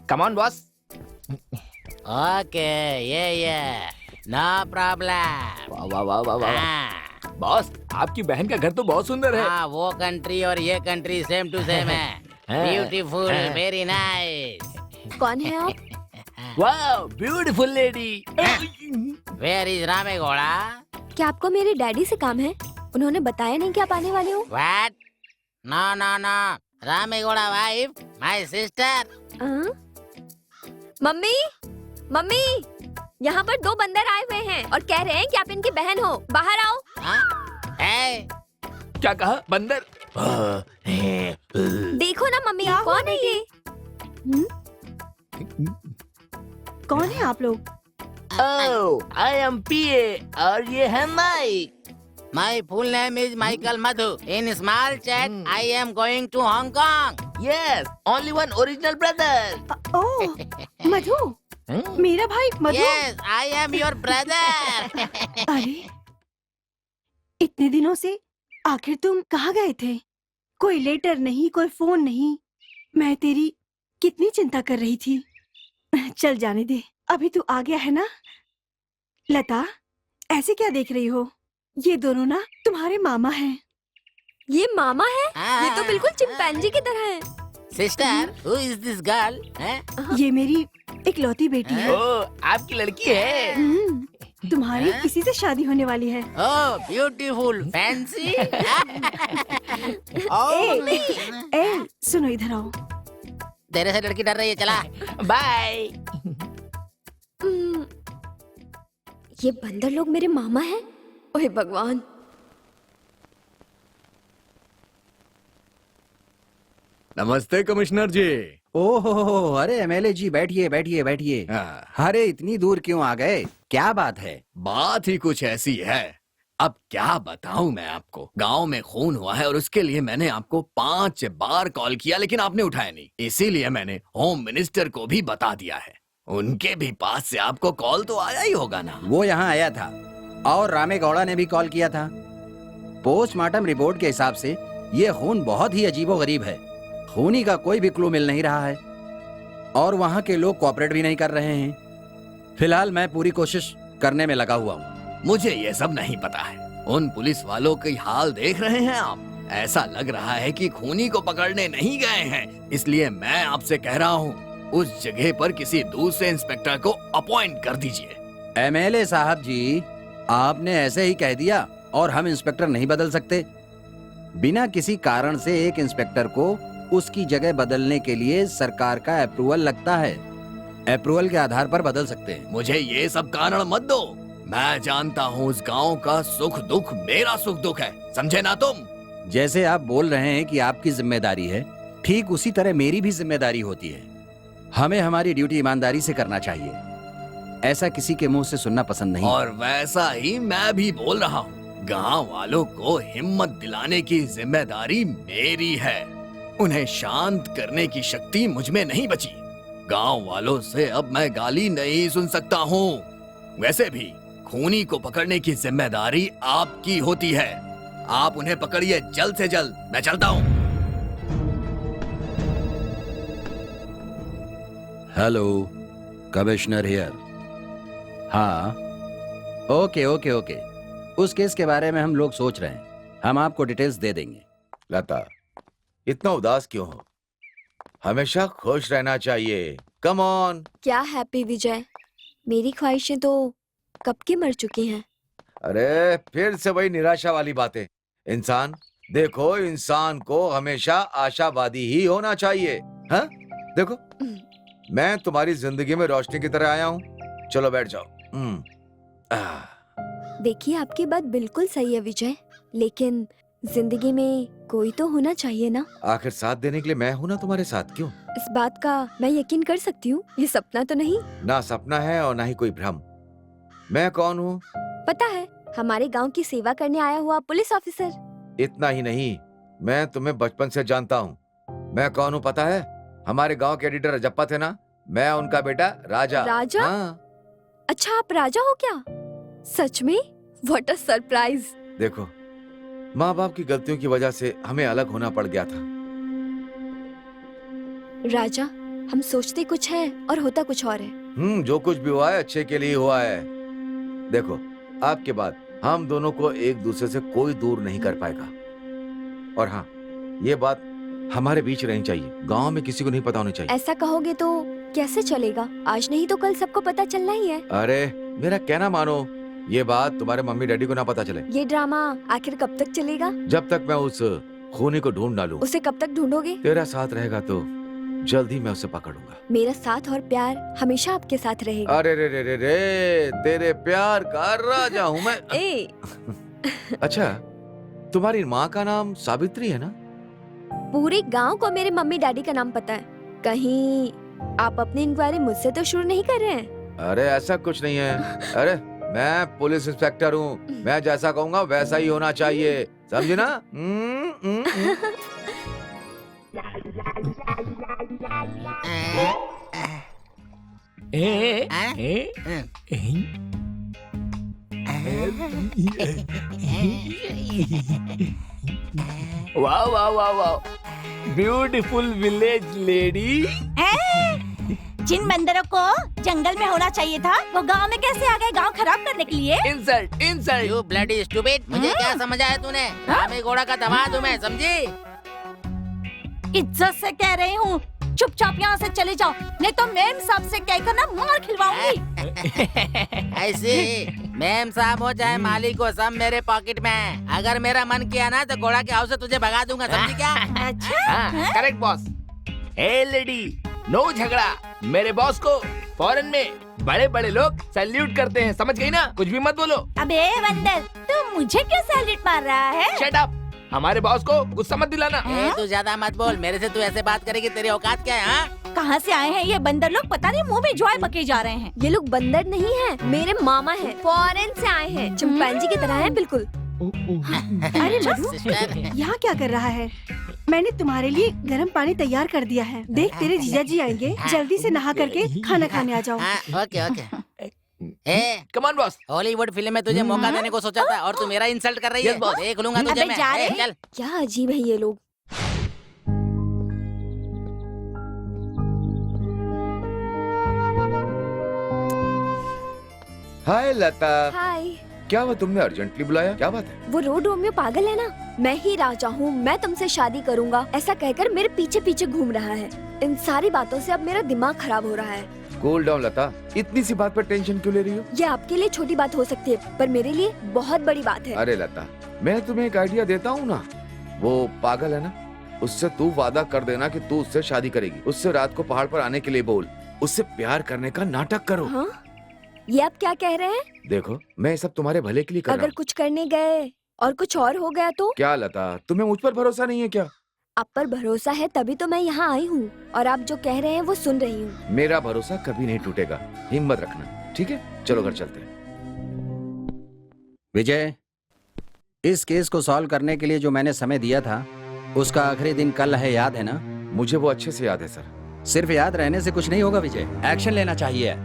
Come on, boss. ओके, ये नो प्रॉब्लम। वाह वाह वाह वाह वाह। बॉस, आपकी बहन का घर तो बहुत सुंदर है। हाँ, वो कंट्री और ये कंट्री सेम टू सेम है। Beautiful, very nice. कौन है आप? वाह, beautiful lady. Where is Ramegowda? क्या आपको मेरे डैडी से काम है? उन्होंने बताया नहीं कि आप आने वाले हो? What? No no no, Ramegowda wife, my sister. Mummy, mummy, यहाँ पर 2 बंदर आए हुए हैं और कह रहे हैं कि आप इनकी बहन हो। बाहर आओ। क्या कहा? बंदर? देखो ना मम्मी, कौन है ये? कौन है आप लोग? I am PA और ये है mic. My full name is Michael Madhu. In small chat, I am going to Hong Kong. Yes, only one original brother. ओह, मधु, मेरा भाई मधु। Yes, I am your brother. अरे, इतने दिनों से आखिर तुम कहाँ गए थे? कोई लेटर नहीं, कोई फोन नहीं, मैं तेरी कितनी चिंता कर रही थी। चल जाने दे, अभी तू आ गया है ना। लता, ऐसे क्या देख रही हो? ये दोनों ना तुम्हारे मामा हैं। ये मामा है? ये तो बिल्कुल चिंपैंजी की तरह है। Sister, who is this girl? ये मेरी इकलौती बेटी है। ओह, आपकी लड़की है? तुम्हारी किसी से शादी होने वाली है। ओह, ब्यूटीफुल, फैंसी। ए, सुनो इधर आओ। तेरे से लड़की डर रही है, चला बाय। ये बंदर लोग मेरे मामा हैं? ओहे भगवान। नमस्ते कमिश्नर जी। ओहो, अरे एमएलए जी, बैठिए बैठिए बैठिए। हाँ, अरे इतनी दूर क्यों आ गए? क्या बात है? बात ही कुछ ऐसी है। अब क्या बताऊं मैं आपको। गांव में खून हुआ है और उसके लिए मैंने आपको 5 बार कॉल किया, लेकिन आपने उठाया नहीं। इसीलिए मैंने होम मिनिस्टर को भी बता दिया है। उनके भी पास से आपको कॉल तो आया ही होगा ना। वो यहाँ आया था और रामे गौड़ा ने भी कॉल किया था। पोस्टमार्टम रिपोर्ट के हिसाब से ये खून बहुत ही अजीबोगरीब है। खूनी का कोई भी क्लू मिल नहीं रहा है और वहाँ के लोग कोऑपरेट भी नहीं कर रहे हैं। फिलहाल मैं पूरी कोशिश करने में लगा हुआ हूँ। मुझे ये सब नहीं पता है। उन पुलिस वालों के हाल देख रहे हैं आप? ऐसा लग रहा है कि खूनी को पकड़ने नहीं गए हैं। इसलिए मैं आपसे कह रहा हूँ, उस जगह पर किसी दूसरे इंस्पेक्टर को अपॉइंट कर दीजिए। एमएलए साहब जी, आपने ऐसे ही कह दिया और हम इंस्पेक्टर नहीं बदल सकते। बिना किसी कारण से एक इंस्पेक्टर को उसकी जगह बदलने के लिए सरकार का अप्रूवल लगता है। अप्रूवल के आधार पर बदल सकते हैं। मुझे ये सब कारण मत दो। मैं जानता हूँ उस गांव का सुख दुख मेरा सुख दुख है, समझे ना तुम? जैसे आप बोल रहे हैं कि आपकी जिम्मेदारी है, ठीक उसी तरह मेरी भी जिम्मेदारी होती है। हमें हमारी ड्यूटी ईमानदारी से करना चाहिए। ऐसा किसी के मुंह से सुनना पसंद नहीं। और वैसा ही मैं भी बोल रहा हूँ। गांव वालों को हिम्मत दिलाने की जिम्मेदारी मेरी है। उन्हें शांत करने की शक्ति मुझ में नहीं बची। गांव वालों से अब मैं गाली नहीं सुन सकता हूँ। वैसे भी खूनी को पकड़ने की जिम्मेदारी आपकी होती है। आप उन्हें पकड़िए जल्द से जल्द। मैं चलता हूँ। Hello, commissioner here. हाँ, ओके ओके ओके। उस केस के बारे में हम लोग सोच रहे हैं। हम आपको डिटेल्स दे देंगे। लता, इतना उदास क्यों हो? हमेशा खुश रहना चाहिए। Come on. क्या हैप्पी विजय, मेरी ख्वाहिशें तो कब की मर चुकी हैं। अरे फिर से वही निराशा वाली बातें। देखो, इंसान को हमेशा आशावादी ही होना चाहिए। हाँ, देखो, मैं तुम्हारी जिंदगी में रोशनी की तरह आया हूँ। चलो बैठ जाओ। देखिए, आपकी बात बिल्कुल सही है विजय, लेकिन जिंदगी में कोई तो होना चाहिए ना। आखिर साथ देने के लिए मैं हूँ ना तुम्हारे साथ। क्यों? इस बात का मैं यकीन कर सकती हूँ, ये सपना तो नहीं। ना सपना है और ना ही कोई भ्रम। मैं कौन हूँ? पता है, हमारे गांव की सेवा करने आया हुआ पुलिस ऑफिसर। इतना ही नहीं, मैं तुम्हें बचपन से जानता हूँ। मैं कौन हूँ पता है? हमारे गांव के एडिटर रजप्पा थे ना, मैं उनका बेटा राजा। राजा? हाँ। अच्छा, आप राजा हो क्या? सच में? What a surprise. देखो, माँ बाप की गलतियों की वजह से हमें अलग होना पड़ गया था। राजा, हम सोचते कुछ है और होता कुछ और है। जो कुछ भी हुआ है अच्छे के लिए हुआ है। देखो, आपके बाद हम दोनों को एक दूसरे से कोई दूर नहीं कर पाएगा। और हाँ, ये बात हमारे बीच रहनी चाहिए। गांव में किसी को नहीं पता होनी चाहिए। ऐसा कहोगे तो कैसे चलेगा? आज नहीं तो कल सबको पता चलना ही है। अरे मेरा कहना मानो, ये बात तुम्हारे मम्मी डैडी को ना पता चले। ये ड्रामा आखिर कब तक चलेगा? जब तक मैं उस खूनी को ढूंढ डालूं। उसे कब तक ढूंढोगे? तेरा साथ रहेगा तो जल्द ही मैं उसे पकड़ूंगा। मेरा साथ और प्यार हमेशा आपके साथ रहेगा। अरे रे रे रे रे, तेरे प्यार का राजा हूँ मैं। ए। अच्छा, तुम्हारी माँ का नाम सावित्री है ना? पूरे गांव को मेरे मम्मी डैडी का नाम पता है। कहीं आप अपनी इंक्वायरी मुझसे तो शुरू नहीं कर रहे हैं? अरे ऐसा कुछ नहीं है। अरे मैं पुलिस इंस्पेक्टर हूँ, मैं जैसा कहूँगा वैसा ही होना चाहिए, समझे ना? वाह वाह वाह वाह, ब्यूटीफुल विलेज लेडी। जिन बंदरों को जंगल में होना चाहिए था वो गांव में कैसे आ गए गांव खराब करने के लिए? Insult insult. You bloody stupid, मुझे क्या समझ आया तूने? रामे घोड़ा का दामाद हूँ मैं, समझी? इज्जत से कह रही हूँ, चुपचाप यहाँ से चले जाओ, नहीं तो मैम साहब से कहकर ना मार खिलवाऊंगी। ऐसी मैम साहब हो चाहे मालिक हो, सब मेरे पॉकेट में है। अगर मेरा मन किया ना तो घोड़ा के हाथ से तुझे भगा दूंगा, समझी क्या? अच्छा correct boss. A lady, no झगड़ा। मेरे बॉस को फॉरेन में बड़े बड़े लोग सैल्यूट करते हैं, समझ गई ना? कुछ भी मत बोलो। अबे बंदर, तू मुझे क्यों सैल्यूट मार रहा है? शट अप, हमारे बॉस को गुस्सा मत दिलाना। तू ज्यादा मत बोल, मेरे से तू ऐसे बात करेगी, तेरी औकात क्या है? हाँ? कहाँ से आए हैं ये बंदर लोग? पता नहीं मुंह में ज्वार पके जा रहे हैं। ये लोग बंदर नहीं हैं, मेरे मामा हैं, फॉरेन से आए हैं, चिंपैंजी की तरह हैं बिल्कुल। अरे मधु, सिस्टर, यहाँ क्या कर रहा है? मैंने तुम्हारे लिए गर्म पानी तैयार कर दिया है। देख तेरे जीजा जी आएंगे, जल्दी से नहा करके खाना खाने आ जाओ। हाँ, okay okay. A, come on boss. Hollywood film में तुझे मौका देने को सोचा था और तू मेरा इंसल्ट कर रही है। Yes, boss. देख लूंगा तुझे अबे मैं। जा रे। चल। क्या अजीब है ये लोग। हाय लता, हाय। क्या हुआ, तुमने अर्जेंटली बुलाया? क्या बात है? वो रोड रोमियो पागल है ना, मैं ही राजा हूँ, मैं तुमसे शादी करूँगा ऐसा कहकर मेरे पीछे पीछे घूम रहा है। इन सारी बातों से अब मेरा दिमाग खराब हो रहा है। कूल डाउन लता, इतनी सी बात पर टेंशन क्यों ले रही हो? ये आपके लिए छोटी बात हो सकती है पर मेरे लिए बहुत बड़ी बात है। अरे लता, मैं तुम्हें एक आइडिया देता हूँ ना। वो पागल है ना, उससे तू वादा कर देना कि तू उससे शादी करेगी। उससे रात को पहाड़ पर आने के लिए बोल, उससे प्यार करने का नाटक करो। हाँ? ये आप क्या कह रहे हैं? देखो, मैं ये सब तुम्हारे भले के लिए कर रहा अगर हूँ। कुछ करने गए और कुछ और हो गया तो? क्या लता, तुम्हें मुझ पर भरोसा नहीं है क्या? आप पर भरोसा है तभी तो मैं यहाँ आई हूँ और आप जो कह रहे हैं वो सुन रही हूँ। मेरा भरोसा कभी नहीं टूटेगा, हिम्मत रखना, ठीक है? चलो घर चलते हैं। विजय, इस केस को सॉल्व करने के लिए जो मैंने समय दिया था उसका आखिरी दिन कल है, याद है ना? मुझे वो अच्छे से याद है सर। सिर्फ याद रहने से कुछ नहीं होगा विजय, एक्शन लेना चाहिए।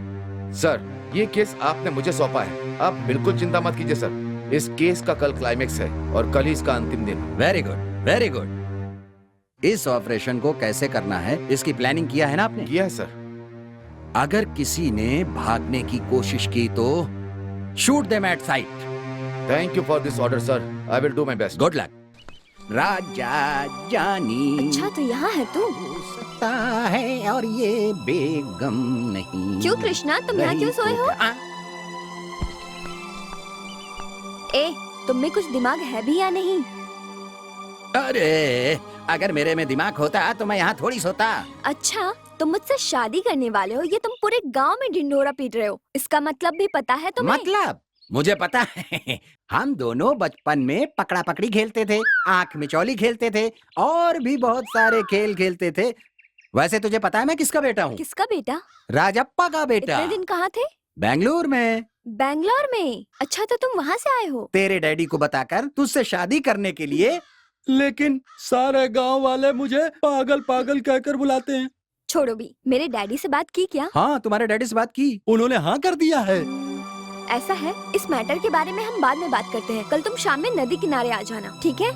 सर, ये केस आपने मुझे सौंपा है, आप बिल्कुल चिंता मत कीजिए सर। इस केस का कल क्लाइमेक्स है और कल ही इसका अंतिम दिन। Very good, very good. इस ऑपरेशन को कैसे करना है इसकी प्लानिंग किया है ना आपने? किया है सर। अगर किसी ने भागने की कोशिश की तो shoot them at sight. Thank you for this order sir, I will do my best. Good luck. Raja Jani अच्छा तो यहाँ है तू? सकता है और ये बेगम नहीं। क्यों कृष्णा, तुम यहाँ क्यों सोए हो? ए, तुम में कुछ दिमाग है भी या नहीं? अरे, अगर मेरे में दिमाग होता तो मैं यहाँ थोड़ी सोता। अच्छा, तुम मुझसे शादी करने वाले हो, ये तुम पूरे गांव में ढिंढोरा पीट रहे हो, इसका मतलब भी पता है तुम्हें? मतलब मुझे पता है। हम दोनों बचपन में पकड़ा पकड़ी खेलते थे, आंख मिचौली खेलते थे और भी बहुत सारे खेल खेलते थे। वैसे तुझे पता है मैं किसका बेटा हूँ? किसका बेटा? राजप्पा का बेटा। इतने दिन कहाँ थे? बेंगलुरु में। बैंगलोर में? अच्छा तो तुम वहाँ से आए हो? तेरे डैडी को बताकर तुझसे शादी करने के लिए। लेकिन सारे गांव वाले मुझे पागल पागल कहकर बुलाते हैं। छोड़ो भी, मेरे डैडी से बात की क्या? हाँ, तुम्हारे डैडी से बात की, उन्होंने हाँ कर दिया है। ऐसा है, इस मैटर के बारे में हम बाद में बात करते हैं। कल तुम शाम में नदी किनारे आ जाना, ठीक है?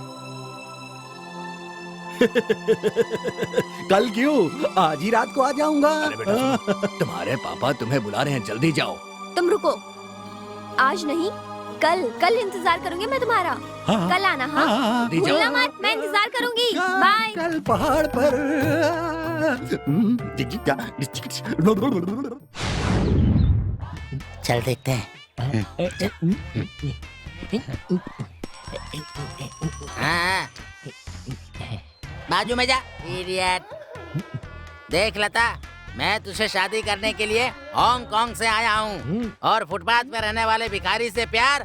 कल क्यों, आज ही रात को आ जाऊंगा। अरे बेटा, तुम्हारे पापा तुम्हें बुला रहे हैं, जल्दी जाओ। तुम रुको, आज नहीं कल इंतजार करूंगी मैं तुम्हारा। हाँ, कल आना। हाँ, जल्दी जाओ। भूलना मत, मैं इंतजार करूंगी। बाय। कल पहाड़ पर। चल देखते हैं। हाँ, बाजू में जा, इडियट। देख लता, मैं तुझसे शादी करने के लिए हांगकांग से आया हूँ और फुटपाथ पे रहने वाले भिखारी से प्यार।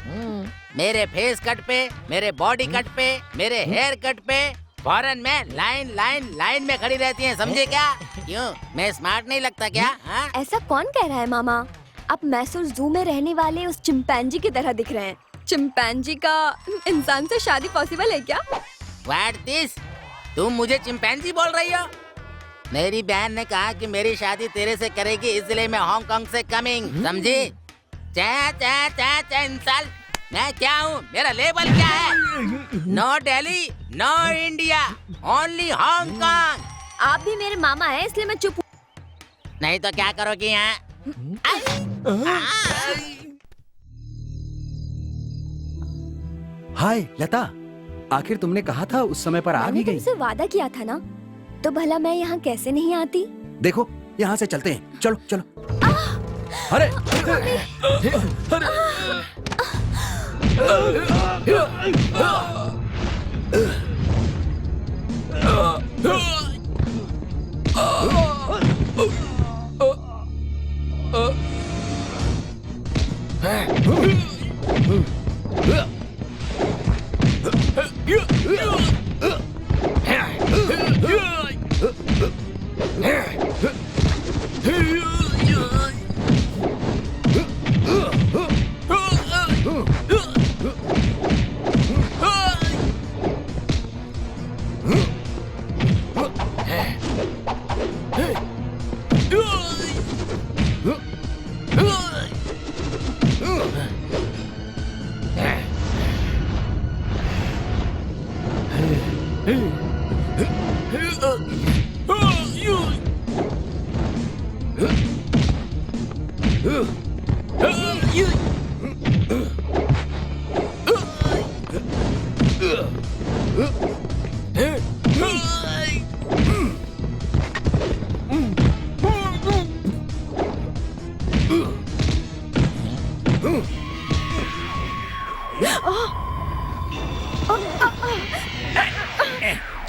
मेरे फेस कट पे, मेरे बॉडी कट पे, मेरे हेयर कट पे फॉरेन में लाइन में खड़ी रहती हैं, समझे क्या? क्यों, मैं स्मार्ट नहीं लगता क्या? हाँ? ऐसा कौन कह रहा है मामा? आप मैसूर जू में रहने वाले उस चिंपैंजी की तरह दिख रहे हैं। चिंपैंजी का इंसान से शादी पॉसिबल है क्या? What this? तुम मुझे चिंपैंजी बोल रही हो? मेरी बहन ने कहा कि मेरी शादी तेरे से करेगी, इसलिए मैं हांगकांग से कमिंग, समझी? इंसान। मैं क्या हूँ, मेरा लेबल क्या है? No Delhi, no India, only Hong Kong. आप भी मेरे मामा हैं, इसलिए मैं चुप हूँ। नहीं तो क्या करोगी यहाँ? हाय लता, आखिर तुमने कहा था उस समय पर आ मैंने भी गई। तुमसे वादा किया था ना, तो भला मैं यहाँ कैसे नहीं आती? देखो यहाँ से चलते हैं, चलो चलो। अरे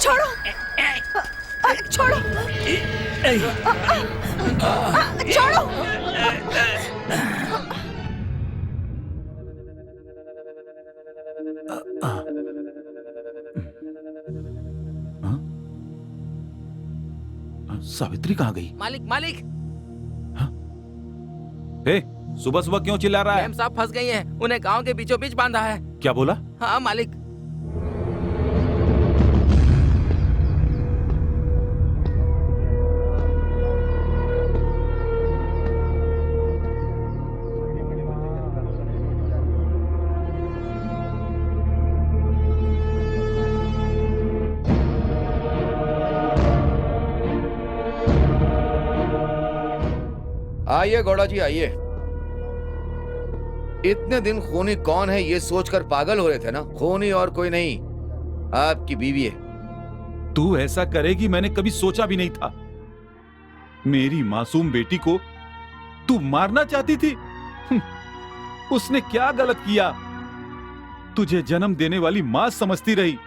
छोड़ो, छोड़ो, छोड़ो। सावित्री कहाँ गई? मालिक मालिक, सुबह सुबह क्यों चिल्ला रहा है? मैम साहब फंस गई हैं, उन्हें गांव के बीचों बीच बांधा है। क्या बोला? हाँ मालिक। आइए गौड़ा जी आइए। इतने दिन खूनी कौन है ये सोचकर पागल हो रहे थे ना? खूनी और कोई नहीं, आपकी बीवी है। तू ऐसा करेगी मैंने कभी सोचा भी नहीं था। मेरी मासूम बेटी को तू मारना चाहती थी। उसने क्या गलत किया? तुझे जन्म देने वाली मां समझती रही।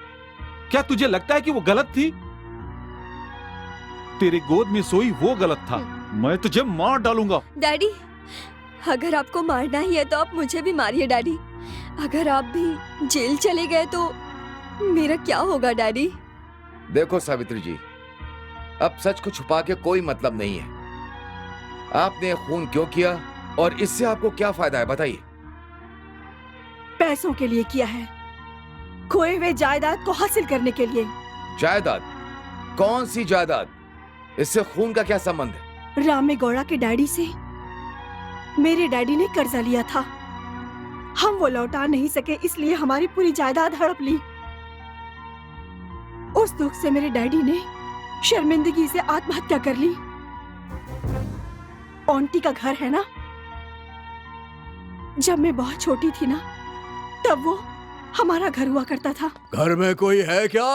क्या तुझे लगता है कि वो गलत थी? तेरे गोद में सोई वो गलत था। मैं तुझे मार डालूंगा। डैडी, अगर आपको मारना ही है तो आप मुझे भी मारिए डैडी। अगर आप भी जेल चले गए तो मेरा क्या होगा डैडी? देखो सावित्री जी, अब सच को छुपा के कोई मतलब नहीं है। आपने खून क्यों किया और इससे आपको क्या फायदा है बताइए? पैसों के लिए किया है, खोए हुए जायदाद को हासिल करने के लिए। जायदाद? कौन सी जायदाद? इससे खून का क्या संबंध है? रामे गौड़ा के डैडी से मेरे डैडी ने कर्जा लिया था, हम वो लौटा नहीं सके, इसलिए हमारी पूरी जायदाद हड़प ली। उस दुख से मेरे डैडी ने शर्मिंदगी से आत्महत्या कर ली। आंटी का घर है ना, जब मैं बहुत छोटी थी ना, तब वो हमारा घर हुआ करता था। घर में कोई है क्या?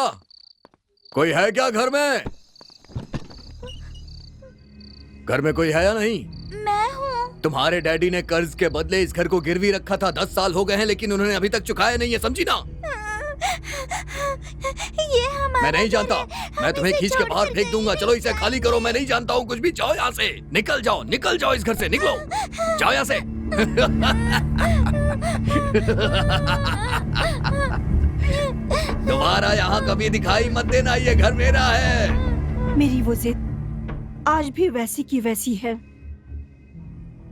कोई है क्या घर में? घर में कोई है या नहीं? मैं हूँ। तुम्हारे डैडी ने कर्ज के बदले इस घर को गिरवी रखा था। 10 साल हो गए हैं लेकिन उन्होंने अभी तक चुकाया नहीं है, समझी ना? ये हमारा मैं नहीं घर जानता, है, मैं हम तुम्हें इसे खींच के बाहर छोड़कर फेंक दूंगा। चलो इसे खाली करो, मैं नहीं जानता हूँ कुछ भी। जाओ यहाँ से, निकल जाओ, निकल जाओ इस घर से, निकलो, जाओ यहाँ से। दोबारा यहाँ कभी दिखाई मत देना, ये घर मेरा है। मेरी वो जिद आज भी वैसी की वैसी है।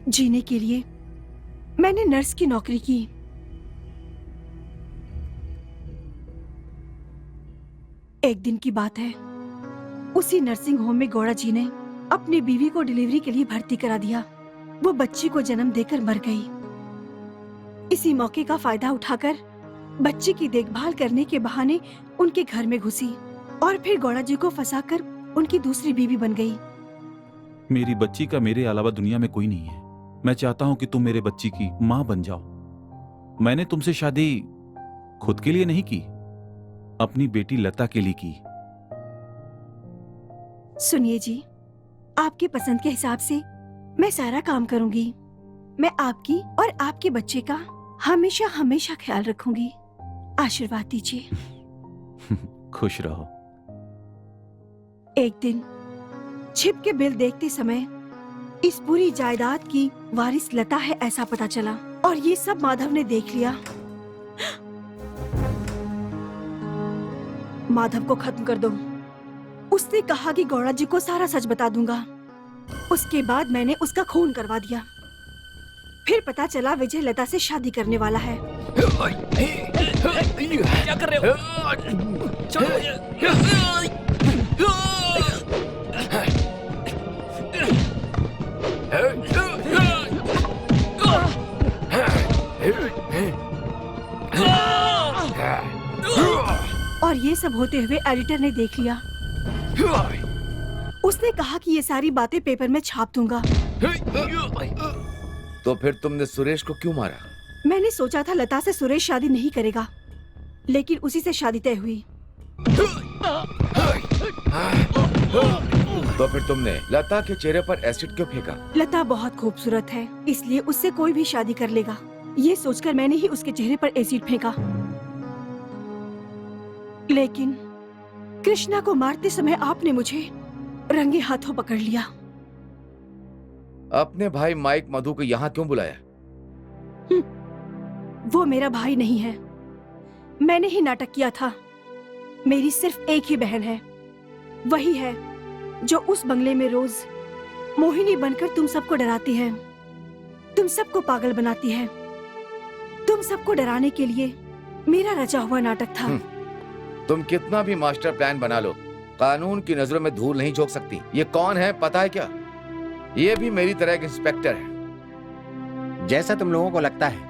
जीने के लिए मैंने नर्स की नौकरी की। एक दिन की बात है, उसी नर्सिंग होम में गौड़ा जी ने अपनी बीवी को डिलीवरी के लिए भर्ती करा दिया। वो बच्ची को जन्म देकर मर गई। इसी मौके का फायदा उठाकर बच्ची की देखभाल करने के बहाने उनके घर में घुसी और फिर गौड़ा जी को फंसाकर उनकी दूसरी बीवी बन गई। मेरी बच्ची का मेरे अलावा दुनिया में कोई नहीं है। मैं चाहता हूं कि तुम मेरे बच्ची की मां बन जाओ। मैंने तुमसे शादी खुद के लिए नहीं की, अपनी बेटी लता के लिए की। सुनिए जी, आपकी पसंद के हिसाब से मैं सारा काम करूंगी। मैं आपकी और आपके बच्चे का हमेशा हमेशा ख्याल रखूंगी। आशीर्वाद दीजिए। खुश रहो। एक दिन छिप के बिल देखते समय इस पूरी जायदाद की वारिस लता है ऐसा पता चला, और ये सब माधव ने देख लिया। माधव को खत्म कर दो। उसने कहा कि गौड़ा जी को सारा सच बता दूंगा। उसके बाद मैंने उसका खून करवा दिया। फिर पता चला विजय लता से शादी करने वाला है। क्या कर रहे हो? छोड़ो और ये सब होते हुए एडिटर ने देख लिया। उसने कहा कि ये सारी बातें पेपर में छाप दूंगा। तो फिर तुमने सुरेश को क्यों मारा? मैंने सोचा था लता से सुरेश शादी नहीं करेगा, लेकिन उसी से शादी तय हुई। तो फिर तुमने लता के चेहरे पर एसिड क्यों फेंका? लता बहुत खूबसूरत है, इसलिए उससे कोई भी शादी कर लेगा। ये सोचकर मैंने ही उसके चेहरे पर एसिड फेंका। लेकिन कृष्णा को मारते समय आपने मुझे रंगे हाथों पकड़ लिया। अपने भाई माइक मधु को यहाँ क्यों बुलाया? वो मेरा भाई नहीं है, मैंने ही नाटक किया था। मेरी सिर्फ एक ही बहन है, वही है जो उस बंगले में रोज मोहिनी बनकर तुम सबको डराती है, तुम सबको पागल बनाती है। तुम सबको डराने के लिए मेरा रचा हुआ नाटक था। तुम कितना भी मास्टर प्लान बना लो, कानून की नजरों में धूल नहीं झोंक सकती। ये कौन है पता है क्या? ये भी मेरी तरह एक इंस्पेक्टर है। जैसा तुम लोगों को लगता है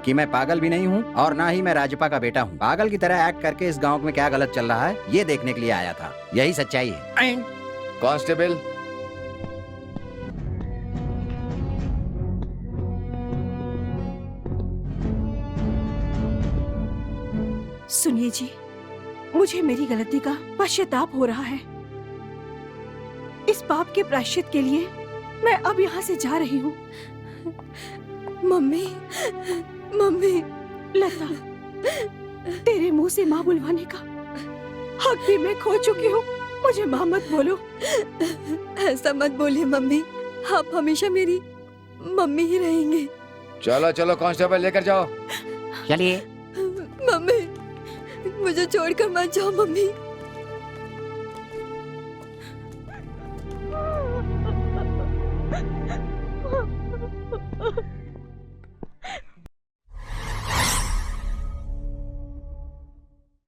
कि मैं पागल भी नहीं हूँ और ना ही मैं राजपा का बेटा हूँ। पागल की तरह एक्ट करके इस गांव में क्या गलत चल रहा है ये देखने के लिए आया था। यही सच्चाई है। कांस्टेबल, सुनिए जी, मुझे मेरी गलती का पश्चाताप हो रहा है। इस पाप के प्रायश्चित के लिए मैं अब यहाँ से जा रही हूँ। Mummy, mummy. लता, तेरे मुंह से माँ बुलवाने का हक भी मैं खो चुकी हूँ। मुझे माँ मत बोलो। ऐसा मत बोलिए मम्मी, आप हमेशा मेरी मम्मी ही रहेंगे। चलो चलो कांस्टेबल, लेकर जाओ। चलिए। मम्मी, मुझे छोड़कर मत जाओ मम्मी।